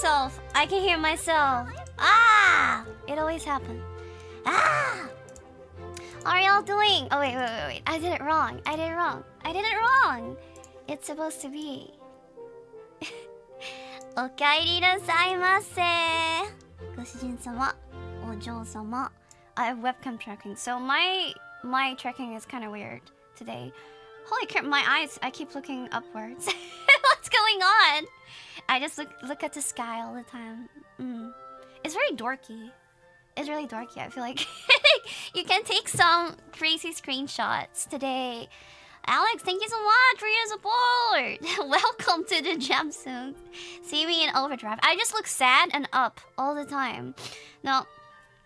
myself. I can hear myself. Ah! It always happens. Ah! How are y'all doing? Oh, wait. I did it wrong. I did it wrong. It's supposed to be. おかえりなさいませ。ご主人様、お嬢様。I have webcam tracking, so my tracking is kind of weird today. Holy crap, my eyes, I keep looking upwards. What's going on? I just look at the sky all the time. It's very dorky. It's really dorky. I feel like you can take some crazy screenshots today. Alex, thank you so much for your support. Welcome to the jam soon. See me in overdrive. I just look sad and up all the time. Now,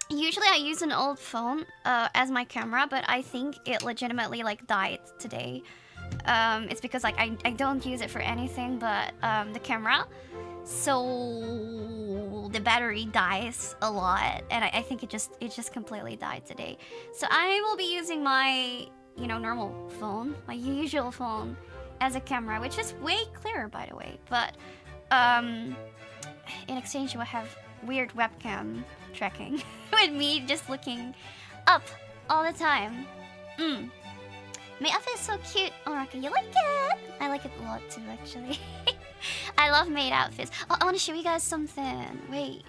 usually I use an old phone as my camera, but I think it legitimately like died today. It's because like I don't use it for anything but the camera. So the battery dies a lot, and I think it just completely died today. So I will be using my normal phone, my usual phone, as a camera, which is way clearer, by the way. But in exchange, you will have weird webcam tracking with me just looking up all the time. My outfit is so cute. Oh, Raka, you like it? I like it a lot too, actually. I love maid outfits. Oh, I want to show you guys something. Wait.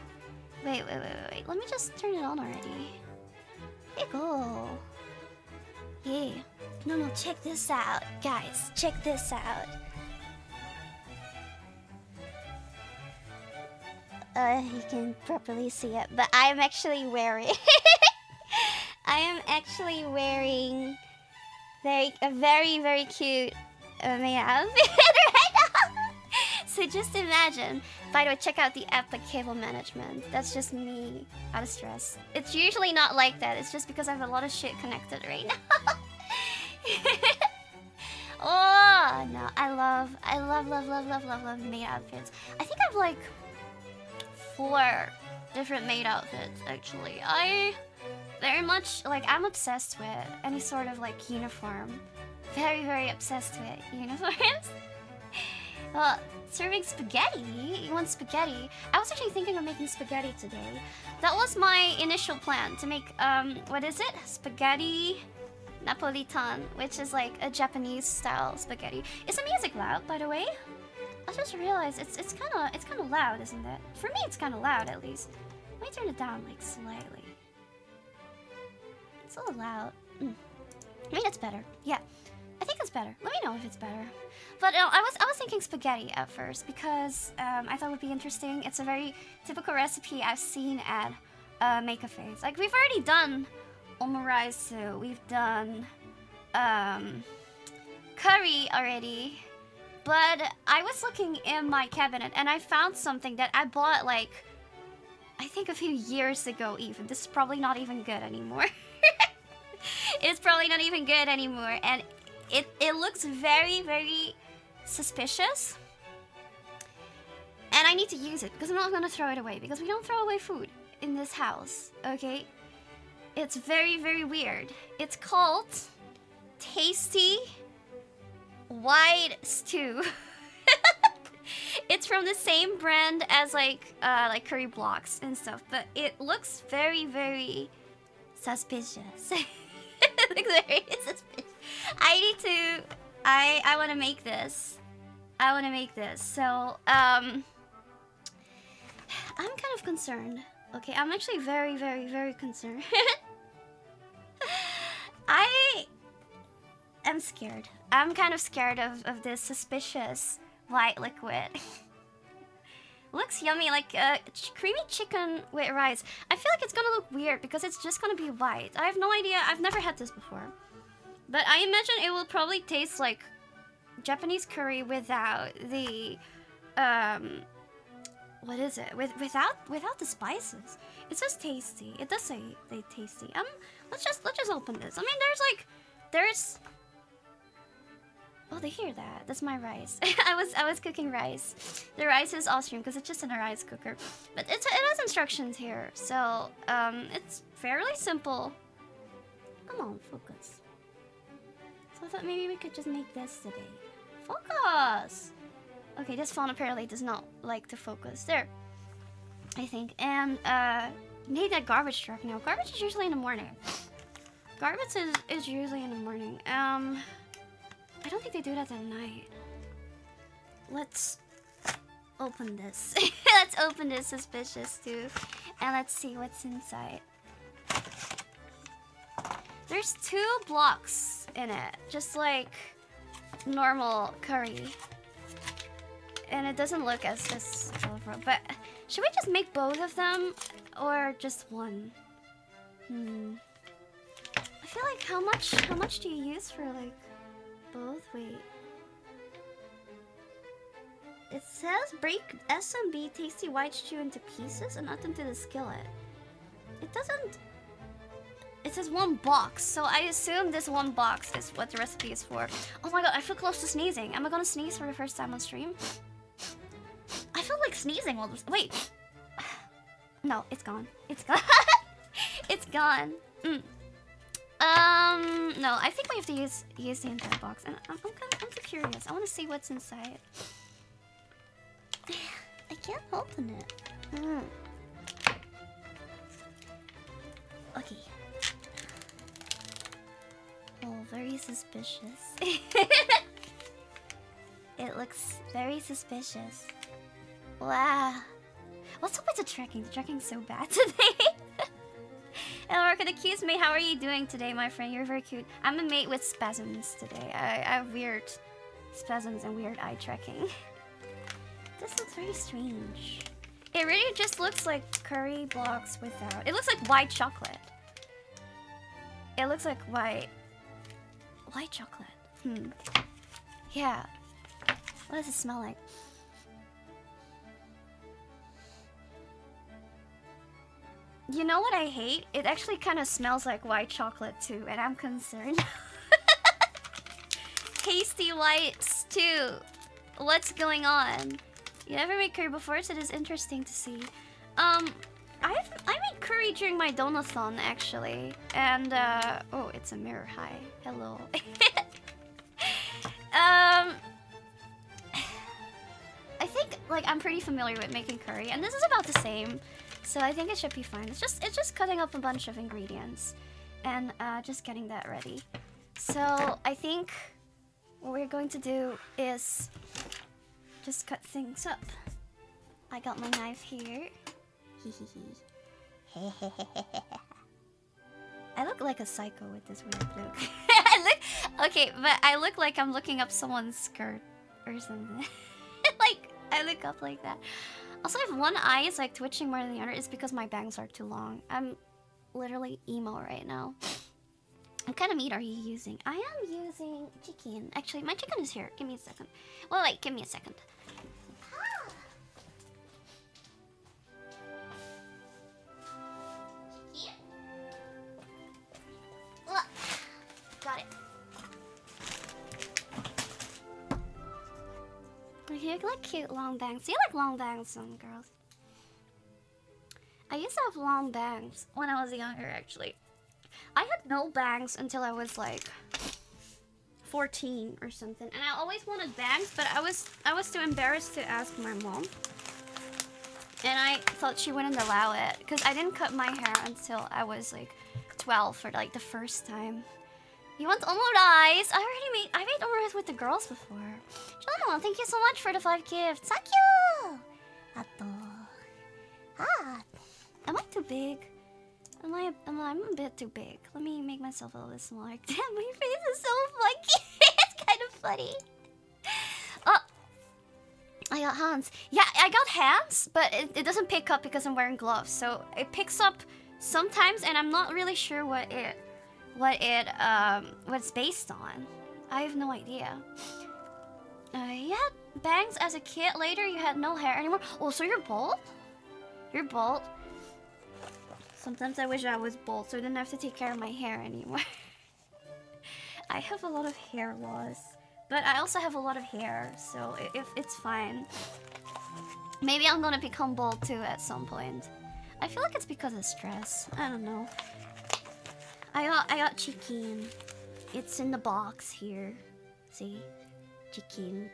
Let me just turn it on already. There you go. Yeah. No, check this out. Guys, check this out. You can properly see it, but I am actually wearing... I am actually wearing a very, very cute maid outfit right now. So just imagine. By the way, check out the app like cable management. That's just me out of stress. It's usually not like that. It's just because I have a lot of shit connected right now. Oh no, I love maid outfits. I think I've like 4 different maid outfits actually. I very much like I'm obsessed with any sort of like uniform. Very, very obsessed with uniforms. Well, serving spaghetti. You want spaghetti? I was actually thinking of making spaghetti today. That was my initial plan to make what is it? Spaghetti Napolitan, which is like a Japanese style spaghetti. Is the music loud, by the way? I just realized it's kind of loud, isn't it? For me, it's kind of loud at least. Let me turn it down like slightly. It's a little loud. Maybe that's better. Yeah, I think it's better. Let me know if it's better. But I was thinking spaghetti at first because I thought it would be interesting. It's a very typical recipe I've seen at maid cafes. Like we've already done omurice, we've done curry already. But I was looking in my cabinet and I found something that I bought like I think a few years ago even. This is probably not even good anymore. It's probably not even good anymore, and it looks very, very suspicious. And I need to use it because I'm not gonna throw it away because we don't throw away food in this house, okay? It's very, very weird. It's called Tasty White Stew. It's from the same brand as like curry blocks and stuff, but it looks very, very suspicious. It looks very suspicious. I want to make this. So I'm kind of concerned. Okay, I'm actually very, very, very concerned. I am scared. I'm kind of scared of this suspicious white liquid. Looks yummy, like creamy chicken with rice. I feel like it's gonna look weird because it's just gonna be white. I have no idea. I've never had this before. But I imagine it will probably taste like Japanese curry without the what is it? Without the spices. It says tasty. It does say tasty. Let's just open this. I mean, there's oh, they hear that. That's my rice. I was cooking rice. The rice is off stream because it's just in a rice cooker. But it has instructions here, so it's fairly simple. Come on, focus. So I thought maybe we could just make this today. Focus! Okay, this phone apparently does not like to focus. There. I think. And need a garbage truck now. Garbage is usually in the morning. Garbage is usually in the morning. I don't think they do that at night. Let's open this. Let's open this suspicious too. And let's see what's inside. There's 2 blocks in it, just like normal curry. And it doesn't look as colorful. But should we just make both of them or just one? I feel like how much do you use for like both? Wait. It says break SMB tasty white stew into pieces and add them to the skillet. It doesn't. It says 1 box, so I assume this 1 box is what the recipe is for. Oh my god, I feel close to sneezing. Am I gonna sneeze for the first time on stream? I feel like sneezing while this. Wait. No, it's gone. It's gone. It's gone. No, I think we have to use the entire box, and I'm too curious. I want to see what's inside. I can't open it. Okay. Oh, very suspicious. It looks very suspicious. Wow. What's up with the trekking? The trekking's so bad today. Hello, 𝐿𝐼𝐿𝐾𝐿, how are you doing today, my friend? You're very cute. I'm a mate with spasms today. I have weird spasms and weird eye tracking. This looks very strange. It really just looks like curry blocks without... It looks like white chocolate. It looks like white chocolate. Yeah. What does it smell like? You know what I hate? It actually kind of smells like white chocolate too, and I'm concerned. Tasty white stew. What's going on? You never made curry before, so it is interesting to see. I made curry during my donathon actually, and oh, it's a mirror. Hi, hello. I think like I'm pretty familiar with making curry, and this is about the same. So I think it should be fine. It's just cutting up a bunch of ingredients and just getting that ready. So I think what we're going to do is just cut things up. I got my knife here. I look like a psycho with this weird look. Okay, but I look like I'm looking up someone's skirt or something. Like I look up like that. Also, if one eye is like twitching more than the other, it's because my bangs are too long. I'm literally emo right now. What kind of meat are you using? I am using chicken. Actually, my chicken is here. Give me a second. Well, wait, give me a second. Got it. You like cute long bangs. You like long bangs, some girls. I used to have long bangs when I was younger, actually. I had no bangs until I was like 14 or something, and I always wanted bangs, but I was too embarrassed to ask my mom, and I thought she wouldn't allow it because I didn't cut my hair until I was like 12 for like the first time. You want omurice? I made omurice with the girls before. Jono, thank you so much for the 5 gifts. Thank you. Am I too big? I'm a bit too big. Let me make myself a little bit smaller. Damn, my face is so funky. It's kind of funny. Oh, I got hands. Yeah, I got hands, but it doesn't pick up because I'm wearing gloves. So it picks up sometimes, and I'm not really sure what it's based on. I have no idea. You had bangs as a kid. Later, you had no hair anymore. Oh, so you're bald? You're bald. Sometimes I wish I was bald, so I didn't have to take care of my hair anymore. I have a lot of hair loss, but I also have a lot of hair, so it's fine. Maybe I'm gonna become bald too at some point. I feel like it's because of stress. I don't know. I got chicken. It's in the box here. See? Chicken.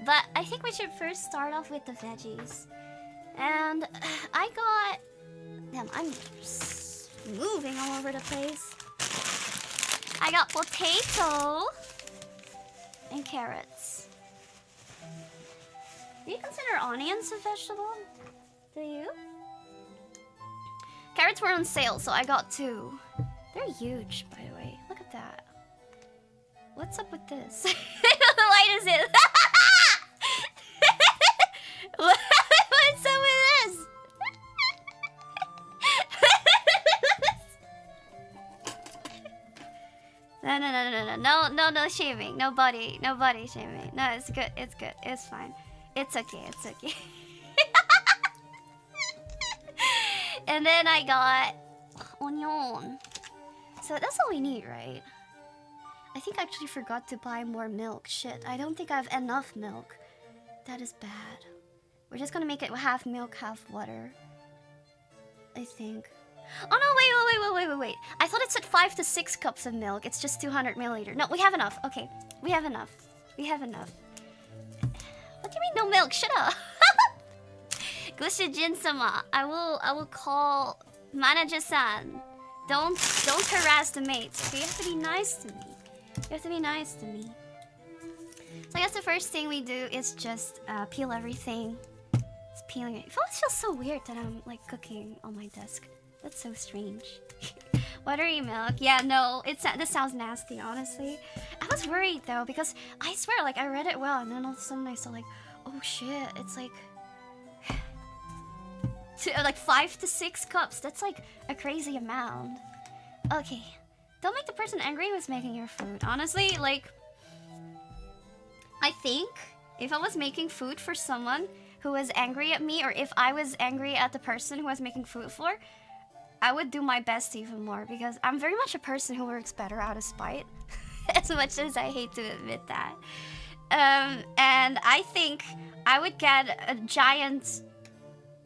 But I think we should first start off with the veggies. And I got... Damn, I'm moving all over the place. I got potato and carrots. Do you consider onions a vegetable? Do you? Carrots were on sale, so I got 2. They're huge, by the way. Look at that. What's up with this? Why does it? What's up with this? No shaming. Nobody shaming. No, it's good. It's good. It's fine. It's okay. It's okay. And then I got onion. So that's all we need, right? I think I actually forgot to buy more milk. Shit, I don't think I have enough milk. That is bad. We're just gonna make it half milk, half water. I think. Oh no, wait. I thought it said 5 to 6 cups of milk. It's just 200 milliliters. No, we have enough. Okay, we have enough. We have enough. What do you mean no milk? Shut up. 𝐵𝑢𝑠hijin-sama, I will call manager-san. Don't harass the mates. Okay, you have to be nice to me. You have to be nice to me. So I guess the first thing we do is just peel everything. Just peeling it. It always feels so weird that I'm like cooking on my desk. That's so strange. Watery milk. Yeah, no, this sounds nasty, honestly. I was worried though because I swear, like I read it well, and then all of a sudden I saw like, oh shit, it's like. Like 5 to 6 cups. That's like a crazy amount. Okay. Don't make the person angry who's making your food. Honestly, like... I think if I was making food for someone who was angry at me, or if I was angry at the person who I was making food for, I would do my best even more, because I'm very much a person who works better out of spite. As much as I hate to admit that. And I think I would get a giant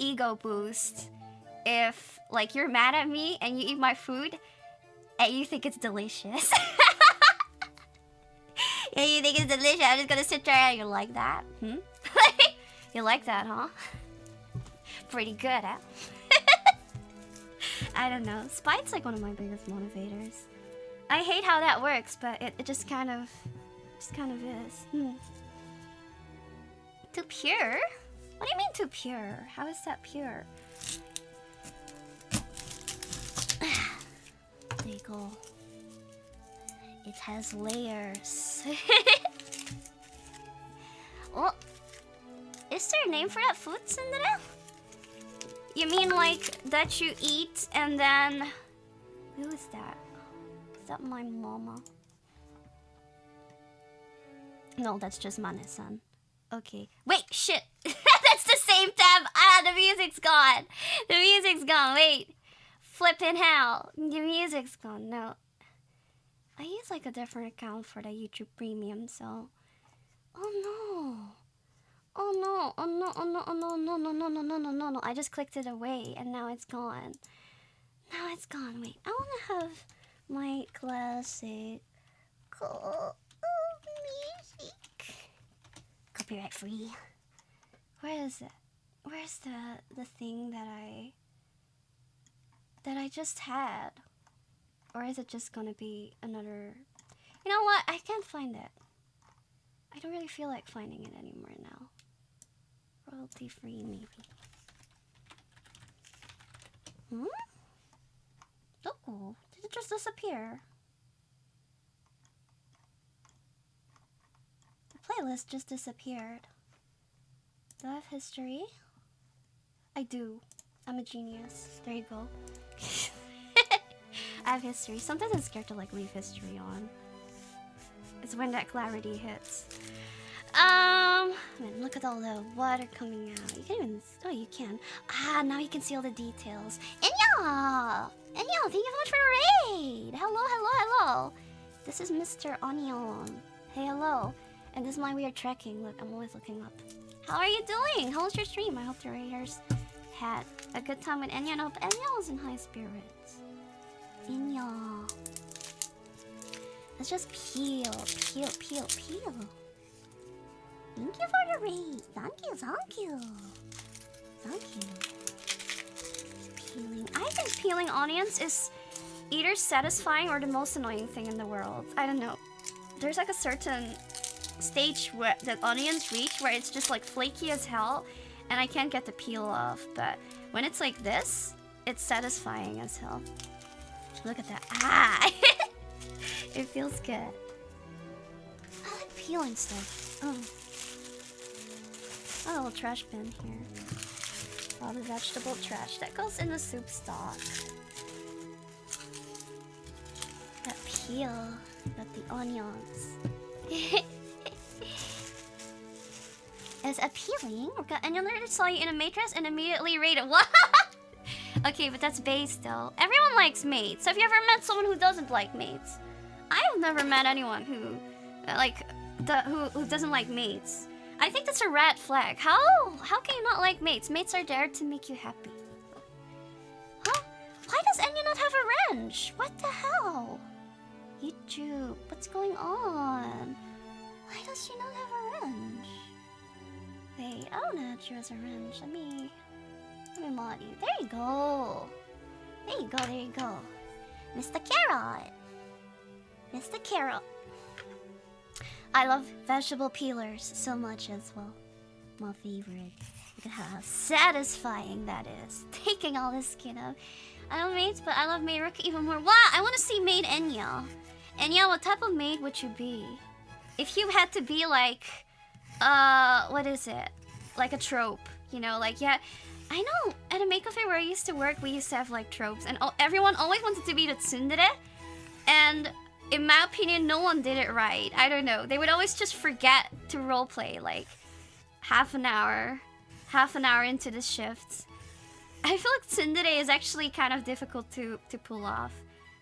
ego boost if like you're mad at me and you eat my food and you think it's delicious. Yeah, you think it's delicious. I'm just gonna sit there and you're like that. You like that, huh? Pretty good, huh? I don't know. Spite's like one of my biggest motivators. I hate how that works, but it just kind of is. Too pure? What do you mean too pure? How is that pure? There you go. It has layers. Oh, is there a name for that food, Cinderella? You mean like that you eat and then... Who is that? Is that my mama? No, that's just Mane-san. Okay. Wait, shit! That's the same tab! Ah, the music's gone! The music's gone, wait! Flippin' hell! The music's gone, no. I use like a different account for the YouTube Premium, so... Oh no! Oh no, oh no, oh no, oh no, no, no, no, no, no, no, no, no. I just clicked it away and now it's gone. Now it's gone, wait. I wanna have my classic... music. Copyright free. Where is it? Where's the thing that I just had? Or is it just gonna be another... You know what? I can't find it. I don't really feel like finding it anymore now. Royalty free, maybe. Oh, did it just disappear? The playlist just disappeared. Do I have history? I do. I'm a genius. There you go. I have history. Sometimes I'm scared to like leave history on. It's when that clarity hits. Man, look at all the water coming out. You can't even... Oh, you can. Ah, now you can see all the details. Enya! Enya, thank you so much for the raid! Hello, hello, hello! This is Mr. Onion. Hey, hello. And this is my weird trekking. Look, I'm always looking up. How are you doing? How was your stream? I hope the raiders had a good time with Enya. I hope Enya was in high spirits. Enya. Let's just peel. Thank you for the raid. Thank you, thank you. Thank you. Peeling. I think peeling onions is either satisfying or the most annoying thing in the world. I don't know. There's like a certain stage where that onions reach where it's just like flaky as hell and I can't get the peel off. But when it's like this, it's satisfying as hell. Look at that. Ah! It feels good. I like peeling stuff. Oh. A little trash bin here. All the vegetable trash that goes in the soup stock. That peel. Got the onions. Is appealing. And you'll never saw you in a matrix and immediately rated. What? Okay, but that's base still. Everyone likes maids. So have you ever met someone who doesn't like maids? I have never met anyone who who doesn't like maids. I think that's a red flag. How can you not like mates? Mates are there to make you happy. Huh? Why does Enya not have a wrench? What the hell? YouTube, what's going on? Why does she not have a wrench? Wait, I don't know how to choose a wrench. Let me mod you. There you go. There you go, there you go. Mr. Carrot. Mr. Carrot. I love vegetable peelers so much as well. My favorite. Look at how satisfying that is. Taking all this skin off. I love maids, but I love Maid Rook even more. Wow, I want to see Maid Enya. Enya, what type of maid would you be? If you had to be like, what is it? Like a trope, you know? Like, yeah, I know at a Maid Cafe where I used to work, we used to have like tropes, and everyone always wanted to be the tsundere, and in my opinion, no one did it right. I don't know. They would always just forget to roleplay like half an hour into the shift. I feel like tsundere is actually kind of difficult to pull off.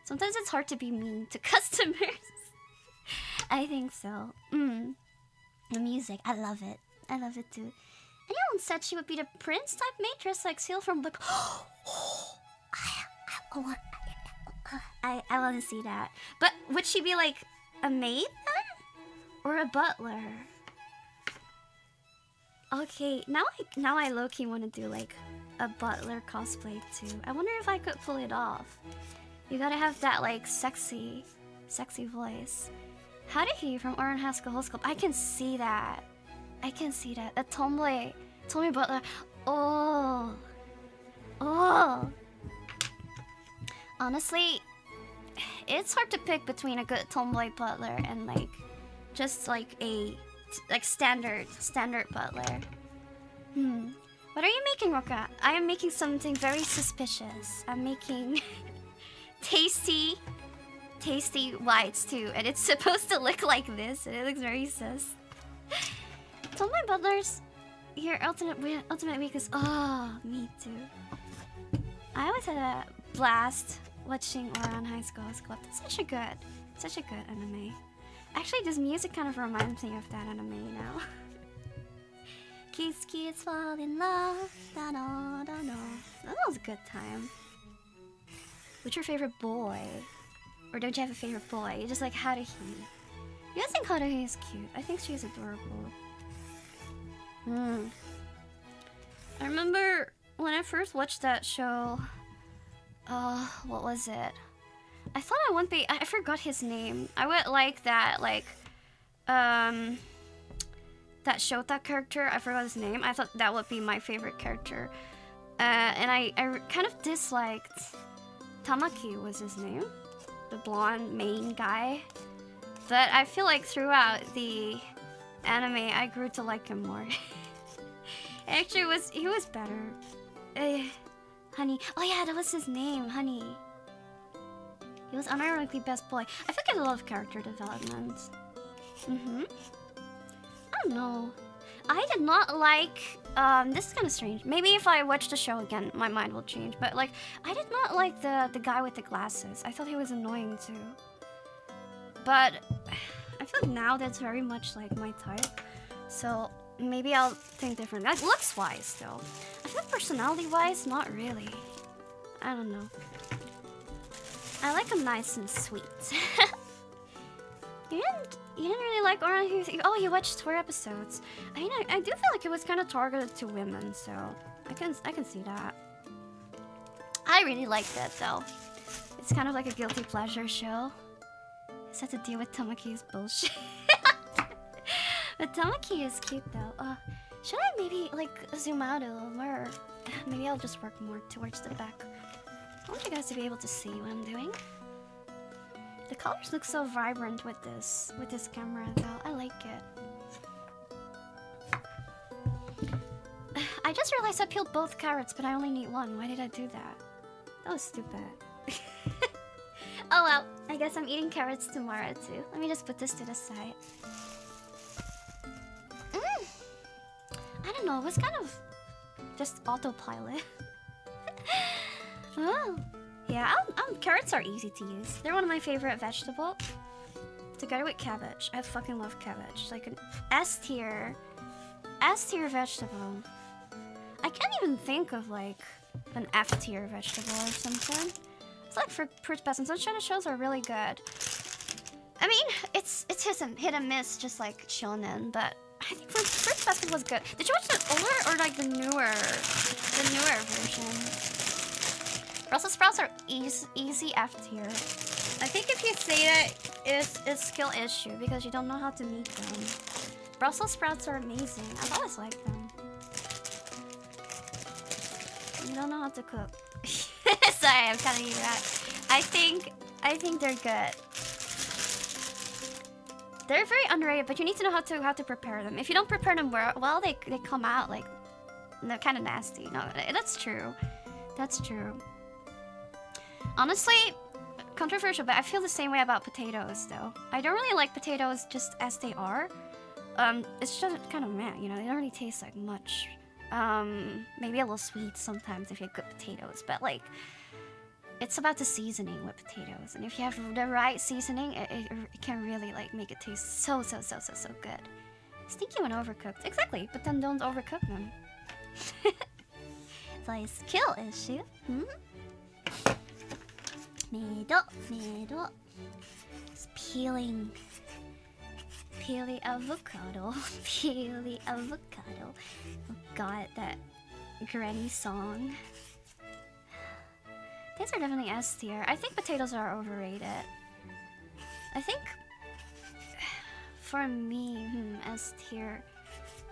Sometimes it's hard to be mean to customers. I think so. The music, I love it. I love it too. Anyone said she would be the prince type matrix like Seal from Black. I want to see that. But would she be like a maid then? Or a butler? Okay, now I low-key want to do like a butler cosplay too. I wonder if I could pull it off. You gotta have that like sexy voice. 𝘖𝐻𝑒 from Oran Haskell Host Club. I can see that. I can see that. A tomboy butler. Oh. Honestly, it's hard to pick between a good tomboy butler and like just like a standard butler. What are you making, Roka? I am making something very suspicious. I'm making tasty whites too, and it's supposed to look like this, and it looks very sus. Tomboy butlers, your ultimate week is me too. I always had a blast watching Oran High School Club. It's such a good anime. Actually, this music kind of reminds me of that anime now. Kids fall in love. Da -da -da -da. That was a good time. What's your favorite boy? Or don't you have a favorite boy? You just like 𝘖𝐻𝑒. You guys think 𝘖𝐻𝑒 is cute? I think she's adorable. I remember when I first watched that show. What was it? I thought I wouldn't be. I forgot his name. I would like that, that Shota character. I forgot his name. I thought that would be my favorite character. And I kind of disliked Tamaki was his name, the blonde main guy. But I feel like throughout the anime, I grew to like him more. Actually, he was better. Honey. Oh yeah, that was his name, Honey. He was unironically best boy. I think I love character development. I don't know. I did not like. This is kind of strange. Maybe if I watch the show again, my mind will change. But like, I did not like the guy with the glasses. I thought he was annoying too. But I feel like now that's very much like my type. So maybe I'll think differently. Like looks-wise, though. I feel like personality-wise, not really. I don't know. I like him nice and sweet. You didn't You didn't really like Orange. Oh, you watched 4 episodes. I mean, I do feel like it was kind of targeted to women, so I can see that. I really liked it though. It's kind of like a guilty pleasure show. It's had to deal with Tomoki's bullshit. But Tomoki is cute though. Should I maybe like zoom out a little more? Maybe I'll just work more towards the back. I want you guys to be able to see what I'm doing. The colors look so vibrant with this camera though. I like it. I just realized I peeled both carrots, but I only need one. Why did I do that? That was stupid. Oh well, I guess I'm eating carrots tomorrow too. Let me just put this to the side. I don't know, it was kind of just autopilot. Oh. Yeah, carrots are easy to use. They're one of my favorite vegetables. Together with cabbage. I fucking love cabbage. It's like an S tier vegetable. I can't even think of like an F tier vegetable or something. It's like fruit peasants. Those kind of shows are really good. I mean, it's hit and miss, just like shonen, but I think fruit peasants was good. Did you watch the older or like the newer version? Brussels sprouts are easy F tier. I think if you say that, it's a skill issue because you don't know how to make them. Brussels sprouts are amazing. I've always liked them. You don't know how to cook. Sorry, I'm telling you that. I think they're good. They're very underrated, but you need to know how to prepare them. If you don't prepare them well, they come out like they're kind of nasty. No, that's true. That's true. Honestly, controversial, but I feel the same way about potatoes, though. I don't really like potatoes just as they are. It's just kind of meh, you know, they don't really taste like much. Maybe a little sweet sometimes if you have good potatoes, but like, it's about the seasoning with potatoes. And if you have the right seasoning, it can really like make it taste so good. Stinky when overcooked. Exactly, but then don't overcook them. It's like a skill issue. Middle. It's peeling avocado. Peely avocado. Oh god, that granny song. These are definitely S tier. I think potatoes are overrated. I think for me, S tier.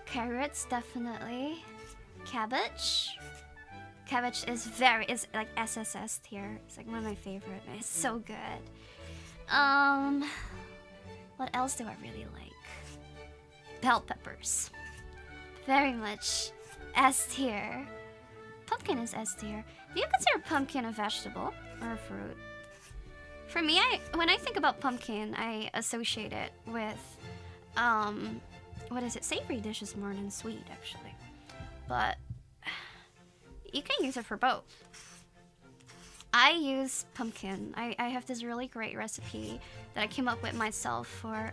Carrots definitely. Cabbage is like SSS tier. It's like one of my favorite. It's so good. What else do I really like? Bell peppers. Very much S tier. Pumpkin is S tier. Do you consider pumpkin a vegetable or a fruit? For me, when I think about pumpkin, I associate it with what is it? Savory dishes more than sweet, actually. But you can use it for both. I use pumpkin. I have this really great recipe that I came up with myself for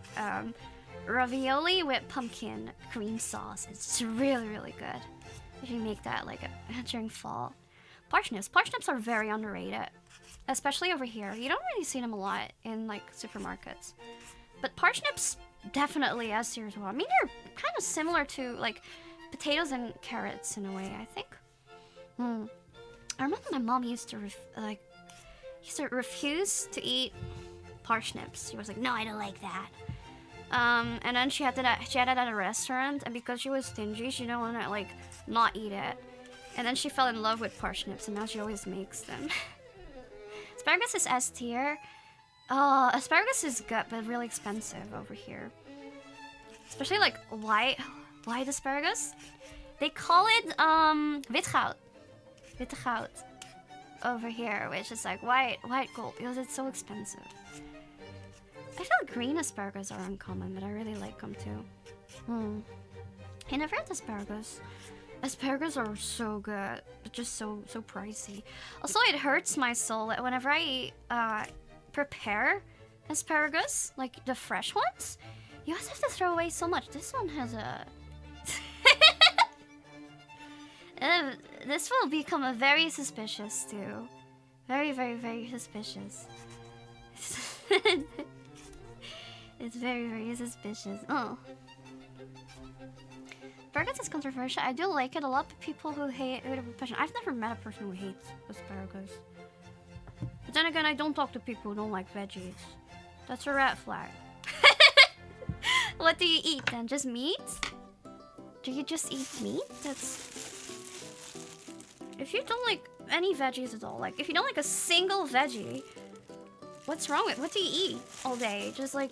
ravioli with pumpkin cream sauce. It's really good. You should make that like during fall. Parsnips. Parsnips are very underrated, especially over here. You don't really see them a lot in like supermarkets. But parsnips definitely S tier as well. I mean, they're kind of similar to like potatoes and carrots in a way, I think. I remember my mom used to refuse to eat parsnips. She was like, no, I don't like that. And then she had it at a restaurant, and because she was stingy, she didn't want to like not eat it. And then she fell in love with parsnips, and now she always makes them. Asparagus is S tier. Asparagus is good, but really expensive over here. Especially like white asparagus. They call it witgoud over here, which is like white gold because it's so expensive. I feel like green asparagus are uncommon, but I really like them too. I never had asparagus. Asparagus are so good, but just so pricey. Also, it hurts my soul that whenever I prepare asparagus, like the fresh ones, you always have to throw away so much. This one has a... this will become a very suspicious too. Very suspicious. It's very, very suspicious. Oh. Asparagus is controversial. I do like it. A lot of people who hate it. I've never met a person who hates asparagus. But then again, I don't talk to people who don't like veggies. That's a red flag. What do you eat then? Just meat? Do you just eat meat? That's... If you don't like any veggies at all, like if you don't like a single veggie, what's wrong with... What do you eat all day? Just like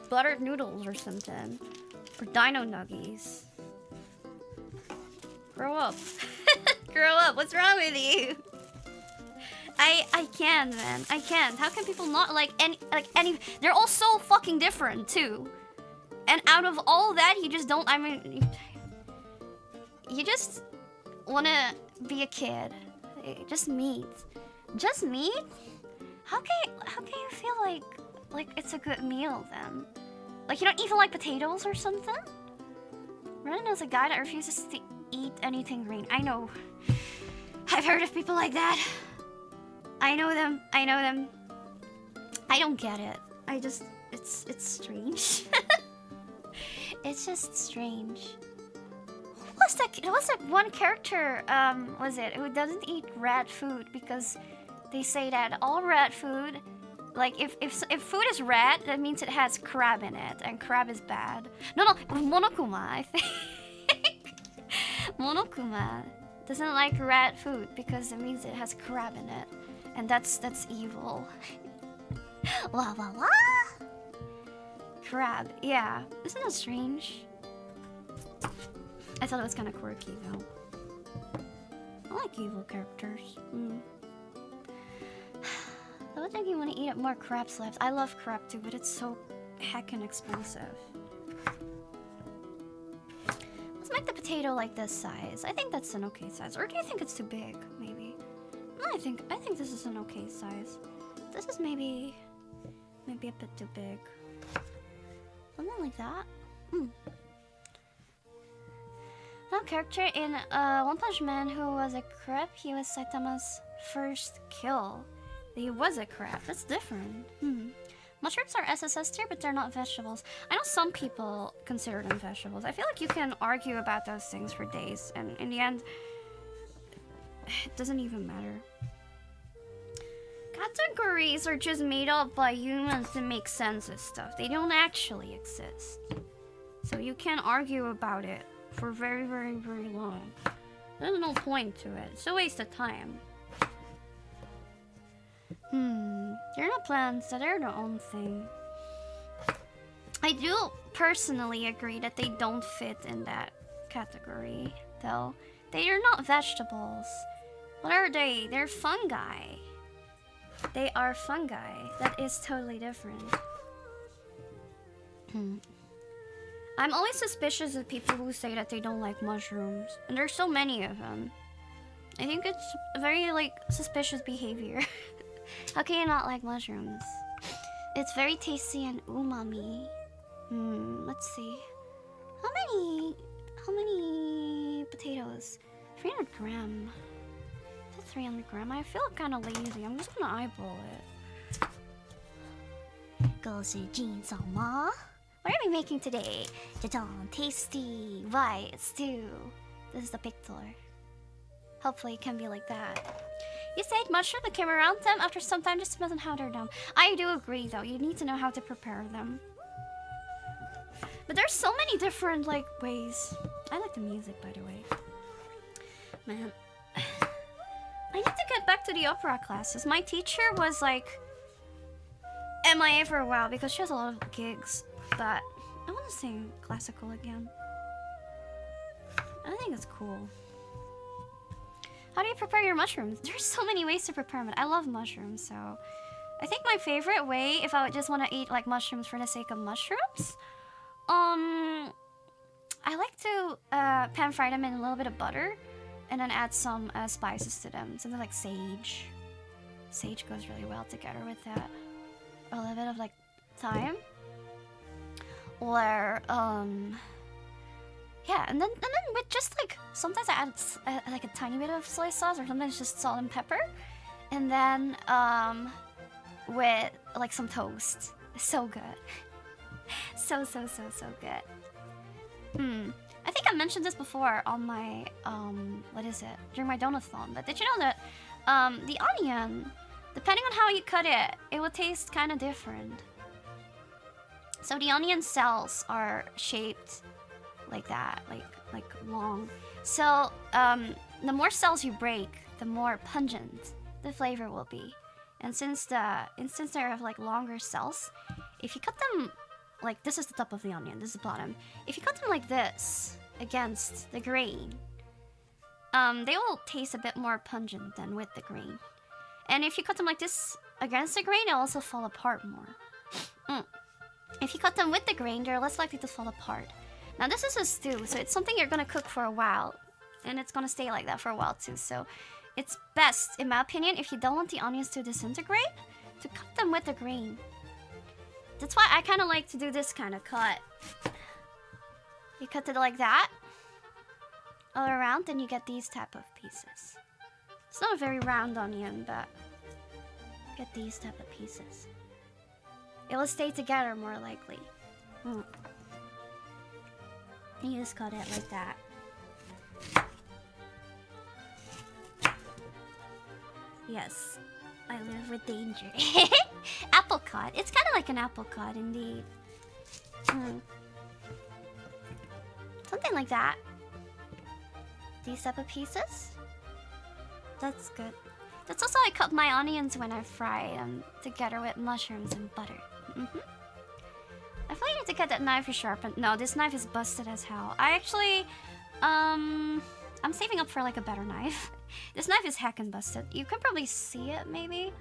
buttered noodles or something. Or dino nuggies. Grow up. Grow up. What's wrong with you? I can't, man. I can't. How can people not like any... They're all so fucking different, too. And out of all that, you just don't... I mean... You just wanna be a kid. Just meat. Just meat? How can you feel like it's a good meal, then? Like, you don't even like potatoes or something? Ren is a guy that refuses to eat anything green. I know. I've heard of people like that. I know them. I know them. I don't get it. I just... It's strange. It's just strange. What's that one character, was it, who doesn't eat red food because they say that all red food... Like, if food is red, that means it has crab in it, and crab is bad. No, 𝐿𝐿𝐼𝐿, I think. 𝐿𝐿𝐼𝐿 doesn't like red food because it means it has crab in it. And that's evil. La la la! Crab, yeah. Isn't that strange? I thought it was kind of quirky, though. I like evil characters. I would think you want to eat more crab slabs. I love crab too, but it's so heckin' expensive. Let's make the potato like this size. I think that's an okay size. Or do you think it's too big, maybe? No, I think this is an okay size. This is maybe a bit too big. Something like that. That character in One Punch Man who was a crab, he was Saitama's first kill. He was a crab. That's different. Mushrooms are SSS tier, but they're not vegetables. I know some people consider them vegetables. I feel like you can argue about those things for days, and in the end, it doesn't even matter. Categories are just made up by humans to make sense of stuff. They don't actually exist. So you can't argue about it for very, very, very long. There's no point to it. It's a waste of time. They're not plants, so they're their own thing. I do personally agree that they don't fit in that category, though. They are not vegetables. What are they? They're fungi. They are fungi. That is totally different. I'm always suspicious of people who say that they don't like mushrooms. And there's so many of them. I think it's very, like, suspicious behavior. How can you not like mushrooms? It's very tasty and umami. Let's see. How many potatoes? 300 gram. Is it 300 gram? I feel kind of lazy. I'm just gonna eyeball it. 恭喜金嫂妈. What are we making today? Jajan, tasty white stew. This is the picture. Hopefully it can be like that. You said mushroom that came around them after some time just depends on how they're done. I do agree though, you need to know how to prepare them. But there's so many different like ways. I like the music, by the way. Man. I need to get back to the opera classes. My teacher was like MIA for a while because she has a lot of gigs. But I want to sing classical again. I think it's cool. How do you prepare your mushrooms? There's so many ways to prepare them. I love mushrooms, so... I think my favorite way, if I would just want to eat like mushrooms for the sake of mushrooms... I like to pan fry them in a little bit of butter. And then add some spices to them. Something like sage. Sage goes really well together with that. A little bit of like thyme. Or, yeah, and then with just like, sometimes I add like a tiny bit of soy sauce or sometimes just salt and pepper. And then, with like some toast. It's so good. So good. I think I mentioned this before on my, during my donathon, but did you know that the onion, depending on how you cut it, it will taste kind of different. So the onion cells are shaped like that, like long. So the more cells you break, the more pungent the flavor will be. And since they have like longer cells, if you cut them like this is the top of the onion, this is the bottom. If you cut them like this against the grain, they will taste a bit more pungent than with the grain. And if you cut them like this against the grain, they'll also fall apart more. If you cut them with the grain, they're less likely to fall apart. Now this is a stew, so it's something you're gonna cook for a while, and it's gonna stay like that for a while too. So it's best, in my opinion, if you don't want the onions to disintegrate, to cut them with the grain. That's why I kind of like to do this kind of cut. You cut it like that, all around, then you get these type of pieces. It's not a very round onion, but get these type of pieces. It will stay together more likely. You just cut it like that. Yes, I live with danger. Apple cut. It's kind of like an apple cut, indeed. Something like that. These type of pieces. That's good. That's also how I cut my onions when I fry them together with mushrooms and butter. I thought you need to get that knife sharpened. No, this knife is busted as hell. I actually, I'm saving up for like a better knife. This knife is heckin' busted. You can probably see it, maybe.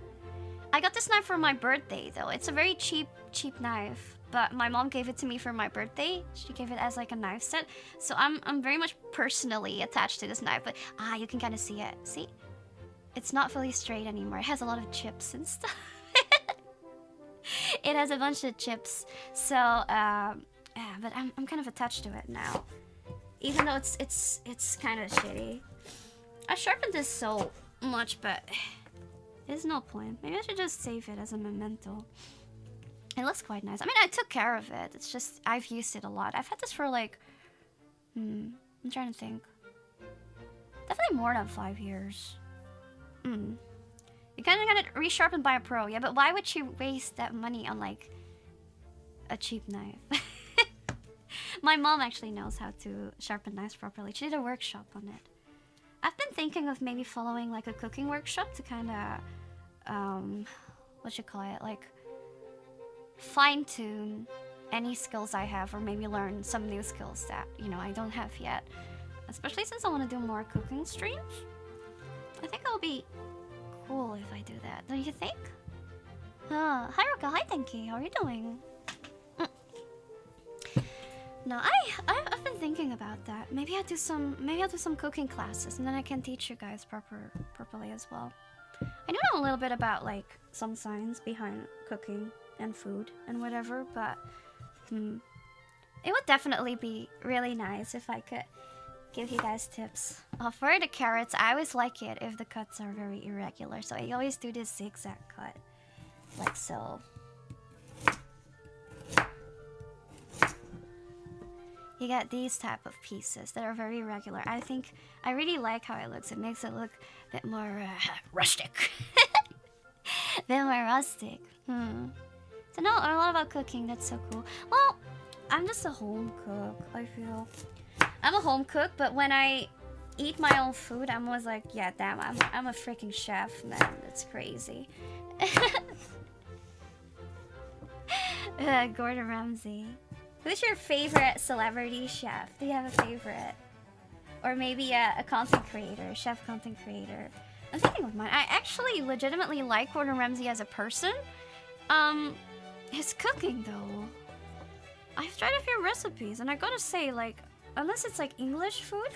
I got this knife for my birthday, though. It's a very cheap knife, but my mom gave it to me for my birthday. She gave it as like a knife set, so I'm very much personally attached to this knife. But you can kind of see it. See, it's not fully straight anymore. It has a lot of chips and stuff. It has a bunch of chips, so yeah. But I'm kind of attached to it now, even though it's kind of shitty. I sharpened this so much, but there's no point. Maybe I should just save it as a memento. It looks quite nice. I mean, I took care of it. It's just I've used it a lot. I've had this for like, I'm trying to think. Definitely more than 5 years. You kind of got it resharpened by a pro, yeah. But why would you waste that money on like a cheap knife? My mom actually knows how to sharpen knives properly. She did a workshop on it. I've been thinking of maybe following like a cooking workshop to kind of, like fine-tune any skills I have, or maybe learn some new skills that, you know, I don't have yet. Especially since I want to do more cooking streams. I think it'll be cool if I do that. Don't you think? Hi Roka, hi Tenki, how are you doing? No, I've been thinking about that. Maybe I'll do some cooking classes, and then I can teach you guys properly as well. I do know a little bit about like some science behind cooking and food and whatever, but it would definitely be really nice if I could give you guys tips. For the carrots, I always like it if the cuts are very irregular, so I always do this zigzag cut, like so. You get these type of pieces that are very irregular. I really like how it looks. It makes it look a bit more rustic. A bit more rustic. So know a lot about cooking. That's so cool. Well, I'm just a home cook, I feel. I'm a home cook, but when I eat my own food, I'm always like, yeah, damn, I'm a freaking chef, man. That's crazy. Gordon Ramsay. Who's your favorite celebrity chef? Do you have a favorite? Or maybe a content creator, chef content creator? I'm thinking of mine. I actually legitimately like Gordon Ramsay as a person. His cooking though. I've tried a few recipes, and I gotta say, like, unless it's like English food,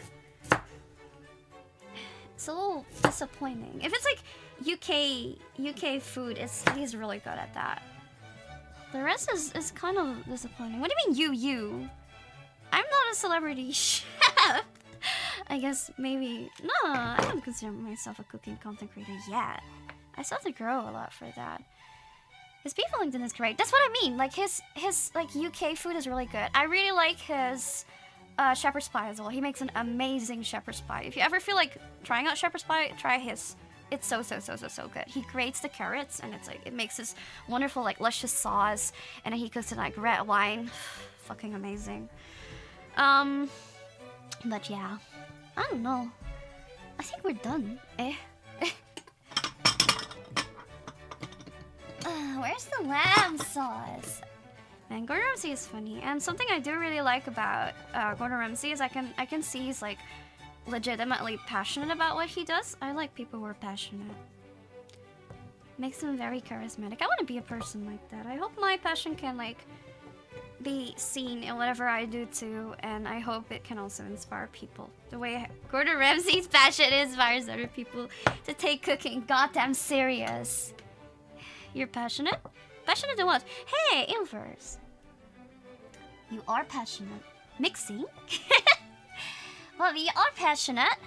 it's a little disappointing. If it's like UK food, he's really good at that. The rest is kind of disappointing. What do you mean you? I'm not a celebrity chef. I guess maybe, no, I don't consider myself a cooking content creator yet. I still have to grow a lot for that. His beef Wellington is great. That's what I mean. Like his like UK food is really good. I really like his shepherd's pie as well. He makes an amazing shepherd's pie. If you ever feel like trying out shepherd's pie, try his. It's so good. He grates the carrots and it's like it makes this wonderful like luscious sauce, and then he cooks it like red wine. Fucking amazing. But yeah, I don't know. I think we're done. Where's the lamb sauce? Man, Gordon Ramsay is funny, and something I do really like about Gordon Ramsay is I can see he's like legitimately passionate about what he does. I like people who are passionate. Makes him very charismatic. I want to be a person like that. I hope my passion can like be seen in whatever I do too, and I hope it can also inspire people. The way Gordon Ramsay's passion inspires other people to take cooking goddamn serious. You're passionate? Passionate in what? Hey, Ilvers. You are passionate. Mixing? Well, you are passionate.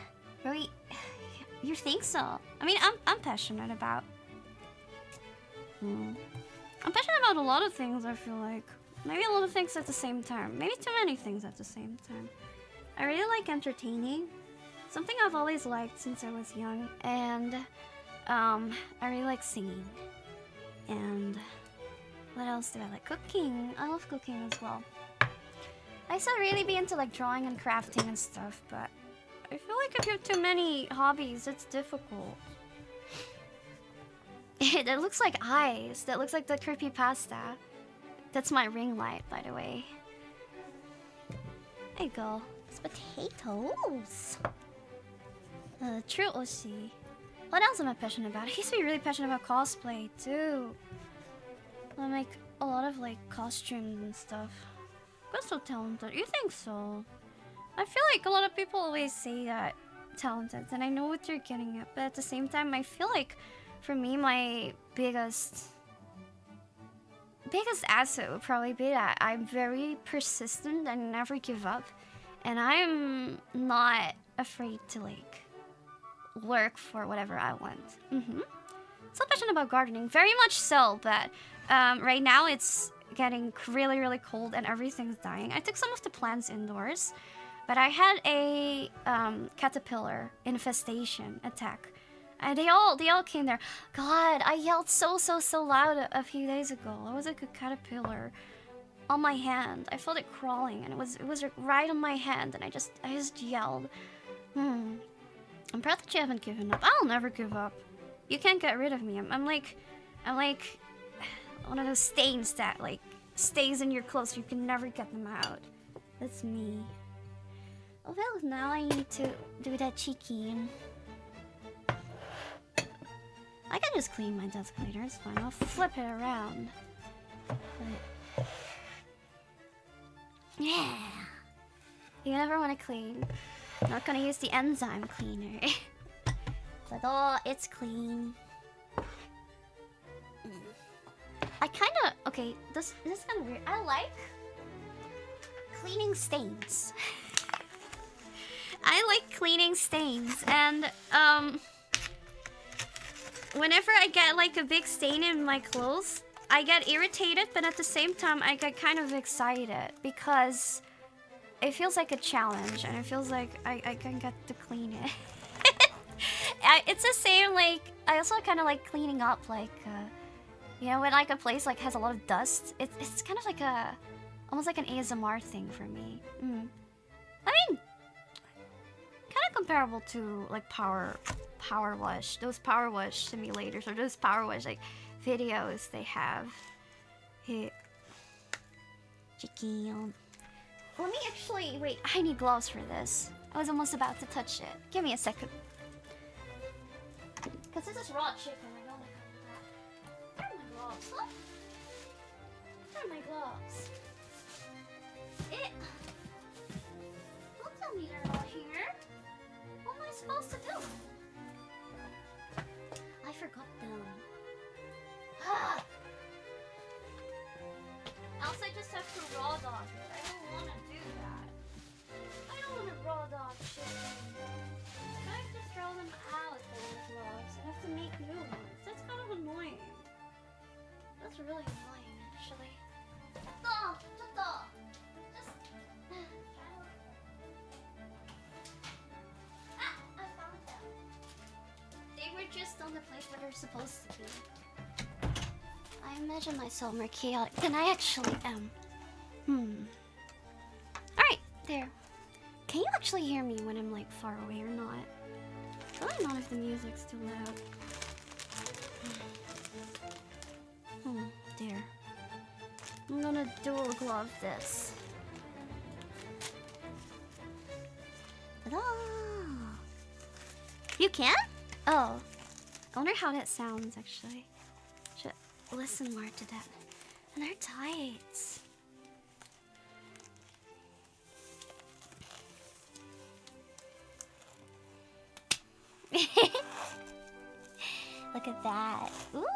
Really? You think so? I mean, I'm passionate about... I'm passionate about a lot of things, I feel like. Maybe a lot of things at the same time. Maybe too many things at the same time. I really like entertaining. Something I've always liked since I was young. And I really like singing. And what else do I like? Cooking. I love cooking as well. I used to really be into like drawing and crafting and stuff, but I feel like if you have too many hobbies, it's difficult. It looks like eyes. That looks like the creepy pasta. That's my ring light, by the way. There you go. It's potatoes. True Oshi. What else am I passionate about? I used to be really passionate about cosplay too. I make a lot of like costumes and stuff. I'm so talented. You think so? I feel like a lot of people always say that talented, and I know what you're getting at, but at the same time, I feel like for me, my biggest asset would probably be that I'm very persistent and never give up, and I'm not afraid to like work for whatever I want. So passionate about gardening, very much so, but right now it's getting really cold and everything's dying. I took some of the plants indoors, but I had a caterpillar infestation attack, and they all came there. God, I yelled so loud a few days ago. It was like a caterpillar on my hand. I felt it crawling, and it was right on my hand, and I just yelled. I'm proud that you haven't given up. I'll never give up. You can't get rid of me. I'm like one of those stains that like stays in your clothes. You can never get them out. That's me. Oh well, now I need to do that cheeky. I can just clean my desk later. It's fine. I'll flip it around. But yeah, you never want to clean. I'm not gonna use the enzyme cleaner. But oh, it's clean. I kinda... Okay, this is kinda weird. I like cleaning stains. I like cleaning stains, and whenever I get like a big stain in my clothes, I get irritated, but at the same time I get kind of excited because it feels like a challenge, and it feels like I can get to clean it. It's the same, like, I also kind of like cleaning up, like, you know, when like a place like has a lot of dust, it's kind of like almost like an ASMR thing for me. I mean, kind of comparable to like power wash, those power wash simulators, or those power wash like videos they have. Hey, chicken. Let me actually wait. I need gloves for this. I was almost about to touch it. Give me a second. Because this is raw chicken. I don't like that. Where are my gloves? Huh? Where are my gloves? Don't tell me they're not here. What am I supposed to do? I forgot them. Else I just have to raw dog it. I don't want to do that. I don't want to raw dog chicken. I have to throw them out, those gloves, and have to make new ones. That's kind of annoying. That's really just on the place where they're supposed to be. I imagine myself more chaotic than I actually am. Alright, there. Can you actually hear me when I'm like far away or not? Probably not if the music's too loud. There. I'm gonna dual glove this. Ta-da! You can? Oh. I wonder how that sounds actually. Should listen more to that. And they're tight. Look at that. Ooh.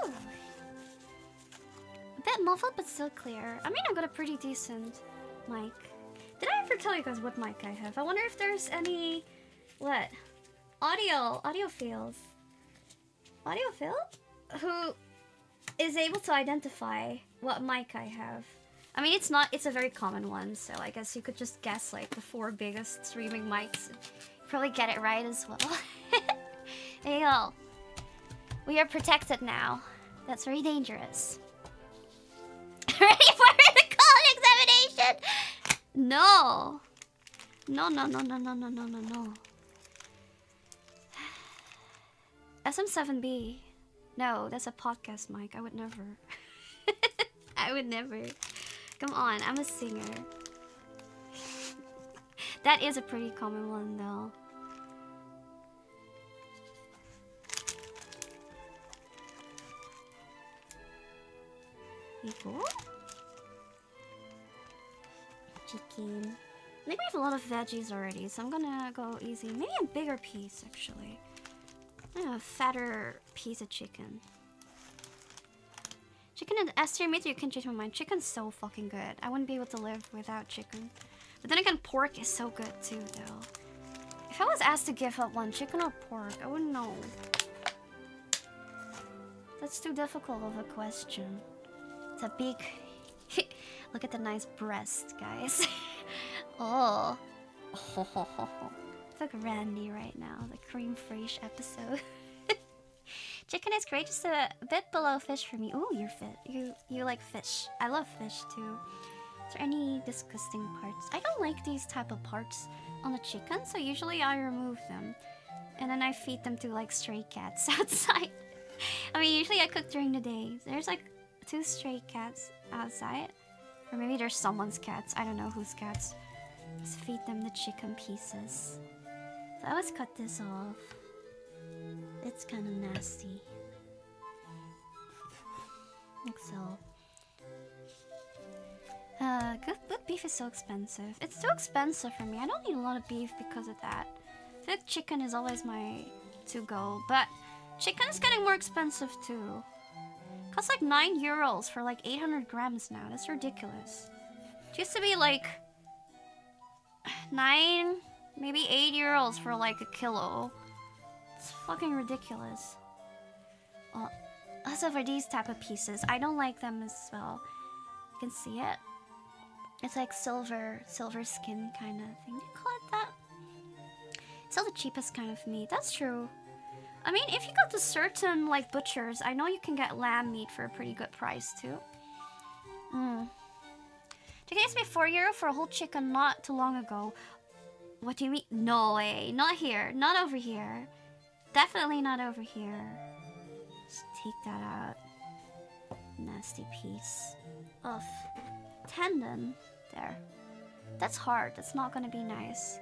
A bit muffled, but still clear. I mean, I've got a pretty decent mic. Did I ever tell you guys what mic I have? I wonder if there's any... What? Audiophiles. Audiophile? Who is able to identify what mic I have. I mean, it's a very common one, so I guess you could just guess, like, the 4 biggest streaming mics. Probably get it right as well. There you go. We are protected now. That's very dangerous. Ready for the college examination? No. No. SM7B. No, that's a podcast mic. I would never. I would never. Come on, I'm a singer. That is a pretty common one, though. Cool. Chicken. I think we have a lot of veggies already, so I'm gonna go easy. Maybe a bigger piece, actually. A fatter piece of chicken. Chicken and S tier meat, you can change my mind. Chicken's so fucking good. I wouldn't be able to live without chicken. But then again, pork is so good too, though. If I was asked to give up one, chicken or pork, I wouldn't know. That's too difficult of a question. It's a big... Look at the nice breast, guys. Oh. It's like Randy right now, the cream fraiche episode. Chicken is great, just a bit below fish for me. Ooh, you're fit. You like fish. I love fish too. Is there any disgusting parts? I don't like these type of parts on the chicken, so usually I remove them. And then I feed them to like stray cats outside. I mean, usually I cook during the day. There's like 2 stray cats outside. Or maybe there's someone's cats. I don't know whose cats. Just feed them the chicken pieces. So I always cut this off. It's kind of nasty. Like so. Good beef is so expensive. It's too expensive for me. I don't eat a lot of beef because of that. I feel like chicken is always my to-go. But chicken is getting more expensive too. Costs like €9 for like 800 grams now. That's ridiculous. It used to be like 9, maybe €8 for like a kilo. It's fucking ridiculous. Well, also for these type of pieces, I don't like them as well. You can see it. It's like silver skin kind of thing. Do you call it that? It's still the cheapest kind of meat. That's true. I mean, if you go to certain like butchers, I know you can get lamb meat for a pretty good price too. It used to be €4 for a whole chicken not too long ago. What do you mean? No way. Not here. Not over here. Definitely not over here. Just take that out. Nasty piece of tendon. There. That's hard. That's not gonna be nice.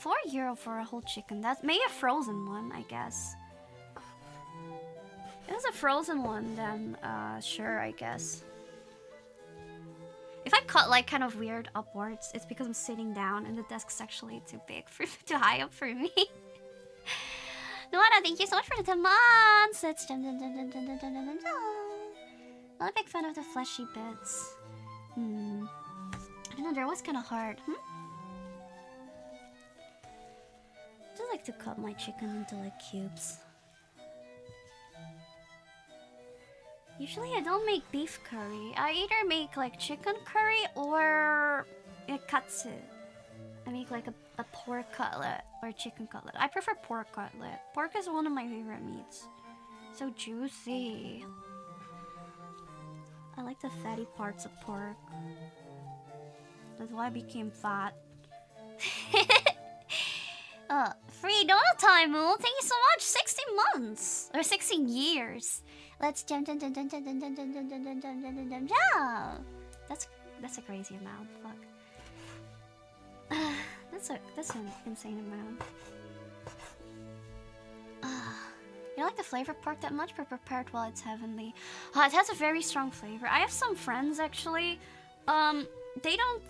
€4 for a whole chicken. That's maybe a frozen one, I guess. If it was a frozen one, then sure, I guess. If I cut like kind of weird upwards, it's because I'm sitting down and the desk's actually too big for too high up for me. Noana, thank you so much for the 10 months. It's not a big fan of the fleshy bits. I don't know, they're always kind of hard. I just like to cut my chicken into like cubes. Usually I don't make beef curry. I either make like chicken curry or a katsu. I make like a pork cutlet or chicken cutlet. I prefer pork cutlet. Pork is one of my favorite meats. So juicy. I like the fatty parts of pork. That's why I became fat. Free donut time, Moo. Thank you so much. 16 months or 16 years. Let's jump. That's a crazy amount. Fuck. That's an insane amount. You don't like the flavored pork that much, but prepared well, it's heavenly. It has a very strong flavor. I have some friends actually. They don't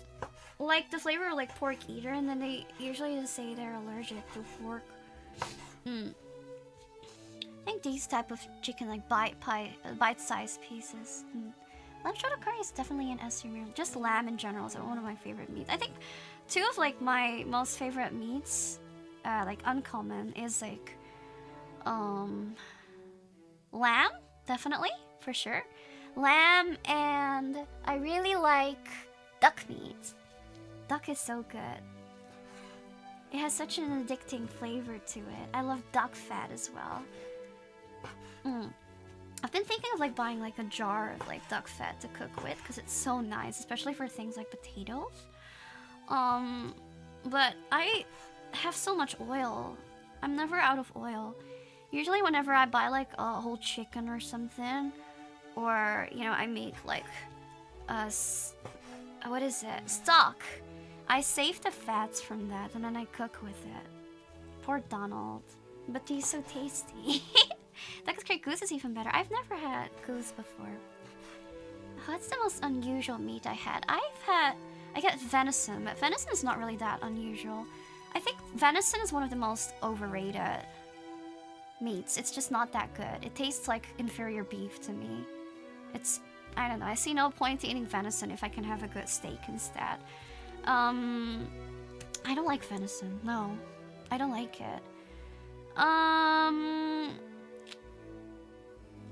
like the flavor of like pork either, and then they usually just say they're allergic to pork. I think these type of chicken like bite-sized pieces. Lamb curry is definitely an S tier. Just lamb in general is one of my favorite meats. I think two of like my most favorite meats, like uncommon, is like lamb, definitely, for sure. Lamb, and I really like duck meat. Duck is so good. It has such an addicting flavor to it. I love duck fat as well. I've been thinking of like buying like a jar of like duck fat to cook with because it's so nice, especially for things like potatoes. But I have so much oil. I'm never out of oil. Usually whenever I buy like a whole chicken or something, or you know, I make like what is it? Stock. I save the fats from that and then I cook with it. Poor Donald. But he's so tasty. Duck's great. Goose is even better. I've never had goose before. What's the most unusual meat I had? I get venison, but venison is not really that unusual. I think venison is one of the most overrated meats. It's just not that good. It tastes like inferior beef to me. I don't know. I see no point in eating venison if I can have a good steak instead. I don't like venison. No, I don't like it.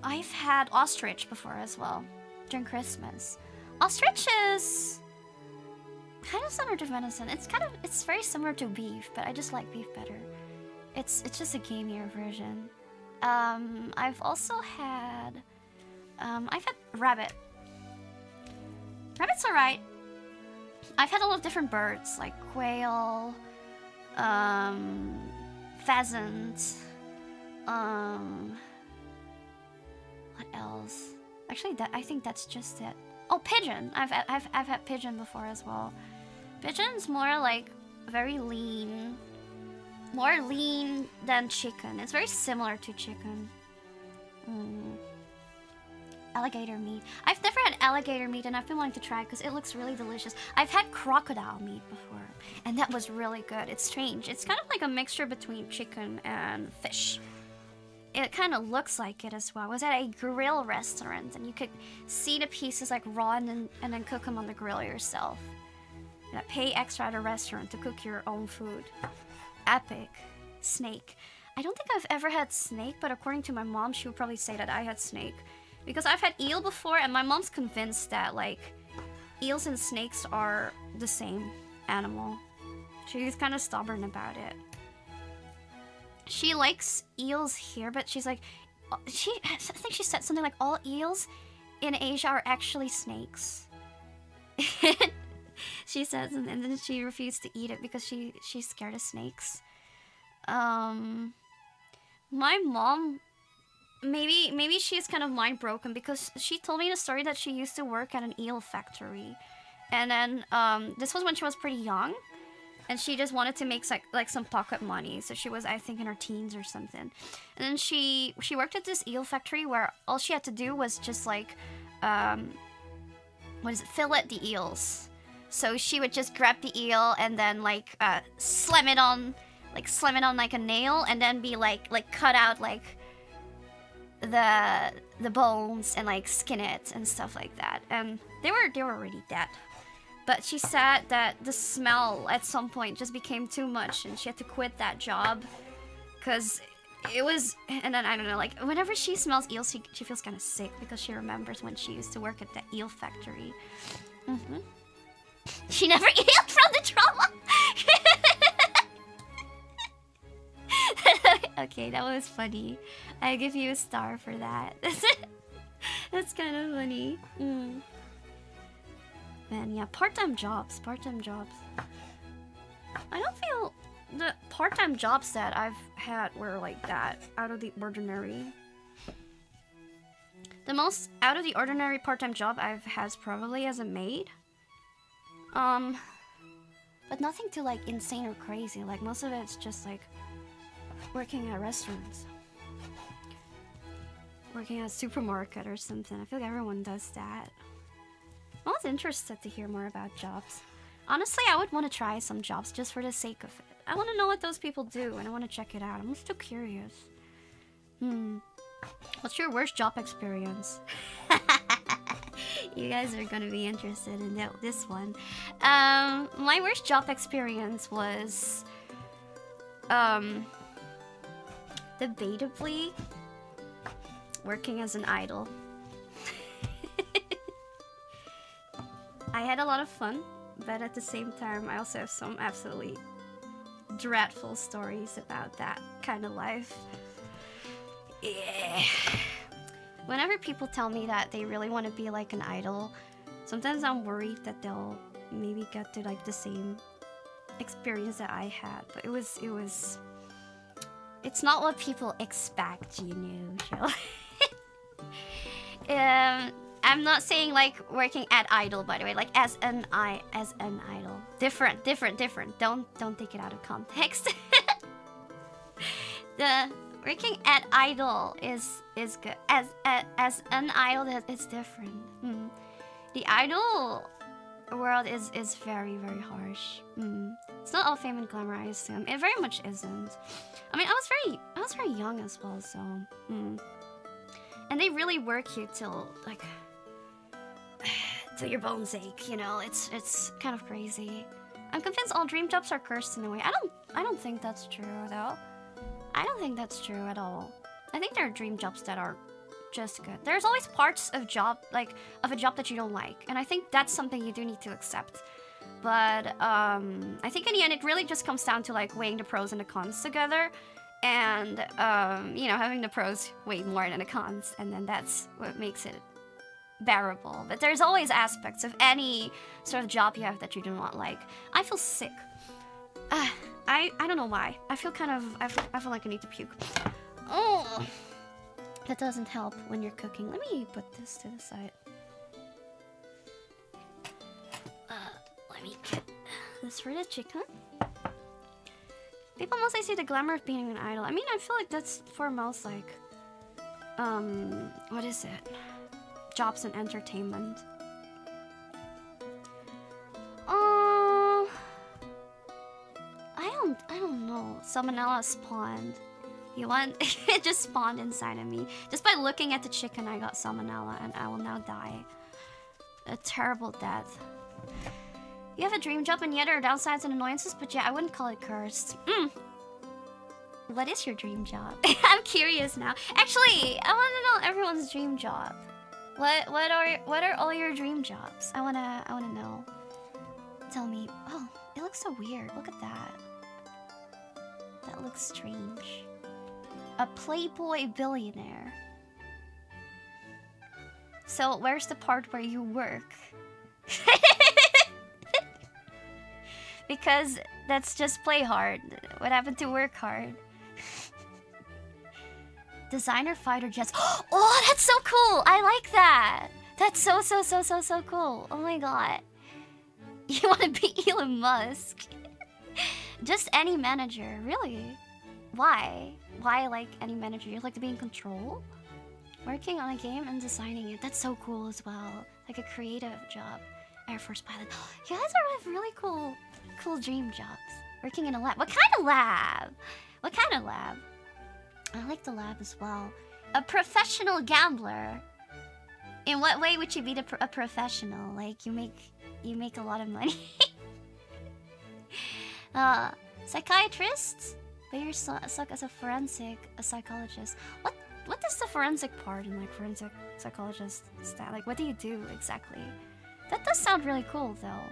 I've had ostrich before as well, during Christmas. Ostrich is kind of similar to venison. It's very similar to beef, but I just like beef better. It's just a gamier version. I've also had, rabbit. Rabbit's alright. I've had a lot of different birds, like quail, pheasant, what else? Actually, I think that's just it. Oh, pigeon. I've had pigeon before as well. Pigeon's more like very lean, more lean than chicken. It's very similar to chicken. Alligator meat. I've never had alligator meat, and I've been wanting to try it because it looks really delicious. I've had crocodile meat before, and that was really good. It's strange. It's kind of like a mixture between chicken and fish. It kind of looks like it as well. I was at a grill restaurant, and you could see the pieces like raw and then cook them on the grill yourself. You pay extra at a restaurant to cook your own food. Epic. Snake. I don't think I've ever had snake, but according to my mom, she would probably say that I had snake. Because I've had eel before, and my mom's convinced that, like, eels and snakes are the same animal. She's kind of stubborn about it. She likes eels here, but she's like... I think she said something like, all eels in Asia are actually snakes. She says, and then she refused to eat it because she's scared of snakes. My mom... Maybe she's kind of mind broken because she told me the story that she used to work at an eel factory, and then this was when she was pretty young, and she just wanted to make like some pocket money. So she was, I think, in her teens or something, and then she worked at this eel factory where all she had to do was just like fillet the eels. So she would just grab the eel and then like slam it on like a nail, and then be like cut out like the bones and like skin it and stuff like that. And they were already dead, but she said that the smell at some point just became too much and she had to quit that job because it was... And then I don't know, like whenever she smells eels, she feels kind of sick because she remembers when she used to work at the eel factory. She never healed from the trauma. Okay, that was funny. I give you a star for that. That's kind of funny. Man, yeah, part-time jobs. I don't feel the part-time jobs that I've had were like that, out of the ordinary. The most out of the ordinary part-time job I've had is probably as a maid. But nothing too like insane or crazy. Like most of it's just like working at restaurants. Working at a supermarket or something. I feel like everyone does that. I was interested to hear more about jobs. Honestly, I would want to try some jobs just for the sake of it. I want to know what those people do and I want to check it out. I'm still curious. What's your worst job experience? You guys are gonna be interested in this one. My worst job experience was debatably working as an idol. I had a lot of fun, but at the same time I also have some absolutely dreadful stories about that kind of life. Yeah. Whenever people tell me that they really want to be like an idol, sometimes I'm worried that they'll maybe get to like the same experience that I had. But it's not what people expect, you know. I'm not saying like working at idol, by the way, like as an idol. Different. Don't take it out of context. The working at idol is good. As an idol, it's different. The idol world is very, very harsh. It's not all fame and glamour, I assume. It very much isn't. I mean, I was very young as well, so and they really work you till like till your bones ache, you know. It's kind of crazy. I'm convinced all dream jobs are cursed in a way. I don't think that's true though. I don't think that's true at all. I think there are dream jobs that are just good. There's always parts of a job that you don't like, and I think that's something you do need to accept. But I think in the end it really just comes down to like weighing the pros and the cons together, and you know, having the pros weigh more than the cons, and then that's what makes it bearable. But there's always aspects of any sort of job you have that you do not like. I feel sick. I don't know why. I feel like I need to puke. Oh, that doesn't help when you're cooking. Let me put this to the side. Let me get this for the chicken. People mostly see the glamour of being an idol. I mean, I feel like that's for most like, what is it? Jobs in entertainment. I don't know. Salmonella spawned. You want? It just spawned inside of me. Just by looking at the chicken, I got salmonella, and I will now die a terrible death. You have a dream job, and yet there are downsides and annoyances, but yeah, I wouldn't call it cursed. What is your dream job? I'm curious now. Actually, I want to know everyone's dream job. What are all your dream jobs? I wanna know. Tell me. Oh, it looks so weird. Look at that. That looks strange. A Playboy billionaire. So where's the part where you work? Because that's just play hard. What happened to work hard? Designer fighter jets. Oh, that's so cool! I like that! That's so cool. Oh my god. You want to be Elon Musk? Just any manager, really? Why? Why like any manager? You'd like to be in control? Working on a game and designing it. That's so cool as well. Like a creative job. Air Force pilot. You guys are have really cool dream jobs. Working in a lab. What kind of lab? What kind of lab? I like the lab as well. A professional gambler. In what way would you be a professional? Like you make a lot of money. Psychiatrist? But you're stuck as a psychologist. What does the forensic part in like forensic psychologist stand? Like what do you do exactly? That does sound really cool though.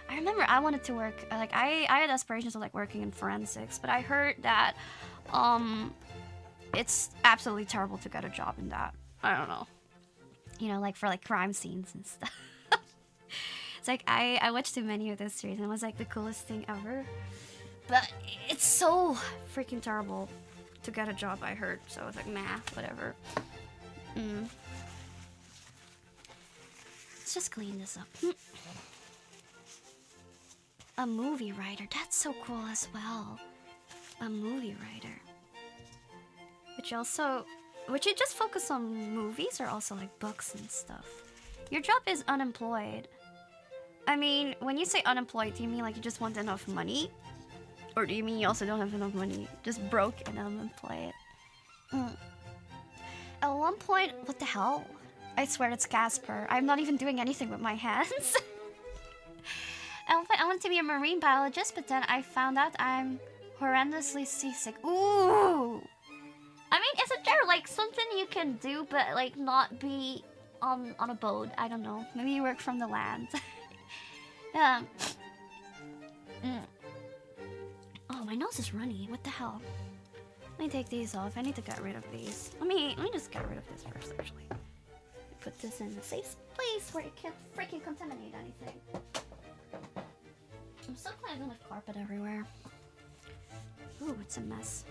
I remember I wanted to work, like I had aspirations of like working in forensics, but I heard that it's absolutely terrible to get a job in that. I don't know. You know, like for like crime scenes and stuff. It's like I watched too many of those series and it was like the coolest thing ever. But it's so freaking terrible to get a job, I heard. So I was like, nah, whatever. Let's just clean this up. A movie writer. That's so cool as well. A movie writer. Would you just focus on movies or also like books and stuff? Your job is unemployed. I mean, when you say unemployed, do you mean like you just want enough money? Or do you mean you also don't have enough money? Just broke and unemployed? At one point, what the hell? I swear it's Casper. I'm not even doing anything with my hands. I wanted to be a marine biologist, but then I found out I'm horrendously seasick. Ooh! I mean, isn't there like something you can do but like not be on a boat? I don't know. Maybe you work from the land. Oh, my nose is runny. What the hell? Let me take these off. I need to get rid of these. Let me just get rid of this first, actually. Put this in a safe place where it can't freaking contaminate anything. I'm so glad I don't have carpet everywhere. Ooh, it's a mess.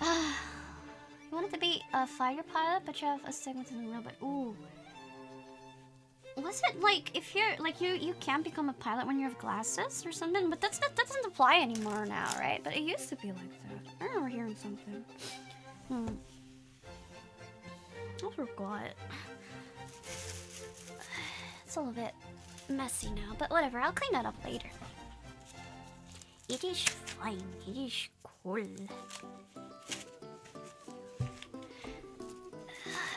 You wanted to be a fighter pilot, but you have astigmatism in robot. Ooh. Was it like if you're like you can't become a pilot when you have glasses or something? But that doesn't apply anymore now, right? But it used to be like that. I remember hearing something. I forgot. It's a little bit messy now, but whatever. I'll clean that up later. It is fine. It is cool.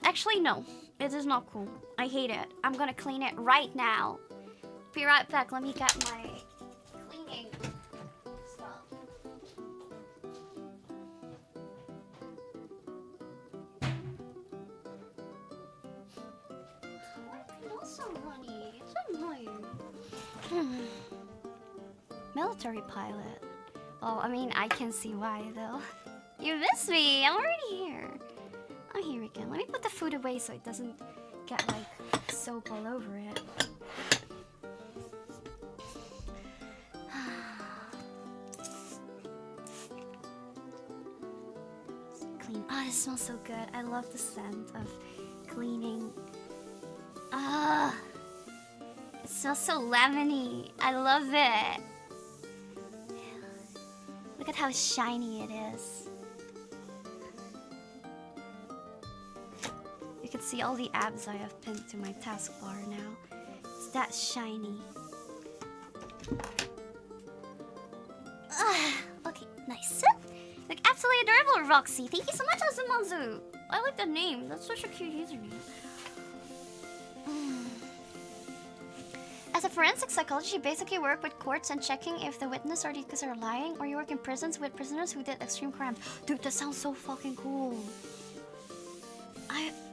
Actually, no. It is not cool. I hate it. I'm gonna clean it right now. Be right back. Let me get my cleaning stuff. Why are my nose so runny? It's annoying. Military pilot. Oh, I mean, I can see why, though. You miss me. I'm already here. I'm here again. Let me put the food away so it doesn't get like soap all over it. Clean. Oh, this smells so good. I love the scent of cleaning. Ah, it smells so lemony. I love it. Look at how shiny it is. You can see all the abs I have pinned to my taskbar now. It's that shiny. Okay, nice. Look absolutely adorable, Roxy. Thank you so much, Azumazu. I like the name. That's such a cute username. As a forensic psychologist, you basically work with courts and checking if the witness or the accuser are lying, or you work in prisons with prisoners who did extreme crimes. Dude, that sounds so fucking cool.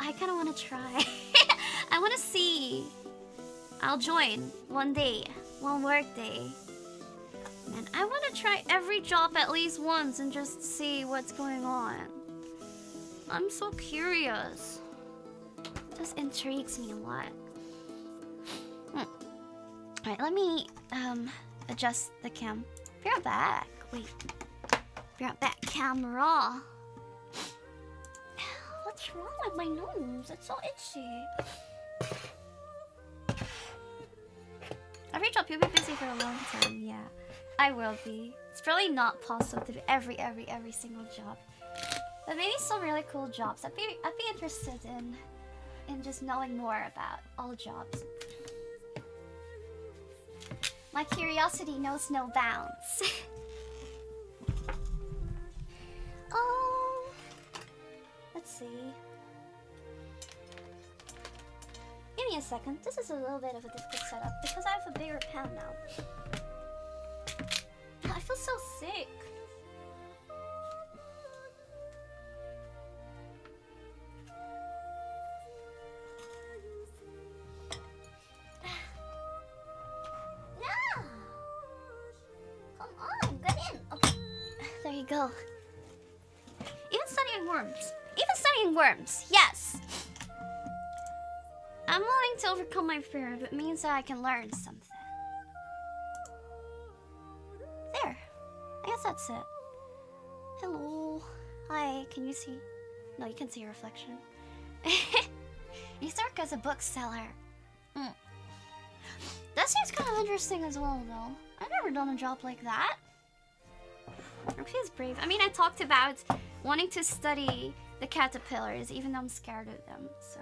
I kind of want to try. I want to see. I'll join one day, one work day. Man, I want to try every job at least once and just see what's going on. I'm so curious. This intrigues me a lot. Alright, let me adjust the cam. Be right back. Wait. Be right back, camera. What's wrong with my nose? It's so itchy. Every job you'll be busy for a long time. Yeah, I will be. It's probably not possible to do every single job, but maybe some really cool jobs. I'd be interested in just knowing more about all jobs. My curiosity knows no bounds. Let's see. Give me a second. This is a little bit of a difficult setup because I have a bigger pan now. I feel so sick. go. Even studying worms. Even studying worms. Yes. I'm willing to overcome my fear if it means that I can learn something. There. I guess that's it. Hello. Hi. Can you see? No, you can see your reflection. You work as a bookseller. That seems kind of interesting as well, though. I've never done a job like that. It feels brave. I mean, I talked about wanting to study the caterpillars, even though I'm scared of them, so...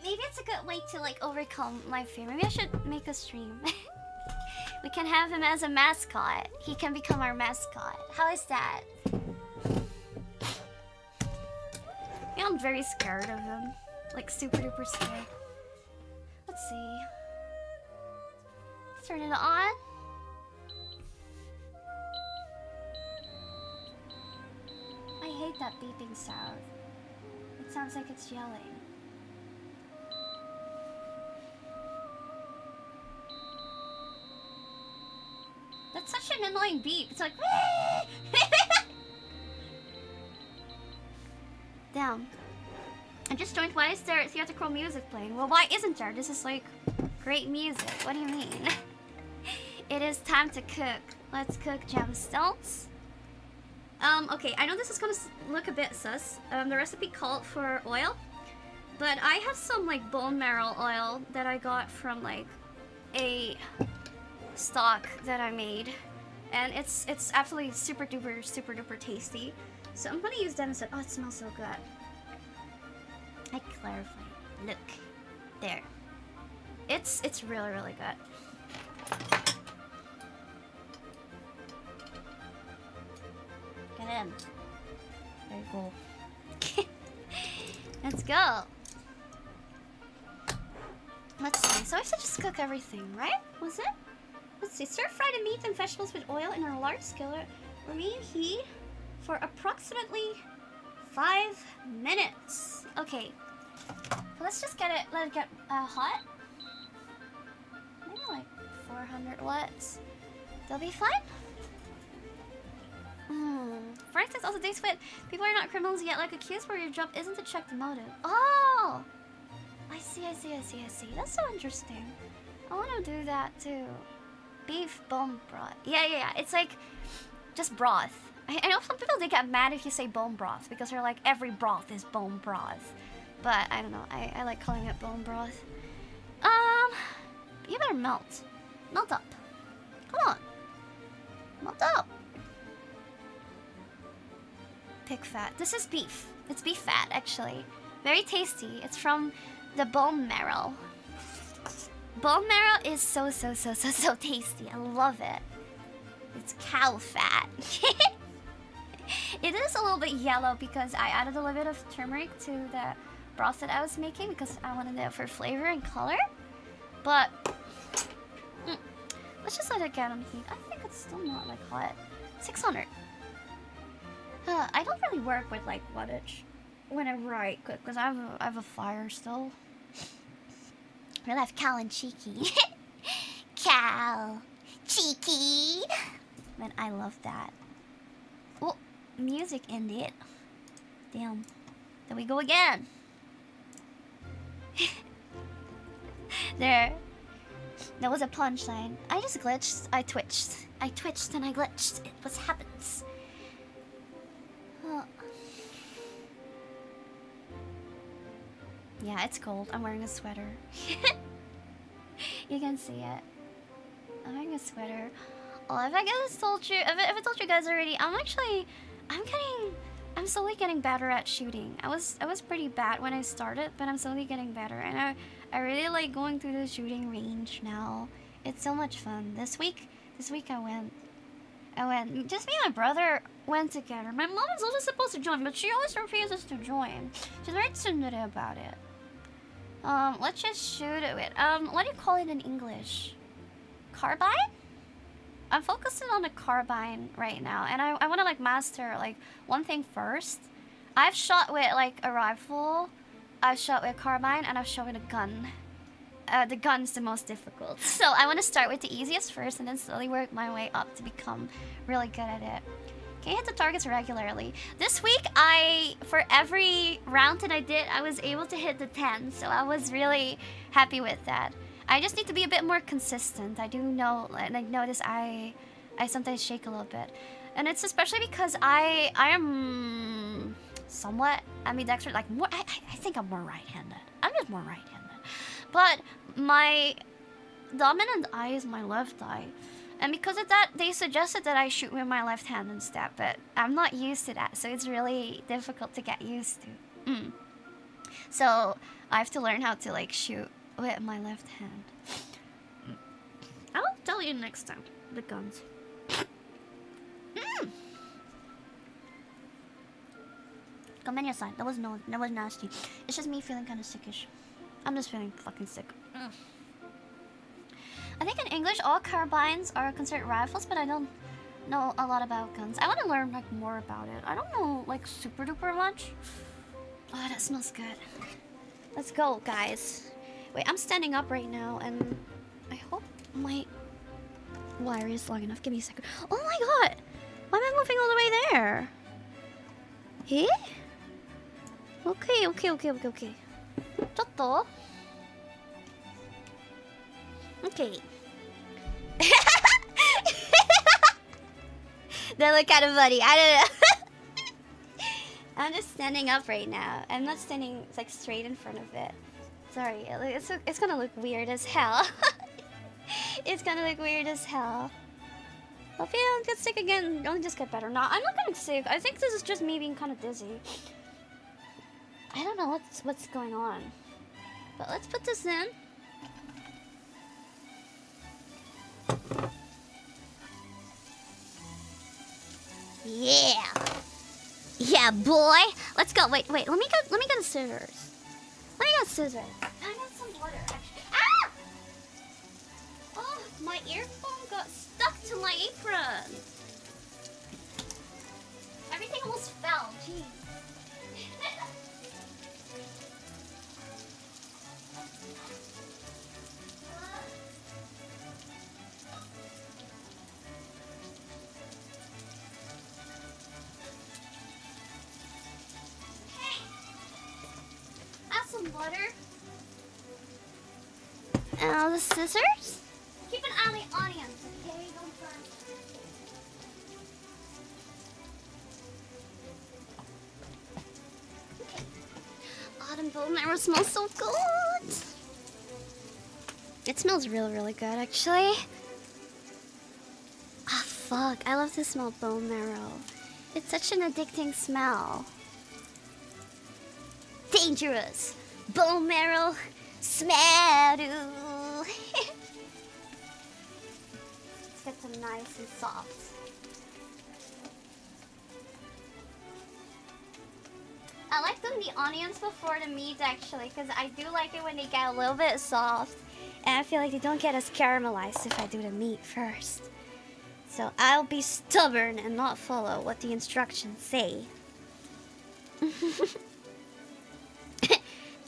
Maybe it's a good way to, like, overcome my fear. Maybe I should make a stream. We can have him as a mascot. He can become our mascot. How is that? Yeah, I'm very scared of him. Like, super duper scared. Let's see. Let's turn it on. I hate that beeping sound. It sounds like it's yelling. That's such an annoying beep. It's like... Damn. I just joined. Why is there theatrical music playing? Well, why isn't there? This is like great music. What do you mean? It is time to cook. Let's cook gemstones. Okay, I know this is gonna look a bit sus. The recipe called for oil, but I have some like bone marrow oil that I got from like a stock that I made, and it's absolutely super duper tasty. So I'm gonna use them instead. Oh, it smells so good. I clarify. Look, there. It's really good. Get in. There you go. Let's go. Let's see. So I should just cook everything, right? Was it? Let's see. Stir fry the meat and vegetables with oil in a large skillet. Remain heat for approximately 5 minutes. Okay. Let's just let it get hot. Maybe like 400 watts. They'll be fine. For instance, also days when people are not criminals yet, like accused, where your job isn't to check the motive. Oh! I see. That's so interesting. I want to do that too. Beef bone broth. Yeah. It's like just broth. I know some people, they get mad if you say bone broth because they're like, every broth is bone broth. But I don't know. I like calling it bone broth. You better melt. Melt up. Come on. Melt up. Pig fat. This is beef. It's beef fat, actually. Very tasty. It's from the bone marrow. Bone marrow is so tasty. I love it. It's cow fat. It is a little bit yellow because I added a little bit of turmeric to the broth that I was making because I wanted it for flavor and color. But let's just let it get on heat. I think it's still not like hot. 600. I don't really work with like wattage whenever I cook because I have a fire still. I have Cal and Cheeky. Cal, Cheeky. Man, I love that. Oh, music ended. Damn. There we go again. There. That was a punchline. I just glitched. I twitched and I glitched. It was happens. Yeah, it's cold. I'm wearing a sweater. You can see it. I'm wearing a sweater. Oh, if I told you guys already, I'm slowly getting better at shooting. I was pretty bad when I started, but I'm slowly getting better, and I really like going through the shooting range now. It's so much fun. This week I went. Just me and my brother went together. My mom is also supposed to join, but she always refuses to join. She's very tsundere about it. Let's just shoot it with, what do you call it in English? Carbine? I'm focusing on the carbine right now, and I want to like master like one thing first. I've shot with like a rifle, I've shot with carbine, and I've shot with a gun. the gun's the most difficult. So I want to start with the easiest first and then slowly work my way up to become really good at it. Can you hit the targets regularly? This week, for every round that I did, I was able to hit the 10. So I was really happy with that. I just need to be a bit more consistent. I do know, and I notice I sometimes shake a little bit. And it's especially because I am somewhat ambidextrous, like more, I think I'm more right-handed. I'm just more right-handed. But my dominant eye is my left eye. And because of that, they suggested that I shoot with my left hand instead, but I'm not used to that, so it's really difficult to get used to. So I have to learn how to like shoot with my left hand. I'll tell you next time, the guns. Come on your side. That was nasty. It's just me feeling kind of sickish. I'm just feeling fucking sick. I think in English all carbines are considered rifles, but I don't know a lot about guns. I want to learn like more about it. I don't know like super duper much. Oh, that smells good. Let's go, guys. Wait, I'm standing up right now, and I hope my wire is long enough. Give me a second. Oh my god! Why am I moving all the way there? Eh? Okay. ちょっと Okay. That look kind of funny. I don't know. I'm just standing up right now. I'm not standing like straight in front of it. Sorry, it's gonna look weird as hell. It's gonna look weird as hell. Hope you don't get sick again. Don't just get better. No, I'm not getting sick. I think this is just me being kind of dizzy. I don't know what's going on. But let's put this in. Yeah. Yeah, boy. Let's go. Wait. Let me get a scissors. Let me get scissors. I got some water, actually. Ah! Oh, my earphone got stuck to my apron. Everything almost fell. Jeez. Water. Now the scissors. Keep an eye on the audience, okay? Don't burn. Okay. Autumn bone marrow smells so good. It smells really good, actually. Ah, fuck. I love to smell bone marrow. It's such an addicting smell. Dangerous. Bone marrow, 𝘼𝐿. Let's get them nice and soft. I like doing the onions before the meat, actually, because I do like it when they get a little bit soft. And I feel like they don't get as caramelized if I do the meat first. So I'll be stubborn and not follow what the instructions say.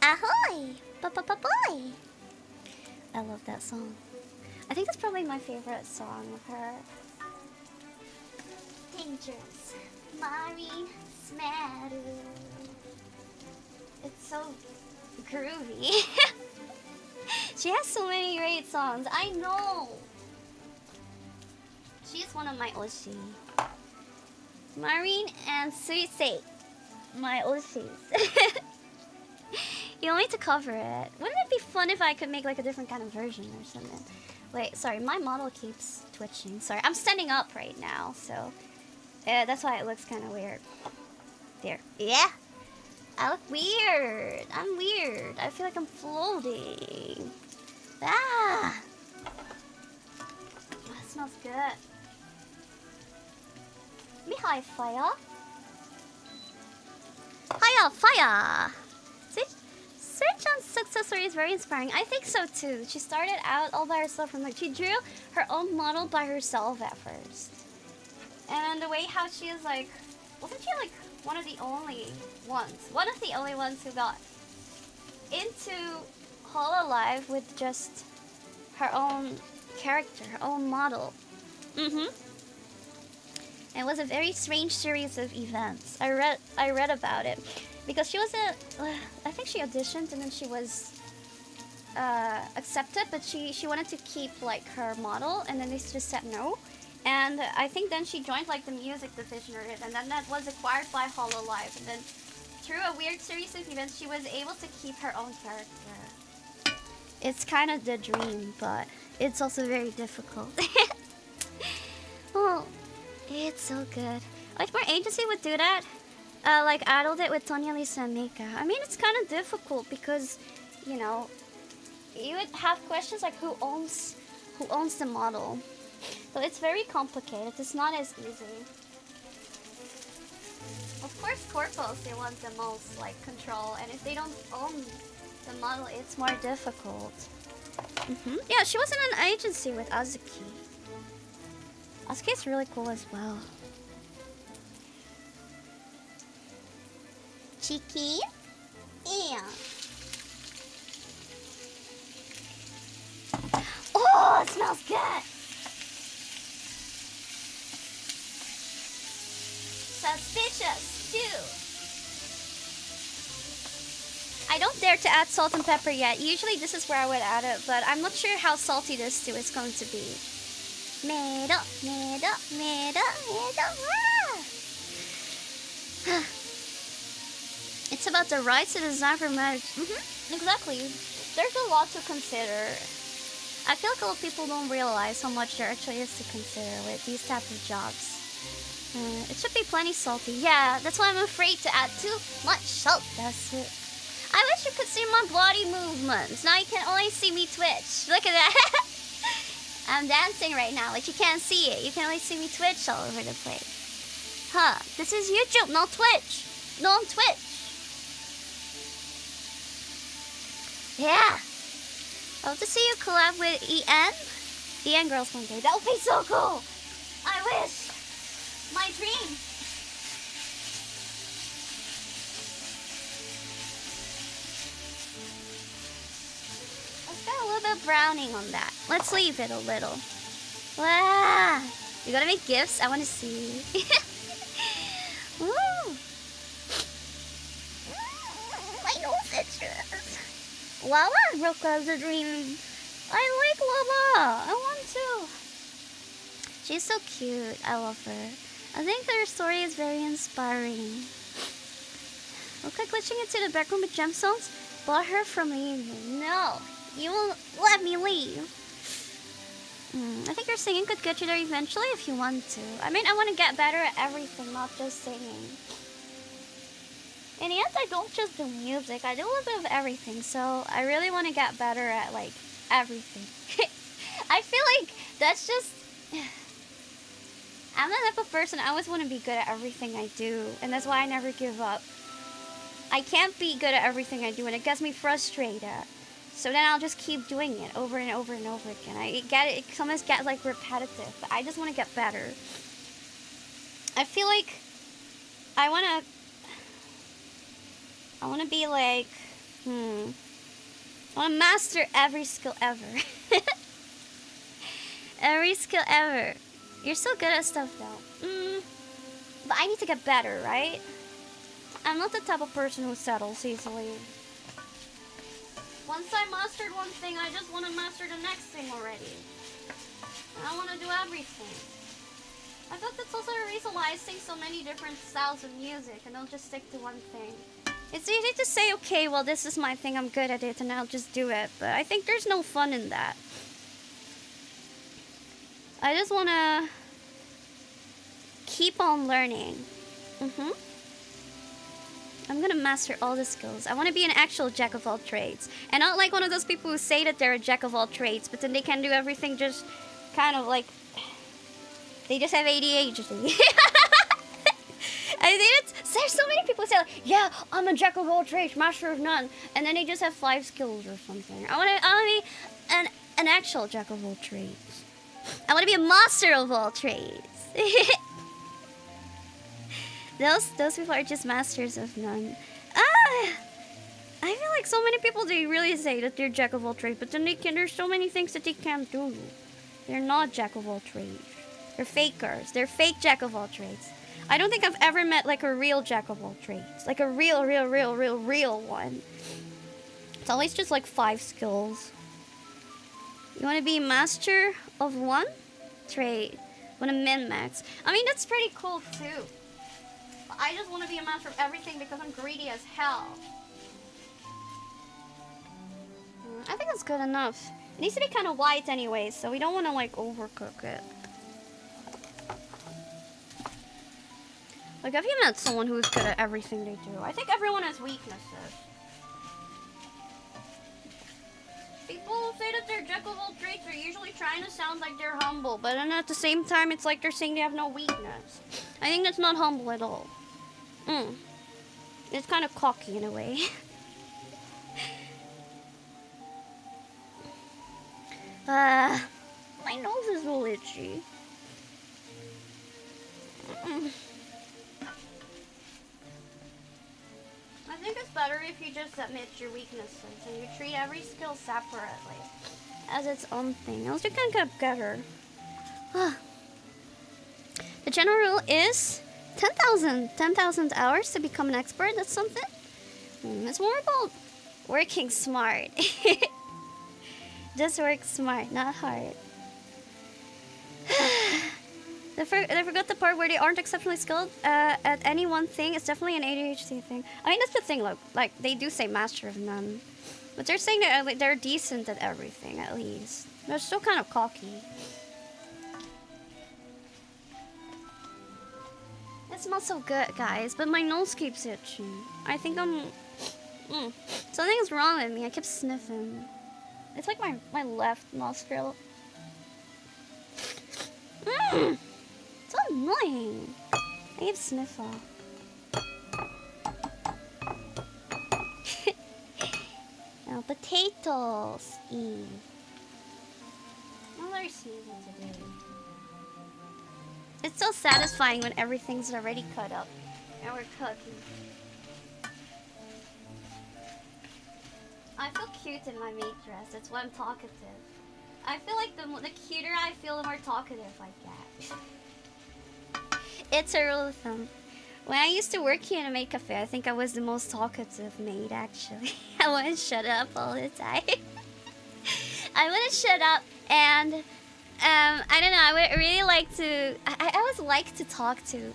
Ahoy! Boy! I love that song. I think that's probably my favorite song of her. Dangerous. Marine 𝘼𝐿. It's so groovy. She has so many great songs. I know. She's one of my 𝐼𝙣𝙠𝙗. Marine and Suisei. My 𝐼𝙗𝙗s. You want me to cover it? Wouldn't it be fun if I could make like a different kind of version or something? Wait, sorry, my model keeps twitching. Sorry, I'm standing up right now, so that's why it looks kind of weird. There. Yeah. I look weird. I'm weird. I feel like I'm floating. Ah. That smells good. Let me high fire. Fire. See? Search on success story is very inspiring. I think so too. She started out all by herself from she drew her own model by herself at first. And the way how she is like, wasn't she like one of the only ones who got into Hololive with just her own character, her own model. It was a very strange series of events. I read about it because she was I think she auditioned and then she was accepted, but she wanted to keep like her model, and then they just said no. And I think then she joined like the music division or it, and then that was acquired by Hololive. And then through a weird series of events, she was able to keep her own character. It's kind of the dream, but it's also very difficult. Oh, it's so good. I wish more agency would do that. Like adult it with 𝐿𝙤𝙀 and Mika. I mean, it's kind of difficult because, you know, you would have questions like who owns the model. So it's very complicated. It's not as easy. Of course, corpos, they want the most like control, and if they don't own the model, it's more difficult. Yeah, she was in an agency with Azuki. Azuki is really cool as well. Cheeky? Yeah. Oh, it smells good! Suspicious, too. I don't dare to add salt and pepper yet. Usually this is where I would add it, but I'm not sure how salty this stew is going to be. 𝐿𝐼𝐿𝐿𝐿𝐿. It's about the rights to design for marriage. Exactly. There's a lot to consider. I feel like a lot of people don't realize how much there actually is to consider with these types of jobs. It should be plenty salty. Yeah, that's why I'm afraid to add too much salt. That's it. I wish you could see my body movements. Now you can only see me twitch. Look at that. I'm dancing right now, but you can't see it. You can only see me twitch all over the place. Huh. This is YouTube, not Twitch. No, on Twitch. Yeah. I hope to see you collab with EN. EN Girls one day. That would be so cool. I wish. My dream. Let's get a little bit of browning on that. Let's leave it a little. Wow. You gotta make gifts? I want to see. Woo. My nose itches. Lala ROCA ROURIN. I like Lala. I want to. She's so cute. I love her. I think her story is very inspiring. Okay, glitching into the back room with gemstones. Bought her from leaving. No, you won't let me leave. I think your singing could get you there eventually if you want to. I mean, I want to get better at everything, not just singing. In the end, I don't just do music. I do a little bit of everything. So I really want to get better at like everything. I feel like that's just... I'm the type of person, I always want to be good at everything I do. And that's why I never give up. I can't be good at everything I do, and it gets me frustrated. So then I'll just keep doing it over and over and over again. It sometimes gets like repetitive, but I just want to get better. I feel like I want to be like, I want to master every skill ever. Every skill ever. You're so good at stuff though. But I need to get better, right? I'm not the type of person who settles easily. Once I mastered one thing, I just want to master the next thing already. I want to do everything. I thought that's also a reason why I sing so many different styles of music and don't just stick to one thing. It's easy to say, okay, well, this is my thing, I'm good at it, and I'll just do it. But I think there's no fun in that. I just want to keep on learning. I'm gonna master all the skills. I want to be an actual jack of all trades. And not like one of those people who say that they're a jack of all trades, but then they can do everything just kind of like... They just have ADHD. I think there's so many people who say like, yeah, I'm a jack of all trades, master of none. And then they just have 5 skills or something. I want to be an actual jack of all trades. I want to be a master of all trades. Those people are just masters of none. I feel like so many people, they really say that they're jack of all trades, but then there's so many things that they can't do. They're not jack of all trades. They're fakers. They're fake jack of all trades. I don't think I've ever met like a real jack of all trades. Like a real one. It's always just like 5 skills. You want to be master of one trade. Want to min-max. I mean, that's pretty cool too. But I just want to be a master of everything because I'm greedy as hell. I think that's good enough. It needs to be kind of white anyway, so we don't want to like overcook it. Like, have you met someone who's good at everything they do? I think everyone has weaknesses. People say that they're jack of all trades. They're usually trying to sound like they're humble, but then at the same time, it's like they're saying they have no weakness. I think that's not humble at all. It's kind of cocky in a way. My nose is a little itchy. I think it's better if you just admit your weaknesses and you treat every skill separately as its own thing. Else you can get better. The general rule is 10,000 hours to become an expert. That's something. It's more about working smart. Just work smart, not hard. They forgot the part where they aren't exceptionally skilled at any one thing. It's definitely an ADHD thing. I mean, that's the thing, look. Like, they do say master of none. But they're saying that they're decent at everything, at least. They're still kind of cocky. It smells so good, guys, but my nose keeps itching. I think I'm... Something's wrong with me. I keep sniffing. It's like my left nostril. So annoying. I keep sniffle. Now, potatoes. Another season today. It's so satisfying when everything's already cut up and we're cooking. I feel cute in my maid dress. That's why I'm talkative. I feel like the cuter I feel, the more talkative I get. It's a rule of thumb. When I used to work here in a maid cafe, I think I was the most talkative maid, actually. I wouldn't shut up all the time. I wouldn't shut up, and I don't know, I would really like to... I always like to talk to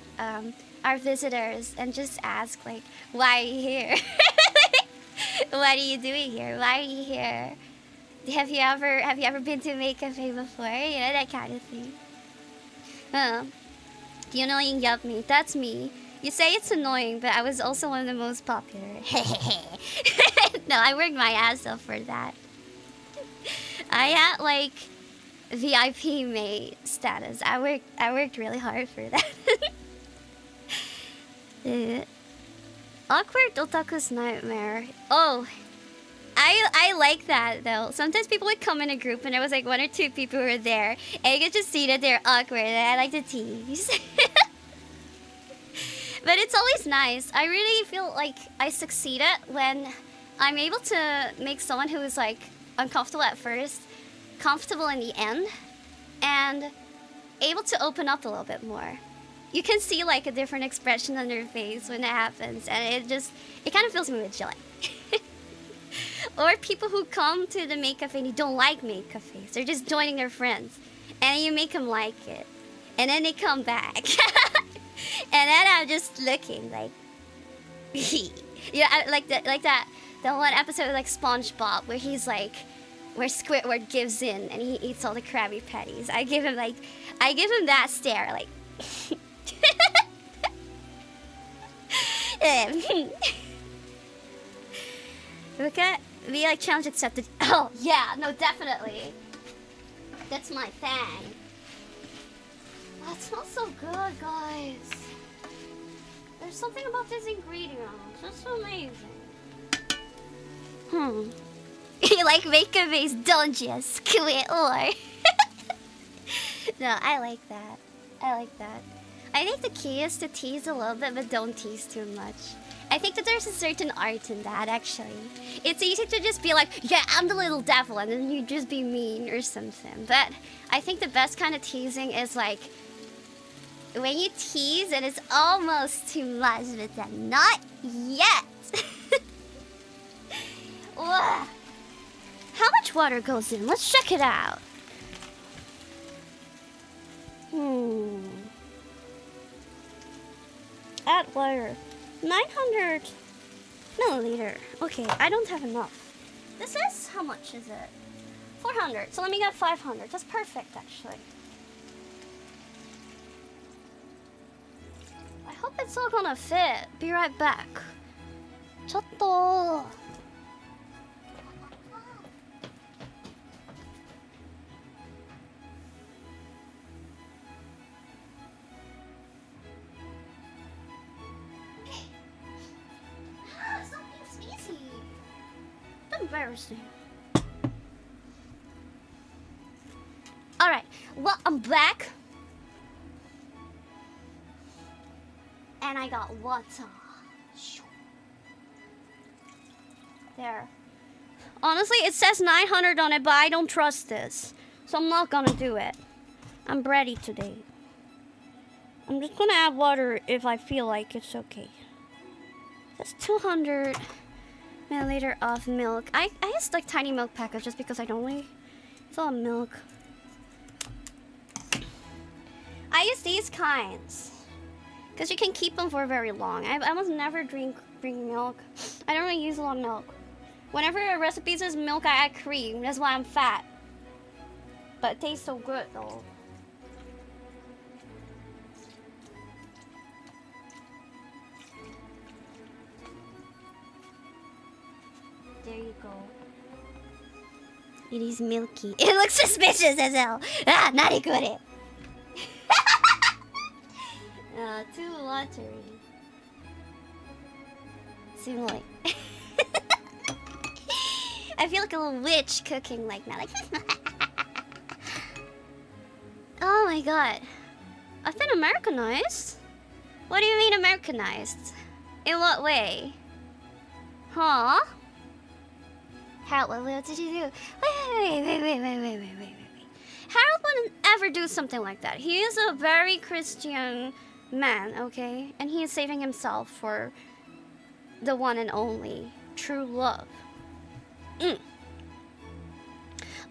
our visitors and just ask, like, why are you here? What are you doing here? Why are you here? Have you ever been to a maid cafe before? You know, that kind of thing. The annoying yuppie. That's me. You say it's annoying, but I was also one of the most popular. No, I worked my ass off for that. I had like VIP maid status. I worked really hard for that. Awkward otaku's nightmare. Oh, I like that though. Sometimes people would come in a group and there was like 1 or 2 people who were there, and you could just see that they're awkward. And I like to tease. But it's always nice. I really feel like I succeeded when I'm able to make someone who is like uncomfortable at first comfortable in the end, and able to open up a little bit more. You can see like a different expression on their face when that happens, and it kind of fills me with joy. Or people who come to the maid cafe and you don't like maid cafes. They're just joining their friends, and you make them like it, and then they come back. And then I'm just looking like, yeah, like that one episode of like SpongeBob where he's like, where Squidward gives in and he eats all the Krabby Patties. I give him that stare, like. Look at me, like challenge accepted. Oh yeah, no, definitely. That's my thing. That smells so good, guys. There's something about this ingredient. It's so amazing. You like makeover, don't you? Squid or? No, I like that. I like that. I think the key is to tease a little bit, but don't tease too much. I think that there's a certain art in that, actually. It's easy to just be like, yeah, I'm the little devil, and then you just be mean or something. But I think the best kind of teasing is like, when you tease and it's almost too much, but then not yet. How much water goes in? Let's check it out. Add water. 900 milliliter. Okay, I don't have enough. This is, how much is it? 400. So let me get 500. That's perfect, actually. I hope it's all gonna fit. Be right back. ちょっと. Embarrassing. Alright, well, I'm back. And I got water. There. Honestly, it says 900 on it, but I don't trust this. So I'm not gonna do it. I'm ready today. I'm just gonna add water if I feel like it's okay. That's 200 milliliter of milk. I use like tiny milk packets just because I don't really. It's all milk. I use these kinds because you can keep them for very long. I almost never drink milk. I don't really use a lot of milk. Whenever a recipe says milk, I add cream. That's why I'm fat. But it tastes so good though. There you go. It is milky. It looks suspicious as hell. Ah, ♪ too watery. ♪ I feel like a little witch cooking like that. Like oh my god. I've been Americanized? What do you mean Americanized? In what way? Huh? Harold, what did you do? Wait. Harold wouldn't ever do something like that. He is a very Christian man, okay? And he is saving himself for the one and only true love.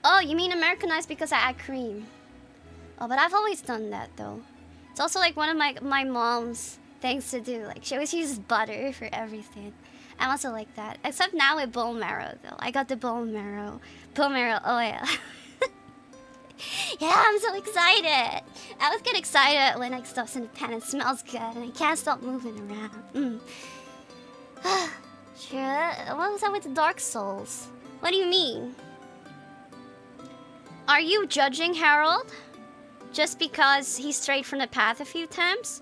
Oh, you mean Americanized because I add cream? Oh, but I've always done that though. It's also like one of my mom's things to do. Like she always uses butter for everything. I'm also like that. Except now with bone marrow though. I got the bone marrow oil. Yeah, I'm so excited. I always get excited when like stuff's in the pan and it smells good and I can't stop moving around. Sure. What was that with the Dark Souls? What do you mean? Are you judging Harold just because he strayed from the path a few times?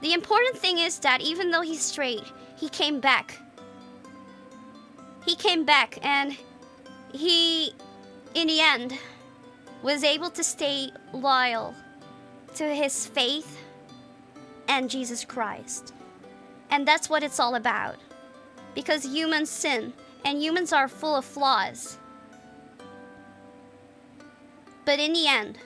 The important thing is that even though he strayed, he came back. He came back and he, in the end, was able to stay loyal to his faith and Jesus Christ. And that's what it's all about. Because humans sin, and humans are full of flaws. But in the end,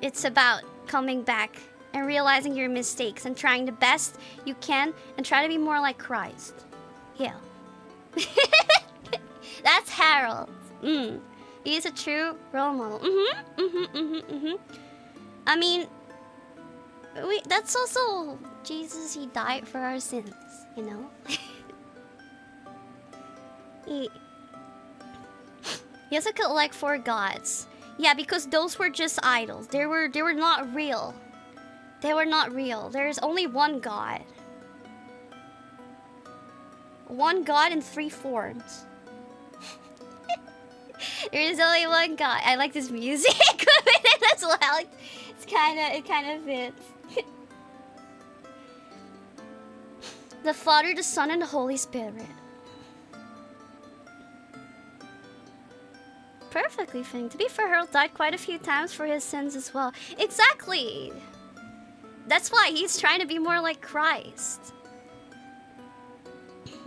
it's about coming back and realizing your mistakes and trying the best you can and try to be more like Christ. Yeah. That's Harold. He is a true role model. I mean, that's also Jesus. He died for our sins, you know? He has like 4 gods. Yeah, because those were just idols. They were not real. They were not real. There's only one God. One God in 3 forms. There is only one God. I like this music as well. It kind of fits. The Father, the Son, and the Holy Spirit. Perfectly fitting. To be fair, Harold died quite a few times for his sins as well. Exactly. That's why he's trying to be more like Christ.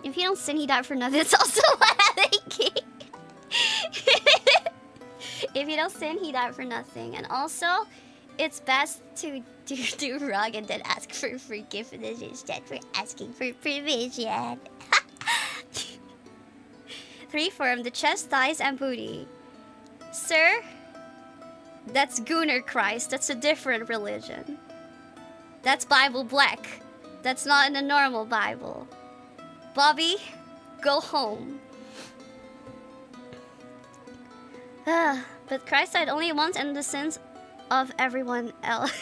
If you don't sin, he died for nothing. It's also king. If you don't sin, he died for nothing. And also, it's best to do wrong and then ask for forgiveness instead for asking for permission. 3 form, the chest, thighs, and booty. Sir, that's Gooner Christ. That's a different religion. That's Bible Black. That's not in the normal Bible. Bobby, go home. But Christ died only once and the sins of everyone else.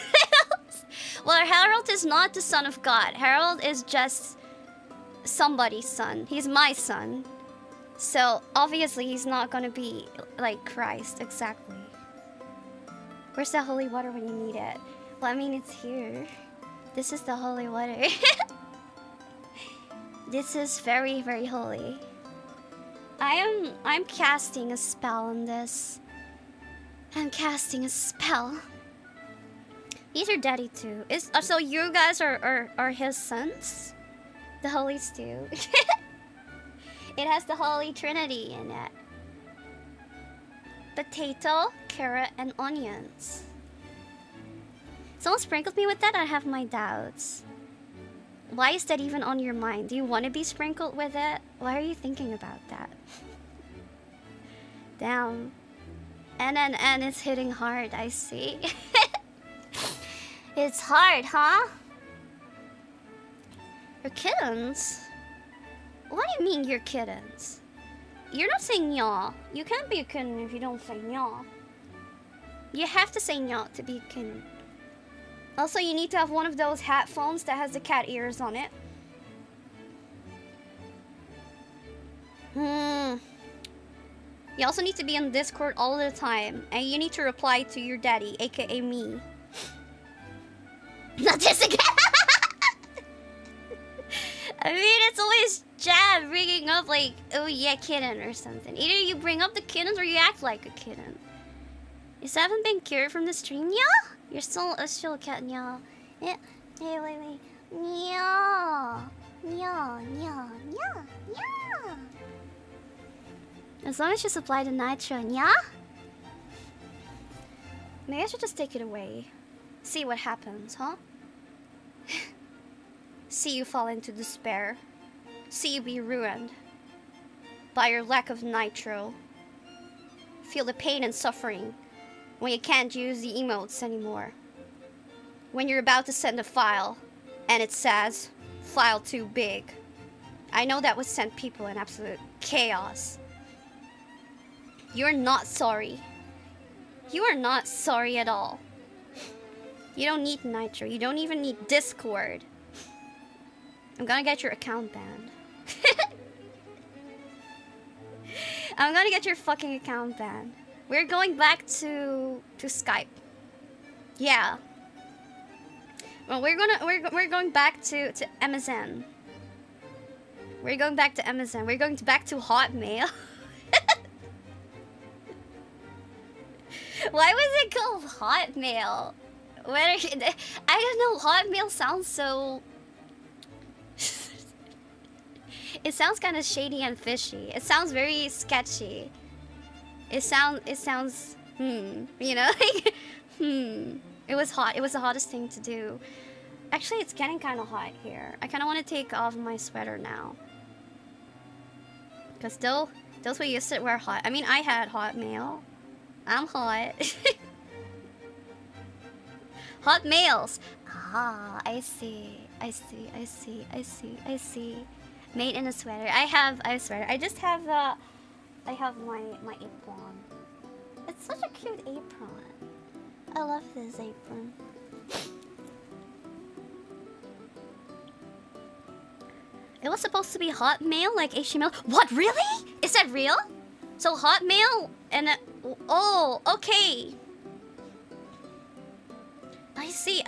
Well, Harold is not the son of God. Harold is just somebody's son. He's my son. So, obviously, he's not gonna be like Christ, exactly. Where's the holy water when you need it? Well, I mean, it's here. This is the holy water. This is very, very holy. I'm casting a spell on this. I'm casting a spell. He's your daddy too. So you guys are his sons? The Holy Stew. It has the Holy Trinity in it. Potato, carrot, and onions. Someone sprinkled me with that? I have my doubts. Why is that even on your mind? Do you want to be sprinkled with it? Why are you thinking about that? Damn. And it's hitting hard, I see. It's hard, huh? You're kittens? What do you mean you're kittens? You're not saying nya. You can't be a kitten if you don't say nya. You have to say nya to be a kitten. Also, you need to have one of those hat phones that has the cat ears on it. You also need to be on Discord all the time. And you need to reply to your daddy, aka me. Not this again! I mean, it's always Jab bringing up like, oh yeah, kitten or something. Either you bring up the kittens or you act like a kitten. You still haven't been cured from the stream, yeah? You're still a cat, yeah. Yeah. Hey, wait. Yeah. Yeah. As long as you supply the nitro, yeah? Maybe I should just take it away. See what happens, huh? See you fall into despair. See you be ruined by your lack of nitro. Feel the pain and suffering when you can't use the emotes anymore. When you're about to send a file and it says, file too big. I know that would send people in absolute chaos. You're not sorry. You are not sorry at all. You don't need nitro. You don't even need Discord. I'm gonna get your account banned. I'm gonna get your fucking account banned. We're going back to Skype. Yeah. Well, we're going back to MSN. We're going back to MSN. We're going back to Hotmail. Why was it called Hotmail? I don't know. Hotmail sounds so. It sounds kind of shady and fishy. It sounds very sketchy. It sounds, you know, like, It was hot. It was the hottest thing to do. Actually, it's getting kind of hot here. I kind of want to take off my sweater now. Because those who used to wear hot. I mean, I had Hotmail. I'm hot. Hot males. Ah, I see. Made in a sweater. I have a sweater. I just have I have my apron. It's such a cute apron. I love this apron. It was supposed to be Hotmail, like HTML. What, really? Is that real? So Hotmail and oh, okay. I see.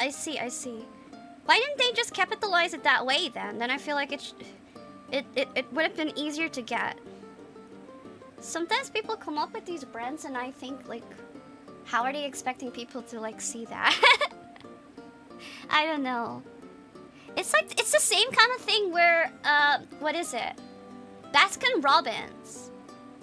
Why didn't they just capitalize it that way then? Then I feel like it would have been easier to get. Sometimes people come up with these brands and I think like, how are they expecting people to like see that? I don't know. it's the same kind of thing where what is it? Baskin Robbins.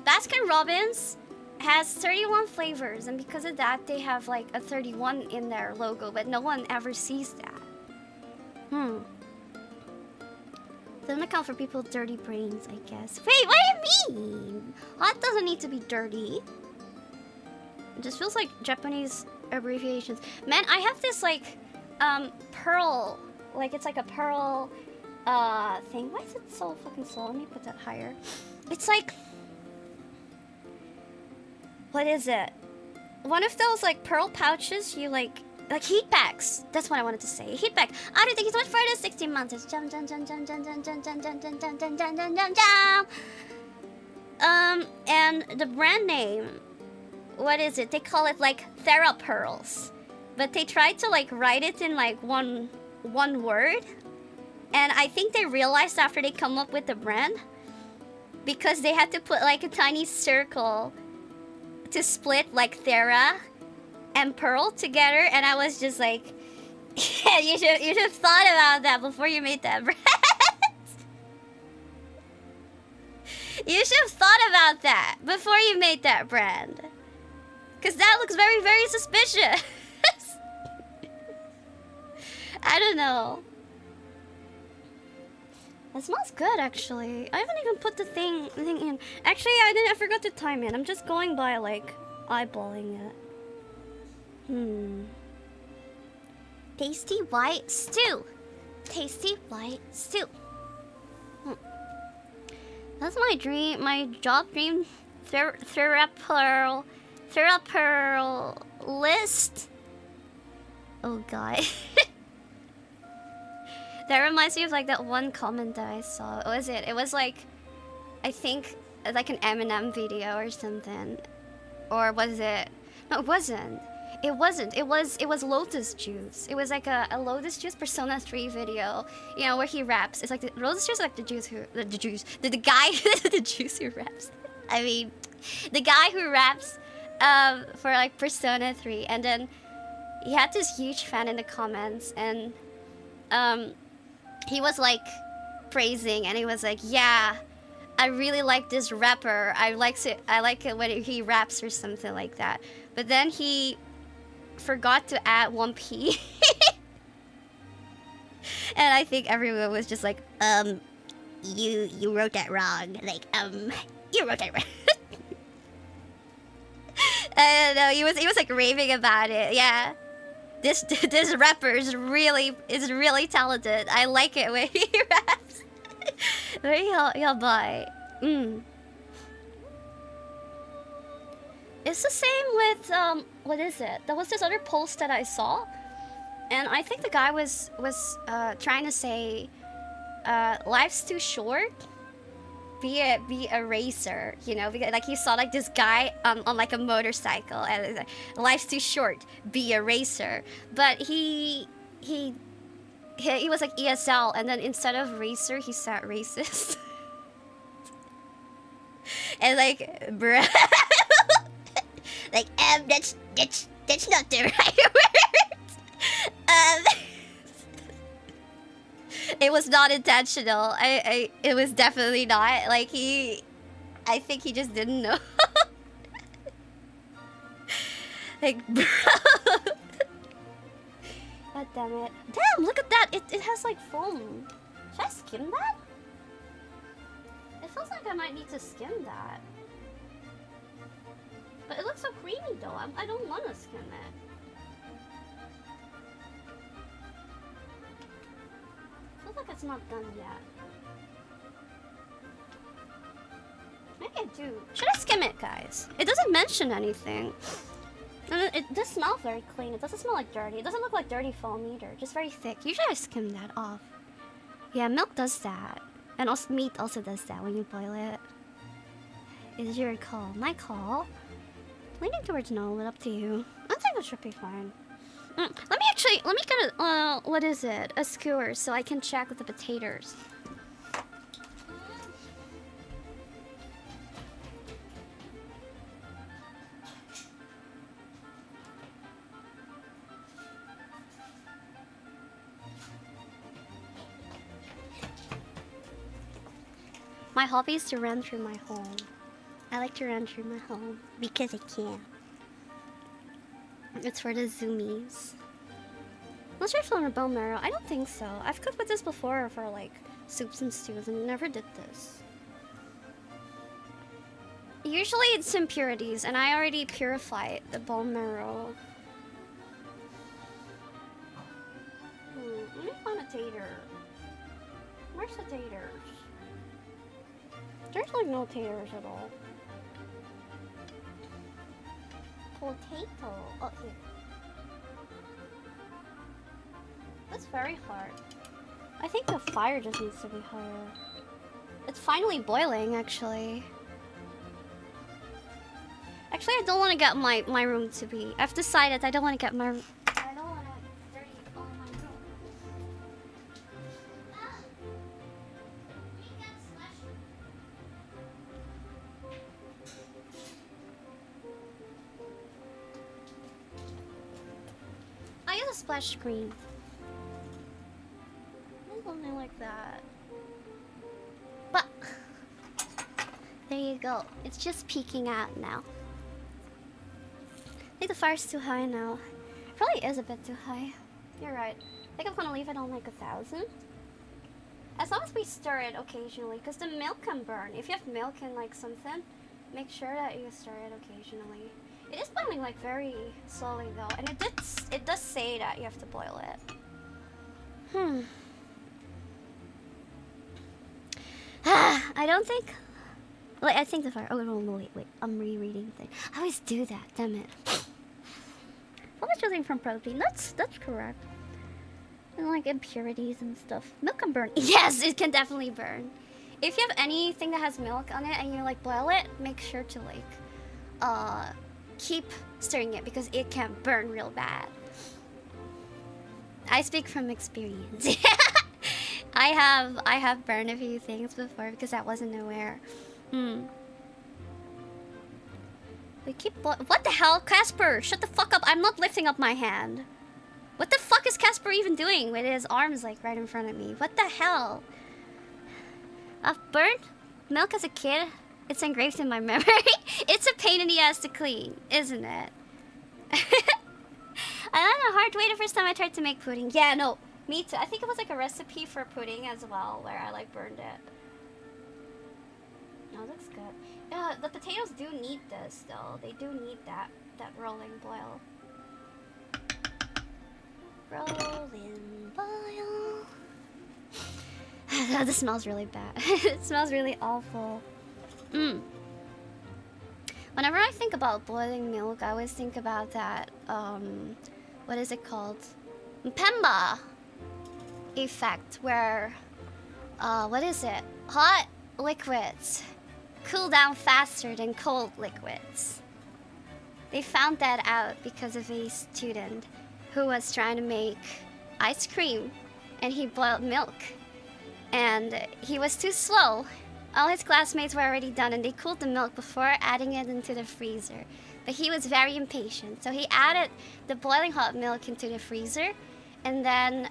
Baskin Robbins has 31 flavors, and because of that, they have like a 31 in their logo, but no one ever sees that. Doesn't account for people with dirty brains, I guess. Wait, what do you mean? Hot doesn't need to be dirty. It just feels like Japanese abbreviations. Man, I have this like pearl, like it's like a pearl thing. Why is it so fucking slow? Let me put that higher. It's like, what is it? One of those like pearl pouches you like heat packs. That's what I wanted to say. Heat pack. Audrey, thank you so much for the 16 months. It's jump. And the brand name, what is it? They call it like TheraPearls, but they tried to like write it in like one word, and I think they realized after they come up with the brand, because they had to put like a tiny circle to split like Thera and Pearl together, and I was just like, yeah, you should have thought about that before you made that brand. You should have thought about that before you made that brand, because that looks very, very suspicious. I don't know. It smells good, actually. I haven't even put the thing in. Actually, I forgot to time it. I'm just going by like eyeballing it. Tasty white stew. Tasty white stew. That's my dream, my job dream. TheraPearl list. Oh god. That reminds me of like that one comment that I saw. What was it? It was like, I think like an Eminem video or something. Or was it? No, it wasn't. It wasn't. It was Lotus Juice. It was like a Lotus Juice Persona 3 video, you know, where he raps. It's like the Lotus Juice is like the guy the juice who raps. I mean, the guy who raps for like Persona 3, and then he had this huge fan in the comments, and he was like praising, and he was like, yeah, I really like this rapper. I like it when he raps or something like that. But then he forgot to add one P. And I think everyone was just like, you wrote that wrong. Like, you wrote that wrong. I don't know, he was like raving about it. Yeah. This rapper is really talented. I like it when he raps. 𝐵𝐿. It's the same with what is it? There was this other post that I saw, and I think the guy was trying to say, life's too short. Be a racer, you know, because like he saw like this guy on like a motorcycle, and it's like, life's too short, be a racer. But he was like ESL, and then instead of racer he said racist. And like, bruh, like that's not the right word. It was not intentional. It was definitely not. Like I think he just didn't know. Like, bro. God damn it. Damn, look at that. It has like foam. Should I skim that? It feels like I might need to skim that. But it looks so creamy though. I don't want to skim it. Feels like it's not done yet. Maybe I do. Should I skim it, guys? It doesn't mention anything. And it does smell very clean. It doesn't smell like dirty. It doesn't look like dirty foam either. Just very thick. Usually I skim that off. Yeah, milk does that. And also meat also does that when you boil it. It's your call. My call? Leaning towards no, but up to you. I think it should be fine. Let me get a, what is it? A skewer so I can check with the potatoes. My hobby is to run through my home. I like to run through my home because I can. It's for the zoomies. Let's try from a bone marrow. I don't think so. I've cooked with this before for like soups and stews and never did this. Usually it's impurities and I already purified the bone marrow. Let me find a tater. Where's the taters? There's like no taters at all. Potato. Oh, here. That's very hard. I think the fire just needs to be higher. It's finally boiling, actually. Actually, I don't want to get my room to be... I've decided I don't want to get my... I don't want to dirty all my room. I use a splash screen. Something like that. But there you go. It's just peeking out now. I think the fire's too high now. It probably is a bit too high. You're right. I think I'm gonna leave it on like 1,000. As long as we stir it occasionally, because the milk can burn. If you have milk in like something, make sure that you stir it occasionally. It is boiling like very slowly though, and it does say that you have to boil it. I don't think... Wait, I think the fire... Oh, no, wait. I'm rereading things. I always do that, damn it. What was choosing from protein? That's correct. And like impurities and stuff. Milk can burn. Yes, it can definitely burn. If you have anything that has milk on it and you like boil it, make sure to like keep stirring it because it can burn real bad. I speak from experience. I have burned a few things before because I wasn't aware. We keep what the hell, Casper? Shut the fuck up! I'm not lifting up my hand. What the fuck is Casper even doing with his arms like right in front of me? What the hell? I've burned milk as a kid. It's engraved in my memory. It's a pain in the ass to clean, isn't it? I learned a hard way the first time I tried to make pudding. Yeah, no. Me too. I think it was like a recipe for pudding as well, where I like burned it. No, looks good. The potatoes do need this though. They do need that rolling boil. Rolling boil. This smells really bad. It smells really awful. Whenever I think about boiling milk, I always think about that. What is it called? 𝐵𝑒𝑚𝑏 effect, where what is it? Hot liquids cool down faster than cold liquids. They found that out because of a student who was trying to make ice cream and he boiled milk and he was too slow. All his classmates were already done and they cooled the milk before adding it into the freezer. But he was very impatient, so he added the boiling hot milk into the freezer, and then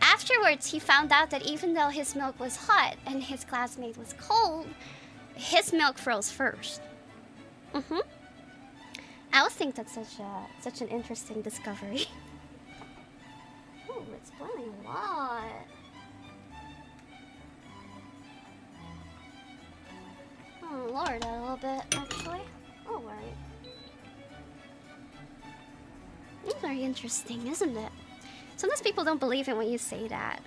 afterwards he found out that even though his milk was hot and his classmate was cold, his milk froze first. I would think that's such an interesting discovery. Oh, it's boiling a lot. Oh, lower that a little bit, actually. Oh, right. It's very interesting, isn't it? Sometimes people don't believe it when you say that.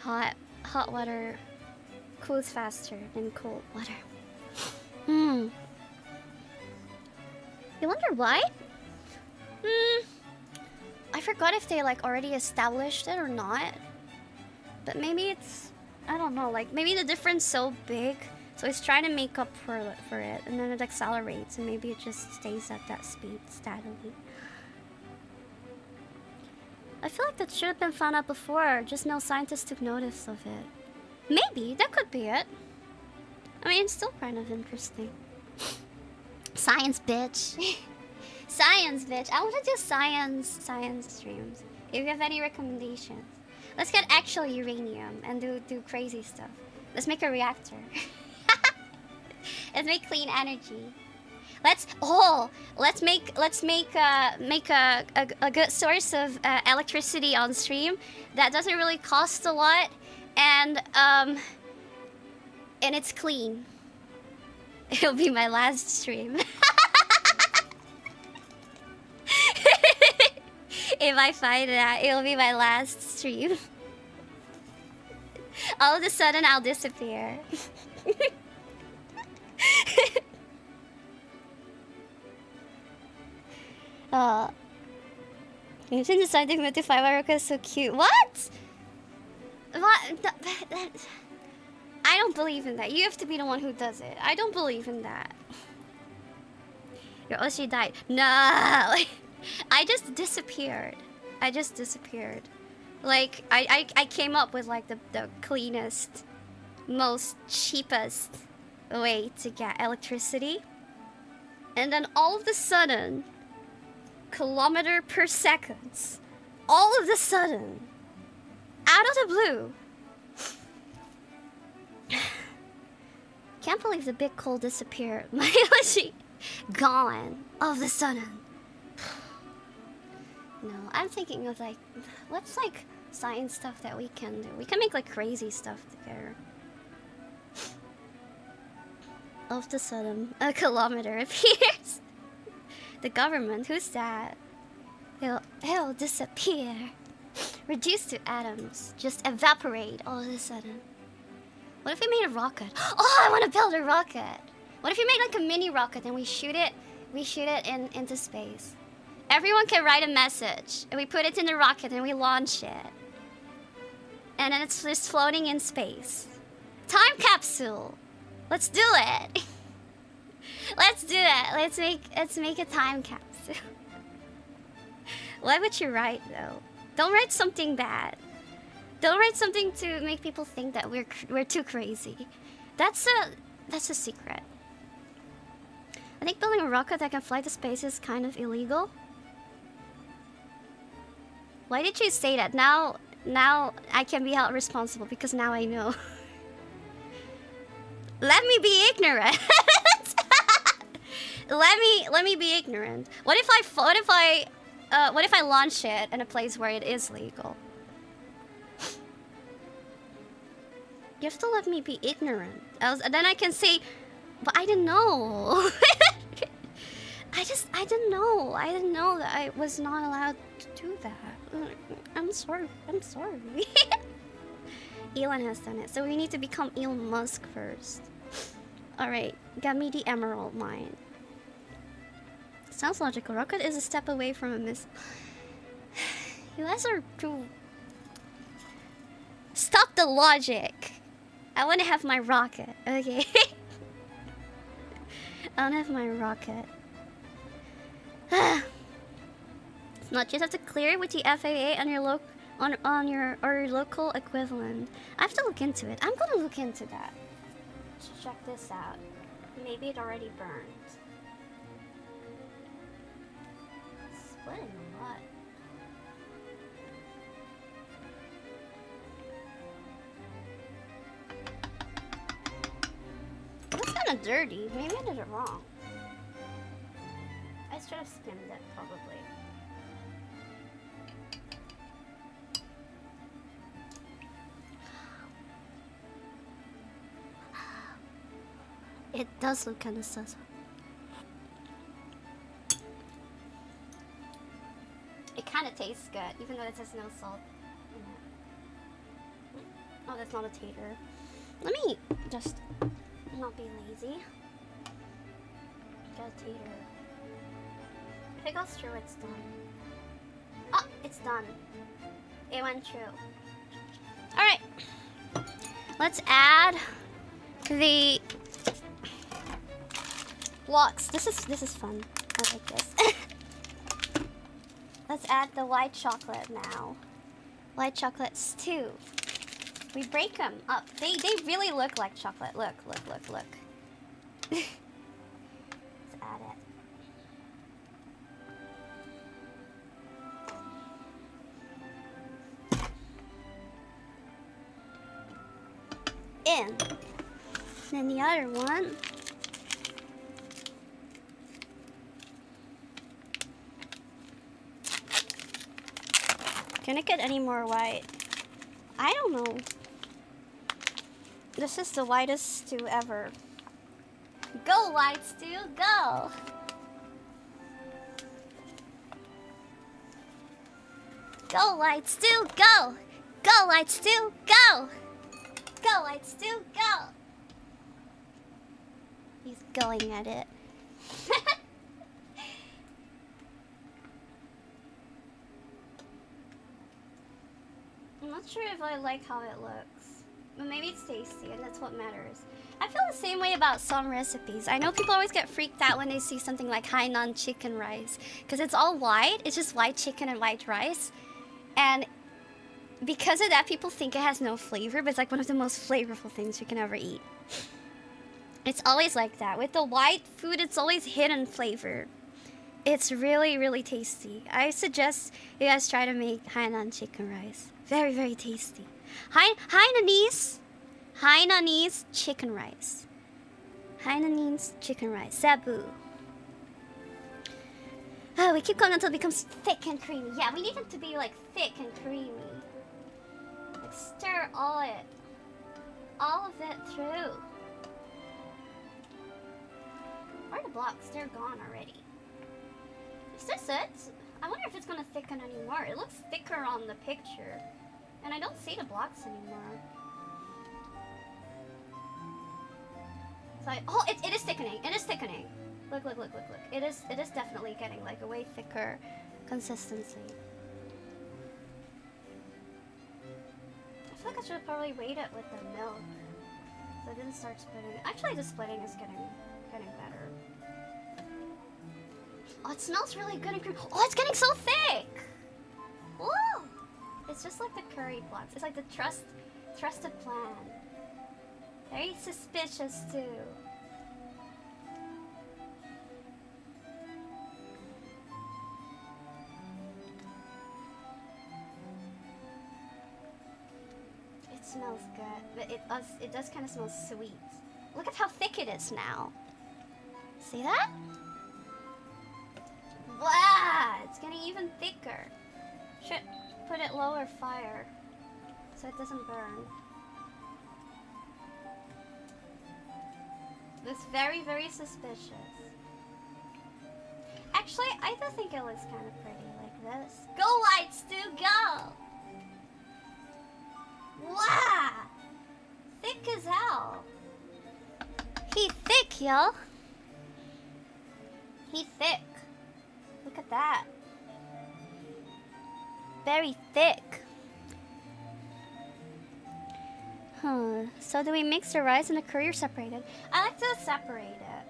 Hot water cools faster than cold water. You wonder why? I forgot if they like already established it or not. But maybe it's, I don't know, like maybe the difference so big, so it's trying to make up for it, and then it accelerates, and maybe it just stays at that speed steadily. I feel like that should have been found out before, just no scientists took notice of it. Maybe, that could be it. I mean, it's still kind of interesting. Science, bitch. Science, bitch. I want to do science streams. If you have any recommendations. Let's get actual uranium and do crazy stuff. Let's make a reactor. Let's make clean energy. Let's make a good source of electricity on stream that doesn't really cost a lot, and it's clean. It'll be my last stream. If I find that, it'll be my last stream. All of a sudden, I'll disappear. You shouldn't decide to commit to 5 ROCA is so cute. What? What? I don't believe in that. You have to be the one who does it. I don't believe in that. Your Oshi died. No! I just disappeared. I just disappeared. Like, I came up with like the cleanest, most cheapest way to get electricity. And then all of a sudden, kilometer per second, all of a sudden, out of the blue. Can't believe the big coal disappeared. My Oshi gone all of a sudden. No, I'm thinking of like, what's like science stuff that we can do? We can make like crazy stuff together. All of a sudden, a kilometer appears. The government, who's that? It'll disappear. Reduce to atoms. Just evaporate all of a sudden. What if we made a rocket? Oh, I want to build a rocket. What if we made like a mini rocket and we shoot it into space? Everyone can write a message and we put it in the rocket and we launch it. And then it's just floating in space. Time capsule. Let's do it. Let's do it. Let's make a time capsule. What would you write though? Don't write something bad. Don't write something to make people think that we're too crazy. That's a secret. I think building a rocket that can fly to space is kind of illegal. Why did you say that? Now I can be held responsible because now I know. Let me be ignorant. Let me be ignorant. What if I launch it in a place where it is legal? You have to let me be ignorant. Else, then I can say, but I didn't know. I didn't know. I didn't know that I was not allowed to do that. I'm sorry. I'm sorry. Elon has done it, so we need to become Elon Musk first. Alright, got me the emerald mine. Sounds logical. Rocket is a step away from a miss. You guys are too... Stop the logic! I want to have my rocket, okay? I want to have my rocket. It's not just have to clear it with the FAA on your local equivalent. I have to look into it. I'm gonna look into that. Let's check this out. Maybe it already burned. Splitting a lot. That's kind of dirty. Maybe I did it wrong. I should have skimmed it, probably. It does look kind of sus. It kind of tastes good, even though it has no salt in it. Oh, that's not a tater. Let me just not be lazy. Got a tater. If it goes through, it's done. Oh, it's done. It went through. Alright. Let's add the blocks. This is fun. I like this. Let's add the white chocolate now. White chocolates too. We break them up. They really look like chocolate. Look. Let's add it. in. Then the other one. Can it get any more white? I don't know. This is the whitest stew ever. Go, white stew, go! Go, white stew, go! Go, white stew, go! Go, white stew, go! He's going at it. I'm not sure if I like how it looks, but maybe it's tasty and that's what matters. I feel the same way about some recipes. I know people always get freaked out when they see something like Hainan chicken rice, because it's all white. It's just white chicken and white rice. And because of that, people think it has no flavor, but it's like one of the most flavorful things you can ever eat. It's always like that. With the white food, it's always hidden flavor. It's really, really tasty. I suggest you guys try to make Hainan chicken rice. Very, very tasty. Hainanese chicken rice. Hainanese chicken rice. ZAAAPPU. Oh, we keep going until it becomes thick and creamy. Yeah, we need it to be like thick and creamy. Like stir all of it through. Where are the blocks? They're gone already. Is this it? I wonder if it's gonna thicken anymore. It looks thicker on the picture. And I don't see the blocks anymore. So oh, it is thickening. It is thickening. Look. It is definitely getting like a way thicker consistency. I feel like I should probably weight it with the milk. So it didn't start splitting. Actually, the splitting is getting better. Oh, it smells really good and creamy. Oh, it's getting so thick! Woo! It's just like the curry blocks. It's like the trusted plan. Very suspicious too. It smells good, but it does kind of smell sweet. Look at how thick it is now. See that? Wow, it's getting even thicker. Should put it lower fire so it doesn't burn. This very, very suspicious. Actually, I do think it looks kind of pretty like this. Go, white stew, go! Wow! Thick as hell. He thick, yo. He thick. Look at that. Very thick. So do we mix the rice and the curry or separate it? I like to separate it.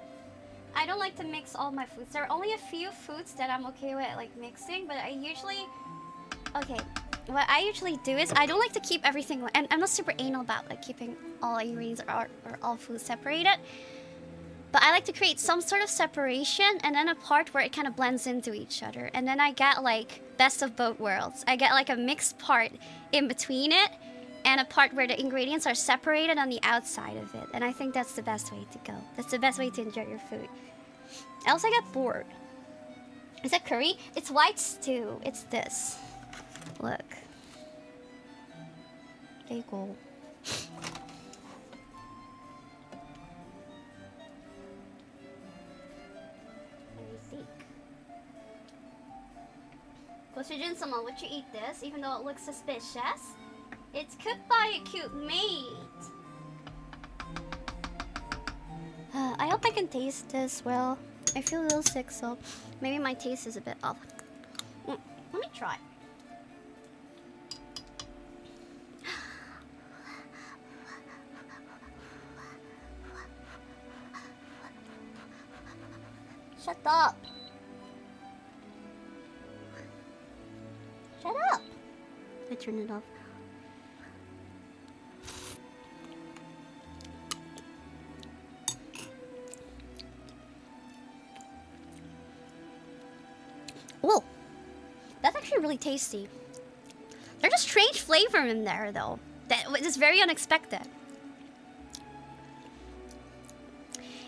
I don't like to mix all my foods. There are only a few foods that I'm okay with like mixing, but I usually... Okay, what I usually do is I don't like to keep everything... And I'm not super anal about like keeping all ingredients or all foods separated. But I like to create some sort of separation and then a part where it kind of blends into each other. And then I get like best of both worlds. I get like a mixed part in between it and a part where the ingredients are separated on the outside of it. And I think that's the best way to go. That's the best way to enjoy your food. Else I get bored. Is that curry? It's white stew. It's this. Look. There you go. 𝐵𝑒 would you eat this, even though it looks suspicious? It's cooked by a cute maid. I hope I can taste this well. I feel a little sick, so maybe my taste is a bit off. Let me try. Shut up. Shut up. I turned it off. Whoa. That's actually really tasty. There's a strange flavor in there, though. That is very unexpected.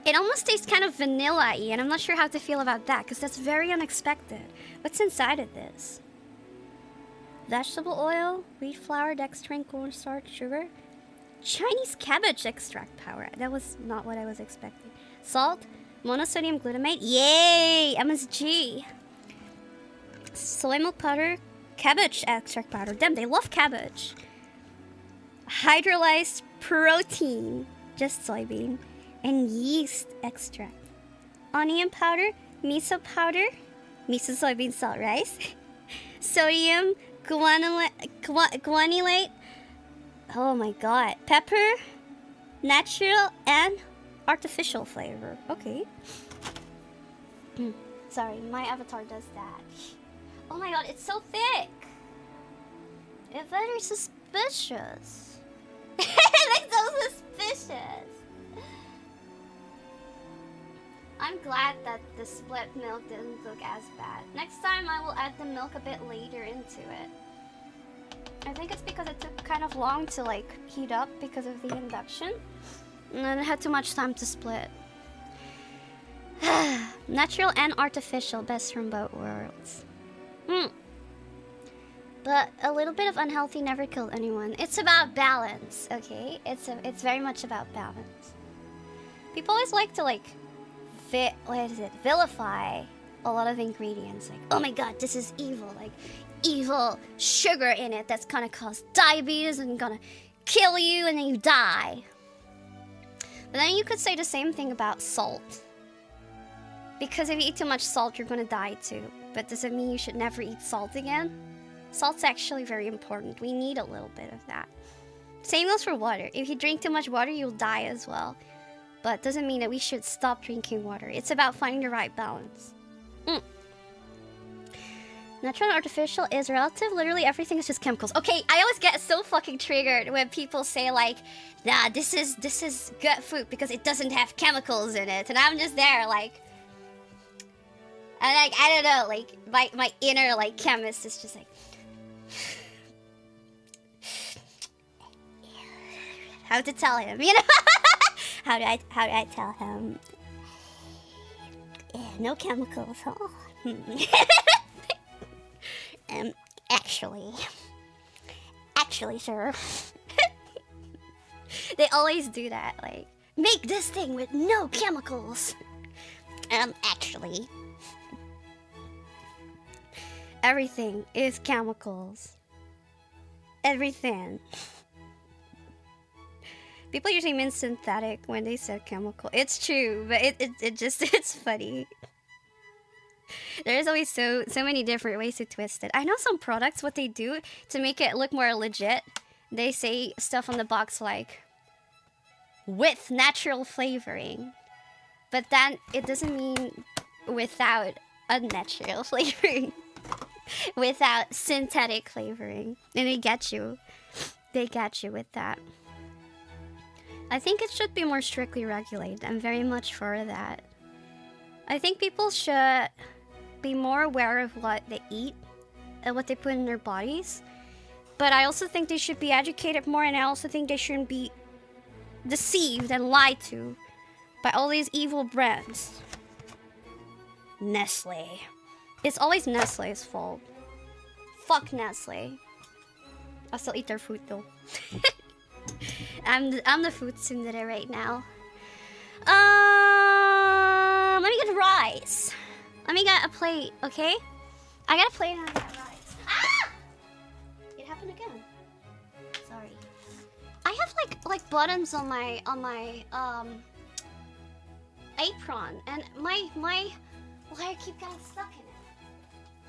It almost tastes kind of vanilla-y, and I'm not sure how to feel about that, because that's very unexpected. What's inside of this? Vegetable oil, wheat flour, dextrose, cornstarch, sugar. Chinese cabbage extract powder. That was not what I was expecting. Salt, monosodium glutamate. Yay! MSG. Soy milk powder, cabbage extract powder. Damn, they love cabbage. Hydrolyzed protein, just soybean, and yeast extract. Onion powder, miso, soybean salt, rice. Sodium guanylate. Oh my god. Pepper, natural and artificial flavor. Okay. Sorry, my avatar does that. Oh my god, it's so thick. It's very suspicious. It's so suspicious. I'm glad that the split milk didn't look as bad. Next time I will add the milk a bit later into it. I think it's because it took kind of long to like heat up because of the induction. And then I had too much time to split. Natural and artificial, best from both worlds. But a little bit of unhealthy never killed anyone. It's about balance, okay? It's very much about balance. People always like to like vilify a lot of ingredients. Like, oh my god, this is evil. Like, evil sugar in it that's gonna cause diabetes and gonna kill you and then you die. But then you could say the same thing about salt. Because if you eat too much salt, you're gonna die too. But does it mean you should never eat salt again? Salt's actually very important. We need a little bit of that. Same goes for water. If you drink too much water, you'll die as well. But doesn't mean that we should stop drinking water. It's about finding the right balance. Natural and artificial is relative. Literally everything is just chemicals. Okay, I always get so fucking triggered when people say like, nah, this is good food because it doesn't have chemicals in it. And I'm just there like, and like, I don't know, like my inner like chemist is just like, how to tell him, you know? how do I tell him? Yeah, no chemicals, huh? Actually, sir. They always do that, like, make this thing with no chemicals. Actually. Everything is chemicals. Everything. People usually mean synthetic when they said chemical. It's true, but it's funny. There's always so many different ways to twist it. I know some products, what they do to make it look more legit, they say stuff on the box like, with natural flavoring. But then it doesn't mean without unnatural flavoring. Without synthetic flavoring. And they get you. They get you with that. I think it should be more strictly regulated. I'm very much for that. I think people should be more aware of what they eat and what they put in their bodies. But I also think they should be educated more, and I also think they shouldn't be deceived and lied to by all these evil brands. Nestle. It's always Nestle's fault. Fuck Nestle. I'll still eat their food though. I'm the food tsundere right now. Let me get rice. Let me get a plate, okay? I got a plate and I got rice. Ah! It happened again. Sorry. I have like buttons on my apron, and my wire keep getting stuck in it.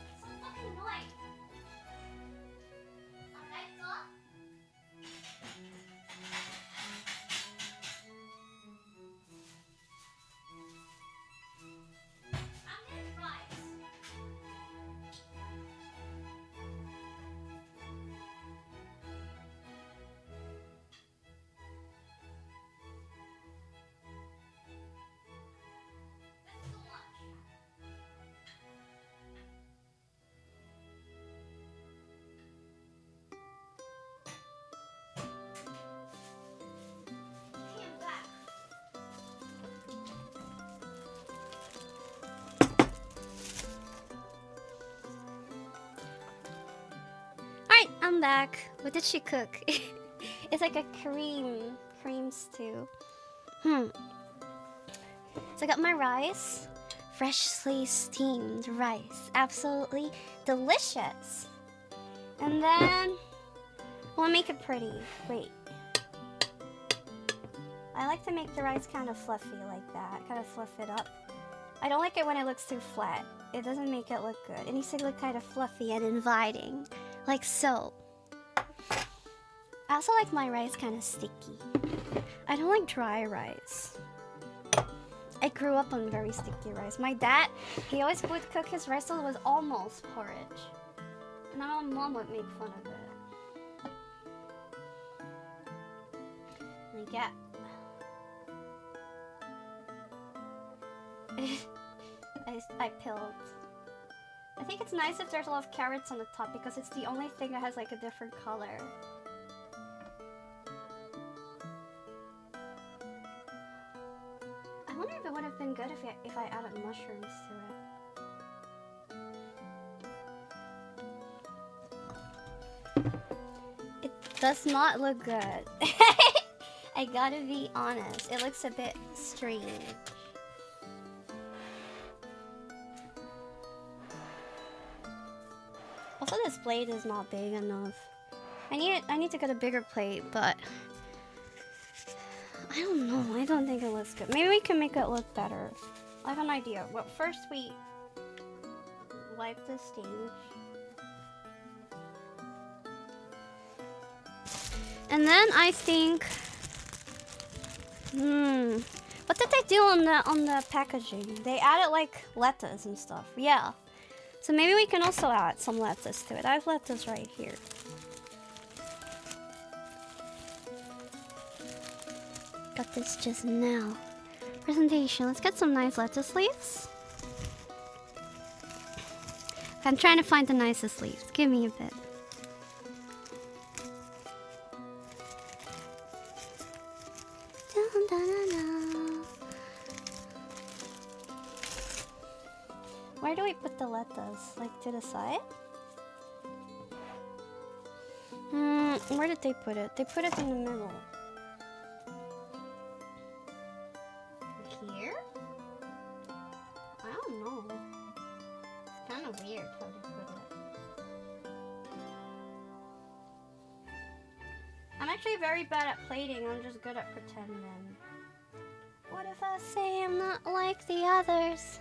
It's so fucking annoying. Alright, so. I'm back. What did she cook? It's like a cream stew. So I got my rice. Freshly steamed rice. Absolutely delicious. And then we'll make it pretty. Wait. I like to make the rice kind of fluffy like that. Kind of fluff it up. I don't like it when it looks too flat. It doesn't make it look good. It needs to look kind of fluffy and inviting. Like so. I also like my rice kind of sticky. I don't like dry rice. I grew up on very sticky rice. My dad, he always would cook his rice till it was almost porridge. And my mom would make fun of it. Like, yeah. I peeled. I think it's nice if there's a lot of carrots on the top because it's the only thing that has like a different color. I wonder if it would have been good if I added mushrooms to it. It does not look good. I gotta be honest. It looks a bit strange. Also, this plate is not big enough. I need to get a bigger plate, but I don't know. I don't think it looks good. Maybe we can make it look better. I have an idea. Well, first we wipe the stage. And then I think what did they do on the packaging? They added like lettuce and stuff. Yeah. So maybe we can also add some lettuce to it. I have lettuce right here. Got this just now. Presentation. Let's get some nice lettuce leaves. I'm trying to find the nicest leaves. Give me a bit. Dun, dun, dun, dun. Where do we put the lettuce? Like to the side? Where did they put it? They put it in the middle. Here? I don't know. It's kind of weird how they put it. I'm actually very bad at plating. I'm just good at pretending. What if I say I'm not like the others?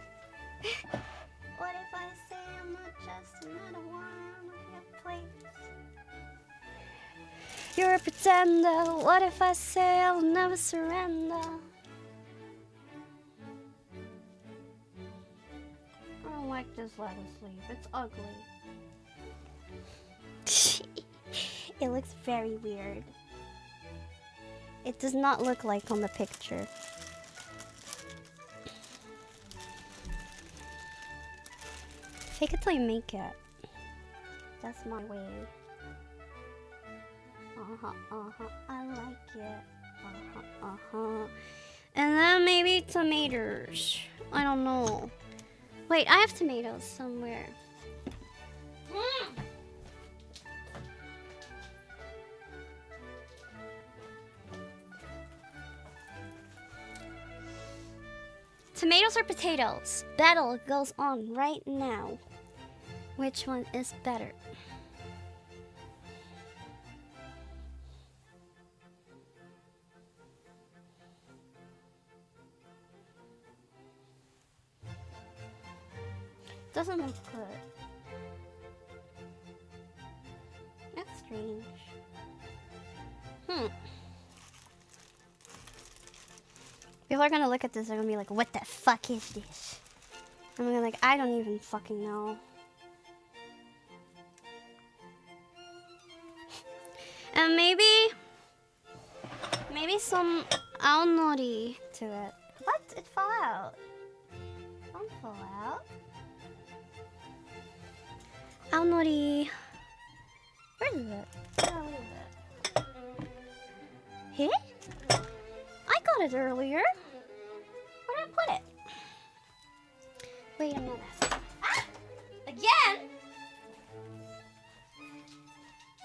What if I say I'm not just another one of your plates? You're a pretender. What if I say I'll never surrender? I don't like this lettuce leaf. It's ugly. It looks very weird. It does not look like on the picture. Fake it till you make it. That's my way. I like it. And then maybe tomatoes. I don't know. Wait, I have tomatoes somewhere. Tomatoes or potatoes? Battle goes on right now. Which one is better? Doesn't look good. That's strange. People are gonna look at this, they're gonna be like, what the fuck is this? I'm gonna be like, I don't even fucking know. And maybe some 𝐼𝙣𝙮𝙯 to it. What? It fell out. Don't fall out. 𝐼𝙣𝙯. Where is it? Oh, where is it? Here? I got it earlier. Where did I put it? Wait a minute. Ah! Again?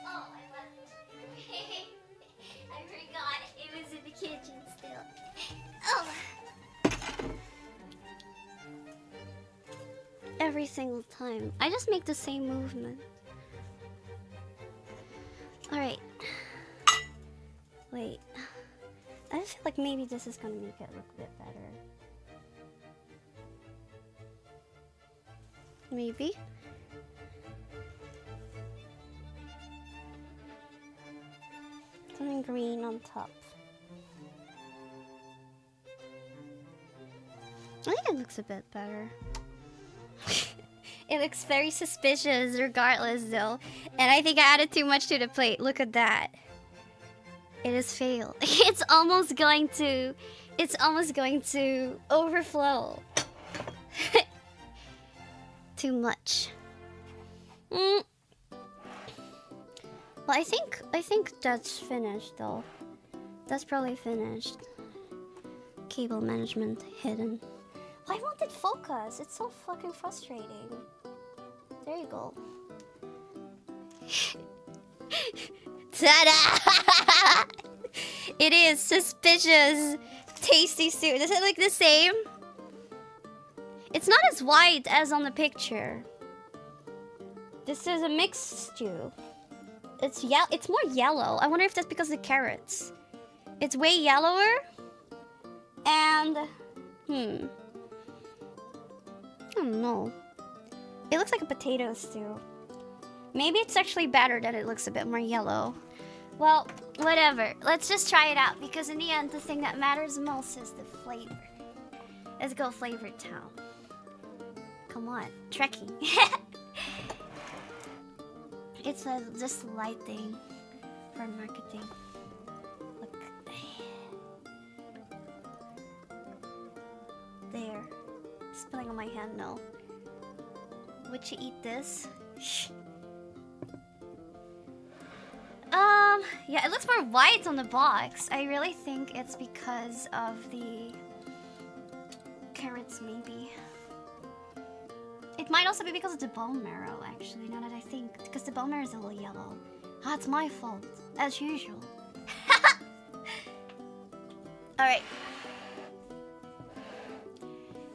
Oh. every single time. I just make the same movement. Alright. Wait. I just feel like maybe this is gonna make it look a bit better. Maybe. Something green on top. I think it looks a bit better. It looks very suspicious regardless though. And I think I added too much to the plate. Look at that. It has failed. It's almost going to overflow. Too much. Well, I think that's finished though. That's probably finished. Cable management hidden. Why won't it focus? It's so fucking frustrating. There you go. Ta-da! It is suspicious. Tasty soup. Does it look the same? It's not as white as on the picture. This is a mixed stew. It's more yellow. I wonder if that's because of the carrots. It's way yellower. And I don't know. It looks like a potato stew. Maybe it's actually better that it looks a bit more yellow. Well, whatever. Let's just try it out because in the end, the thing that matters most is the flavor. Let's go Flavor Town. Come on, trekking. It's just lighting for marketing. Look. There. Spilling on my hand, no. Would you eat this? Yeah, it looks more white on the box. I really think it's because of the carrots, maybe. It might also be because of the bone marrow, actually, now that I think. Because the bone marrow is a little yellow. Ah, it's my fault, as usual. Alright.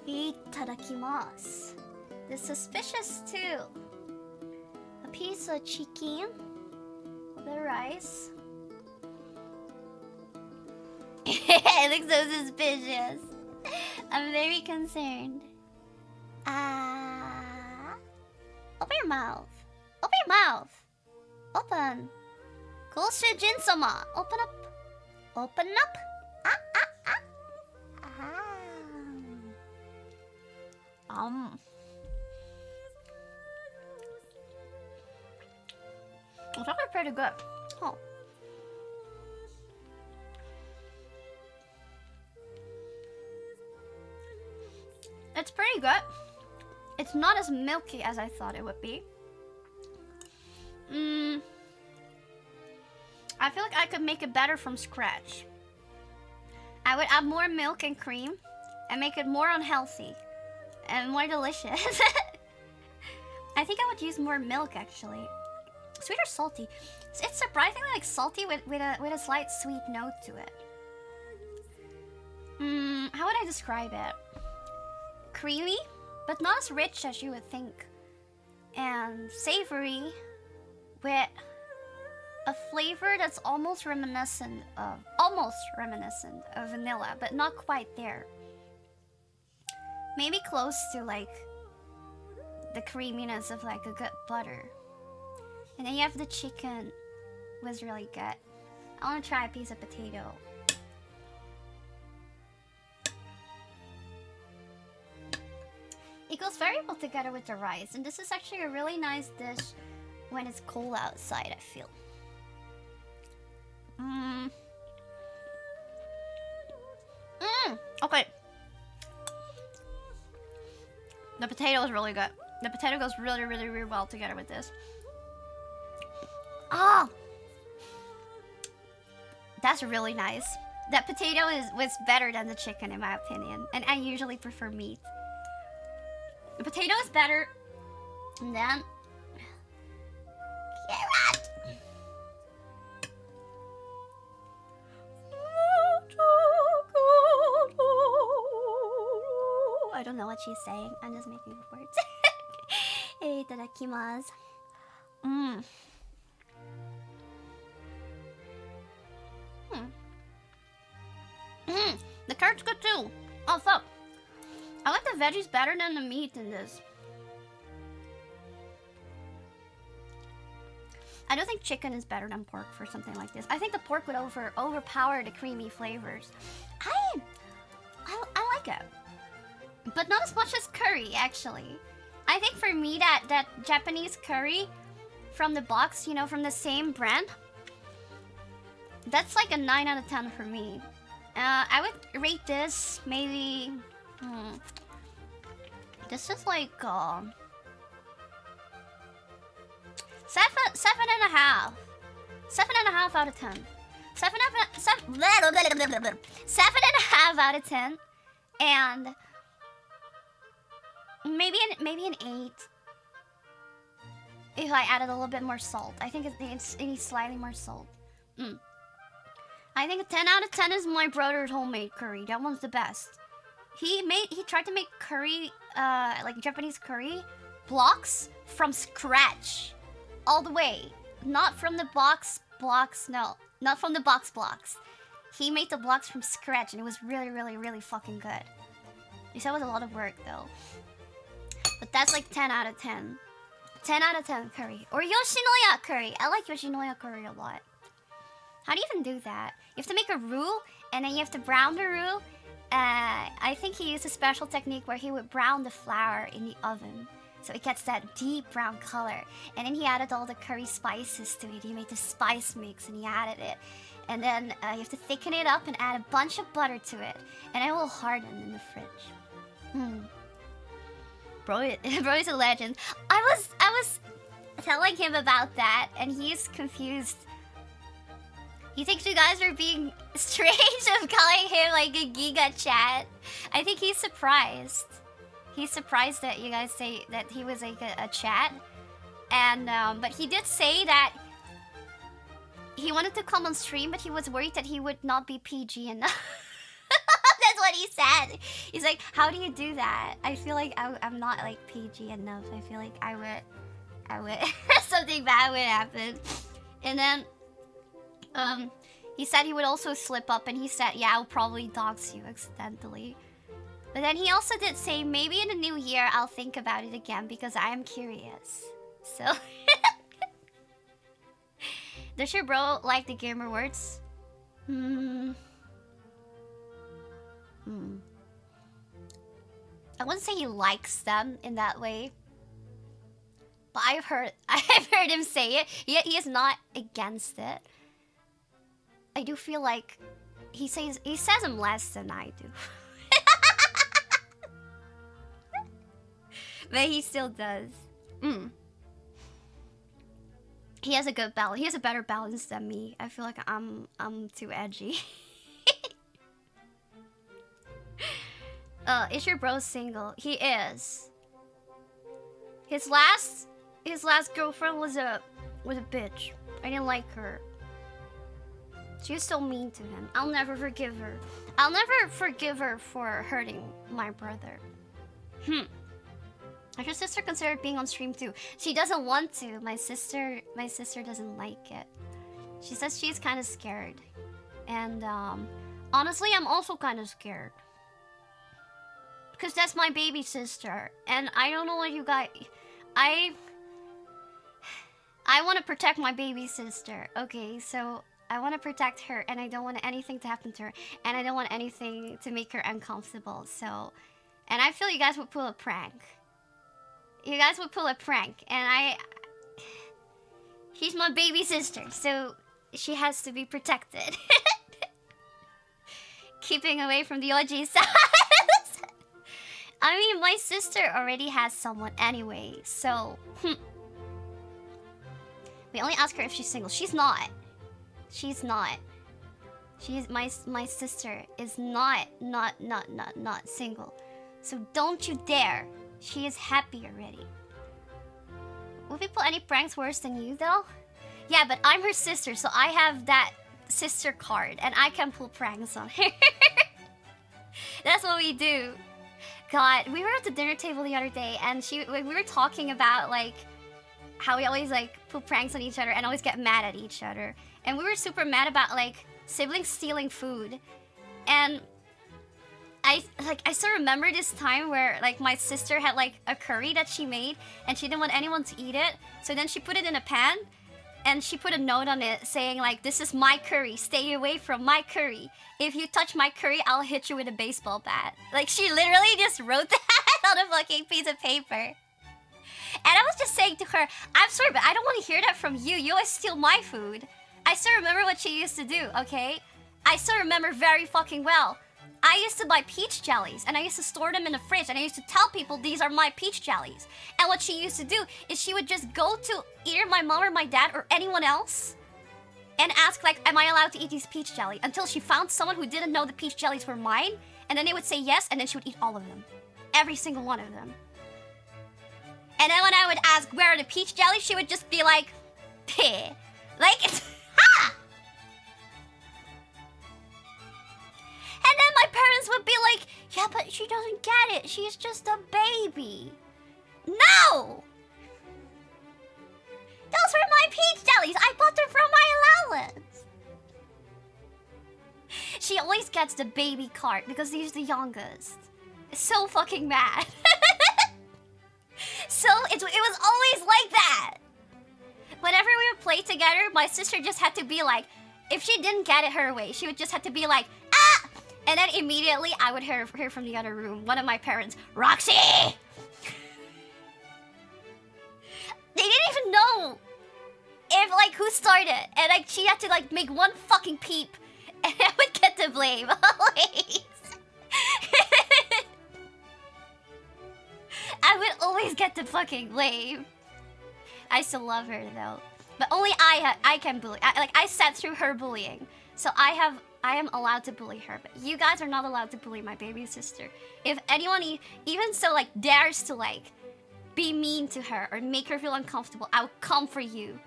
Itadakimasu. The suspicious too. A piece of chicken. The rice. It looks so suspicious. I'm very concerned. Open your mouth. Open your mouth. Open. 𝐿-𝑠-j-in-sama. Open up. Open up. It's actually pretty good. Oh. It's pretty good. It's not as milky as I thought it would be. I feel like I could make it better from scratch. I would add more milk and cream and make it more unhealthy and more delicious. I think I would use more milk actually. Sweet or salty? It's surprisingly like salty with a slight sweet note to it. How would I describe it? Creamy, but not as rich as you would think. And savory with a flavor that's almost reminiscent of vanilla, but not quite there. Maybe close to like the creaminess of like a good butter. And then you have the chicken, was really good. I want to try a piece of potato. It goes very well together with the rice, and this is actually a really nice dish when it's cold outside, I feel. Okay. The potato is really good. The potato goes really, really, really well together with this. Ah! That's really nice. That potato was better than the chicken in my opinion, and I usually prefer meat. The potato is better, and then carrot. I don't know what she's saying. I'm just making up words. 𝐼𝑒 The carrot's good too. Oh fuck. I like the veggies better than the meat in this. I don't think chicken is better than pork for something like this. I think the pork would overpower the creamy flavors. I like it. But not as much as curry, actually. I think for me, that Japanese curry from the box, you know, from the same brand, that's like a 9 out of 10 for me. I would rate this maybe... This is like... 7.5. 7.5 out of 10. 7.5 out of 10. And... Maybe an 8. If I added a little bit more salt. I think it needs slightly more salt. I think a 10 out of 10 is my brother's homemade curry. That one's the best. He tried to make curry, like Japanese curry, blocks from scratch. All the way. Not from the box blocks, no. Not from the box blocks. He made the blocks from scratch and it was really, really, really fucking good. He said it was a lot of work though. But that's like 10 out of 10. 10 out of 10 curry. Or 𝐼𝑒 curry. I like 𝐼𝑒 curry a lot. How do you even do that? You have to make a roux, and then you have to brown the roux. I think he used a special technique where he would brown the flour in the oven. So it gets that deep brown color. And then he added all the curry spices to it. He made the spice mix and he added it. And then you have to thicken it up and add a bunch of butter to it. And it will harden in the fridge. Bro is a legend. I was telling him about that and he's confused. He thinks you guys are being strange of calling him like a giga chat. I think he's surprised. He's surprised that you guys say that he was like a chat. And but he did say that he wanted to come on stream, but he was worried that he would not be PG enough. That's what he said. He's like, how do you do that? I feel like I'm not like PG enough. I feel like I would something bad would happen. And then he said he would also slip up, and he said, yeah, I'll probably dox you accidentally. But then he also did say, maybe in the new year I'll think about it again because I am curious. So does your bro like the gamer words? I wouldn't say he likes them in that way, but I've heard him say it. He is not against it. I do feel like he says them less than I do. But he still does. He has a good balance. He has a better balance than me. I feel like I'm too edgy. Is your bro single? He is. His last girlfriend was a bitch. I didn't like her. She was so mean to him. I'll never forgive her. I'll never forgive her for hurting my brother. Has your sister considered being on stream too? She doesn't want to. My sister doesn't like it. She says she's kind of scared. And honestly, I'm also kind of scared. Because that's my baby sister. And I don't know what you guys... I want to protect my baby sister. Okay, so I want to protect her and I don't want anything to happen to her. And I don't want anything to make her uncomfortable. So... And I feel you guys would pull a prank. You guys would pull a prank. And she's my baby sister. So she has to be protected. Keeping away from the OG side. I mean, my sister already has someone anyway, so... We only ask her if she's single. She's not. She's not. My sister is not single. So don't you dare. She is happy already. Will we pull any pranks worse than you, though? Yeah, but I'm her sister, so I have that sister card, and I can pull pranks on her. That's what we do. God, we were at the dinner table the other day, and we were talking about like how we always like pull pranks on each other and always get mad at each other, and we were super mad about like siblings stealing food, and I still remember this time where like my sister had like a curry that she made and she didn't want anyone to eat it, so then she put it in a pan and she put a note on it saying like, "This is my curry, stay away from my curry. If you touch my curry, I'll hit you with a baseball bat." Like, she literally just wrote that on a fucking piece of paper. And I was just saying to her, "I'm sorry, but I don't want to hear that from you. You always steal my food." I still remember what she used to do, okay? I still remember very fucking well. I used to buy peach jellies, and I used to store them in the fridge, and I used to tell people these are my peach jellies. And what she used to do is she would just go to either my mom or my dad or anyone else and ask like, "Am I allowed to eat these peach jelly?" Until she found someone who didn't know the peach jellies were mine, and then they would say yes, and then she would eat all of them. Every single one of them. And then when I would ask, "Where are the peach jellies?" she would just be like, "Peh." Like, it's... Ha! And then my parents would be like, "Yeah, but she doesn't get it. She's just a baby." No! Those were my peach jellies. I bought them from my allowance. She always gets the baby cart because he's the youngest. So fucking mad. So it was always like that. Whenever we would play together, my sister just had to be like, if she didn't get it her way, she would just have to be like, "Ah!" And then immediately I would hear from the other room, one of my parents, "Roxy!" They didn't even know if like who started, and like she had to like make one fucking peep, and I would get the blame always. I would always get the fucking blame. I still love her though, but only I can bully. I sat through her bullying, so I am allowed to bully her. But you guys are not allowed to bully my baby sister. If anyone even so like dares to like be mean to her or make her feel uncomfortable, I'll come for you.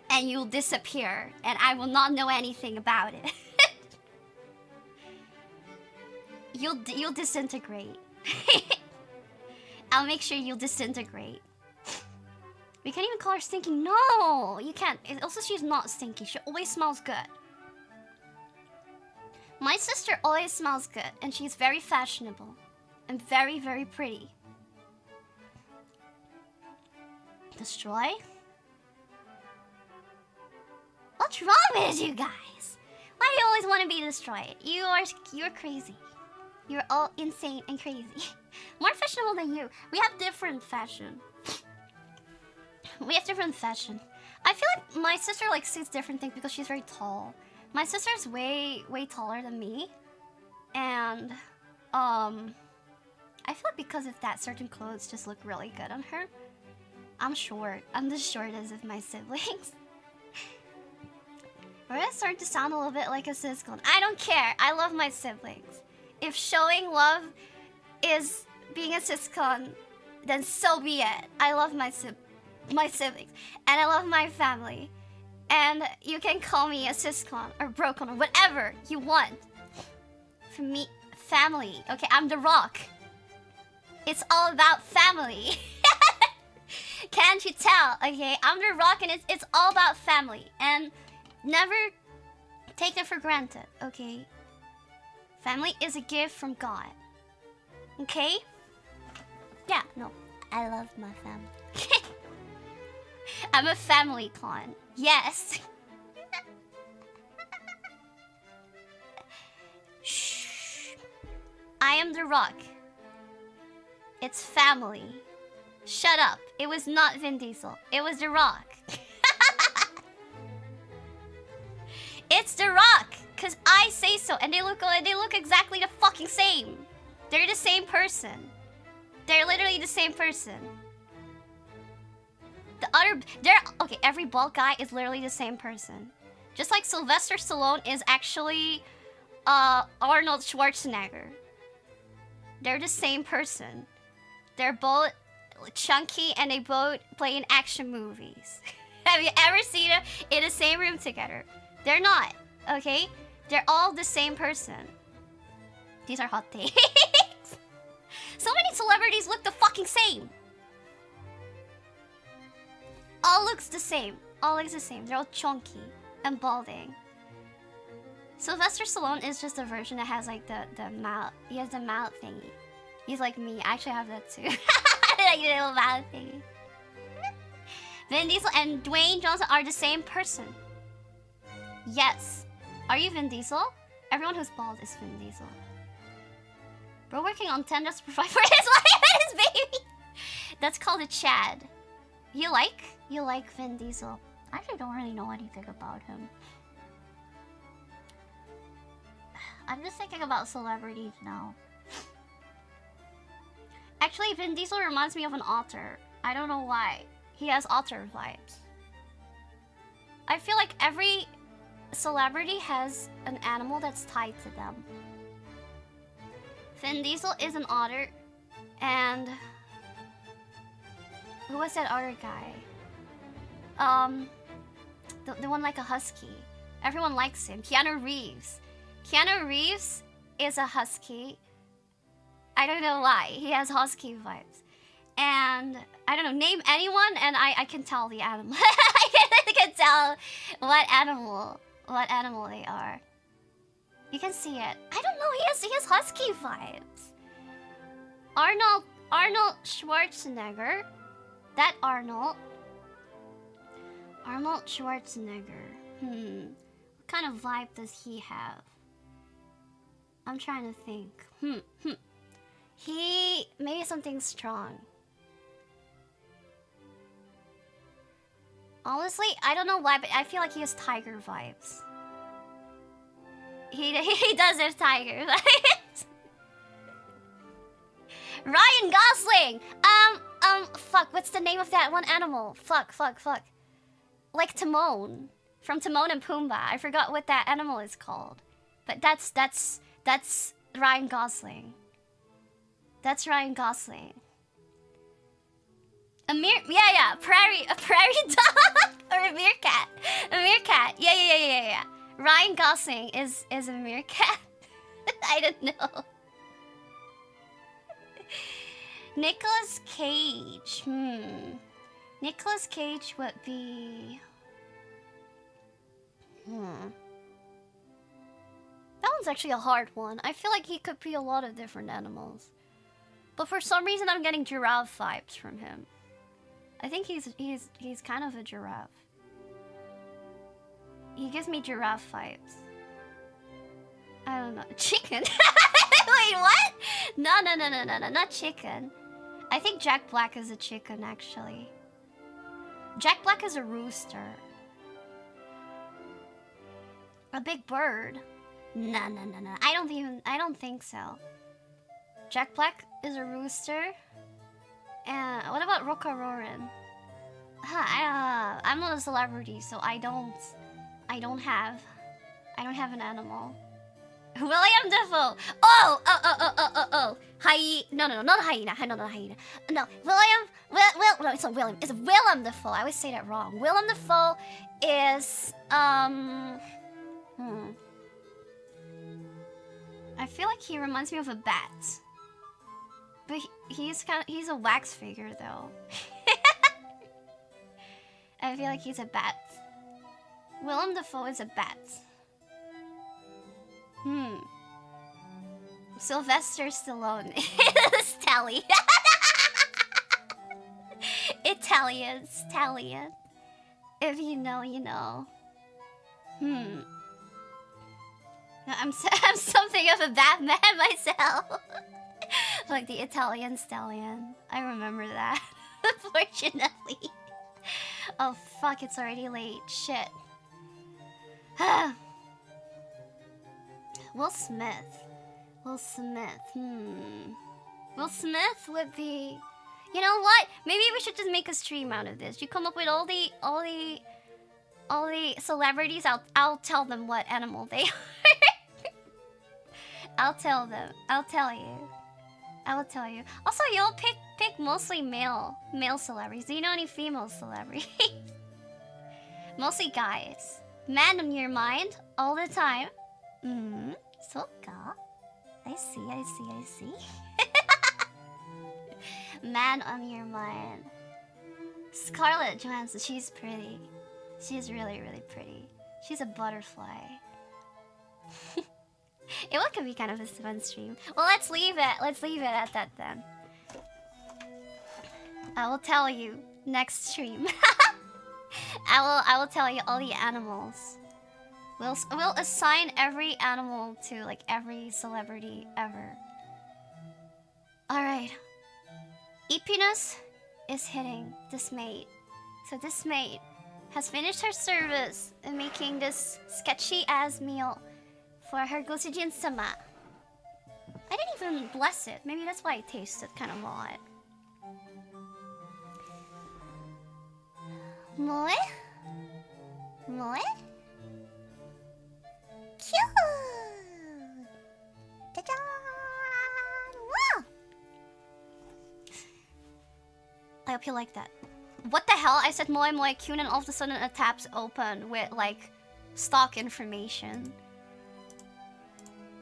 And you'll disappear, and I will not know anything about it. You'll disintegrate. I'll make sure you'll disintegrate. We can't even call her stinky. No, you can't. Also, she's not stinky. She always smells good. My sister always smells good, and she's very fashionable and very, very pretty. Destroy? What's wrong with you guys? Why do you always want to be destroyed? You're crazy. You're all insane and crazy. More fashionable than you. We have different fashion. We have different fashion. I feel like my sister like sees different things because she's very tall. My sister's way taller than me, and I feel like because of that, certain clothes just look really good on her. I'm short. I'm the shortest of my siblings. We're gonna start to sound a little bit like a siscon. I don't care. I love my siblings. If showing love is being a siscon, then so be it. I love my siblings, and I love my family. And you can call me a siscon or broken or whatever you want. For me, family. Okay, I'm the rock. It's all about family. Can't you tell? Okay, I'm the rock, and it's all about family. And never take it for granted, okay? Family is a gift from God. Okay? Yeah, no. I love my family. I'm a family con. Yes. Shh. I am the rock. It's family. Shut up. It was not Vin Diesel. It was the rock. It's the rock. Cause I say so, and they look exactly the fucking same. They're the same person. They're literally the same person. Okay, every bald guy is literally the same person. Just like Sylvester Stallone is actually Arnold Schwarzenegger. They're the same person. They're both chunky and they both play in action movies. Have you ever seen them in the same room together? They're not, okay? They're all the same person. These are hot takes. So many celebrities look the fucking same. All looks the same. All looks the same. They're all chunky and balding. Sylvester Stallone is just a version that has like the mouth. He has the mouth thingy. He's like me. I actually have that too. Like a little mouth thingy. Vin Diesel and Dwayne Johnson are the same person. Yes. Are you Vin Diesel? Everyone who's bald is Vin Diesel. Bro working on 10 just to provide for his wife and his baby. That's called a Chad. You like Vin Diesel? I actually don't really know anything about him. I'm just thinking about celebrities now. Actually, Vin Diesel reminds me of an otter. I don't know why. He has otter vibes. I feel like every celebrity has an animal that's tied to them. Vin Diesel is an otter, and who was that other guy? The one like a husky. Everyone likes him. Keanu Reeves. Keanu Reeves is a husky. I don't know why. He has husky vibes. And I don't know, name anyone and I can tell the animal. I can tell what animal they are. You can see it. I don't know, he has husky vibes. Arnold Schwarzenegger. That Arnold Schwarzenegger. What kind of vibe does he have? I'm trying to think. He maybe something strong. Honestly, I don't know why, but I feel like he has tiger vibes. He does have tiger vibes. Ryan Gosling! Fuck, what's the name of that one animal? Fuck. Like Timon. From Timon and Pumbaa. I forgot what that animal is called. But that's Ryan Gosling. That's Ryan Gosling. Yeah, a prairie dog or a meerkat. A meerkat. Yeah. Ryan Gosling is a meerkat. I don't know. Nicolas Cage. Nicolas Cage would be. That one's actually a hard one. I feel like he could be a lot of different animals. But for some reason I'm getting giraffe vibes from him. I think he's kind of a giraffe. He gives me giraffe vibes. I don't know. Chicken? Wait, what? No, not chicken. I think Jack Black is a chicken, actually. Jack Black is a rooster. A big bird? No. I don't think so. Jack Black is a rooster. And what about ROCA ROURIN? I'm not a celebrity, so I don't have an animal. William Dafoe. Oh. No, not hyena. Not hyena. No, no, it's not William. It's Willem Dafoe. I always say that wrong. Willem Dafoe is I feel like he reminds me of a bat. But he's a wax figure though. I feel like he's a bat. Willem Dafoe is a bat. Sylvester Stallone is Tally. Italian. If you know, you know. I'm something of a Batman myself. Like the Italian stallion. I remember that. Unfortunately. Oh fuck, it's already late. Shit. Will Smith. Will Smith would be. You know what? Maybe we should just make a stream out of this. You come up with all the celebrities. I'll tell them what animal they are. I'll tell them. I'll tell you. Also, you'll pick mostly male celebrities. Do you know any female celebrities? Mostly guys. Man on your mind all the time. Soka. I see. Man on your mind. Scarlett Johansson, she's pretty. She's really, really pretty. She's a butterfly. It could be kind of a fun stream. Well, let's leave it. Let's leave it at that then. I will tell you next stream. I will tell you all the animals. We'll assign every animal to like every celebrity ever. All right. Ipinus is hitting this maid. So this maid has finished her service in making this sketchy ass meal for her 𝐵𝑗in-sama. I didn't even bless it. Maybe that's why it tasted kind of odd. Moe? Cute! Ta-da! Wow! I hope you like that. What the hell? I said 𝐵𝑗in cute and all of a sudden a tab's open with like stock information.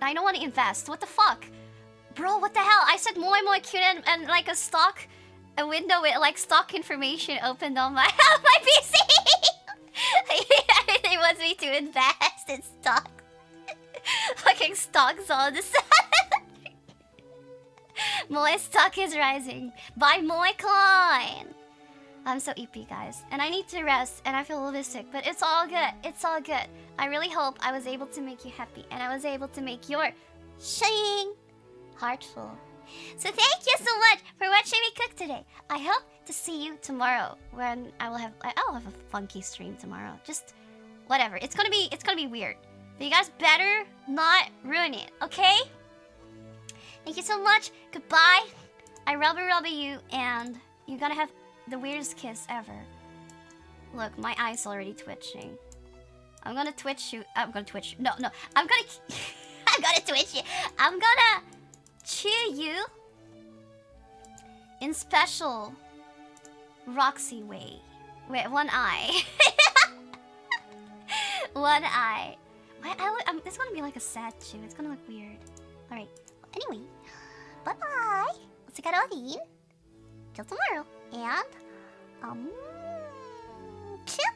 I don't want to invest. What the fuck? Bro, what the hell? I said 𝐵𝑗in cute and like a window with like stock information opened on my PC. It wants me to invest in stock. Fucking stocks on the side. 𝐵𝑗in stock is rising. Buy 𝐵𝑗in coin. I'm so EP, guys. And I need to rest, and I feel a little bit sick, but it's all good. It's all good. I really hope I was able to make you happy, and I was able to make your shing heartful. So thank you so much for watching me cook today. I hope to see you tomorrow when I'll have a funky stream tomorrow. Just whatever. It's gonna be weird. But you guys better not ruin it, okay? Thank you so much. Goodbye. I rubber you, and you're gonna have the weirdest kiss ever. Look, my eye's already twitching. I'm gonna twitch you. I'm gonna twitch. No. I'm gonna twitch you. I'm gonna chew you in special Roxy way. Wait, one eye. One eye. It's gonna be like a sad chew. It's gonna look weird. Alright. Well, anyway. Bye-bye. 𝐿𝑇𝐾𝐸𝑑. Till tomorrow. And, chew.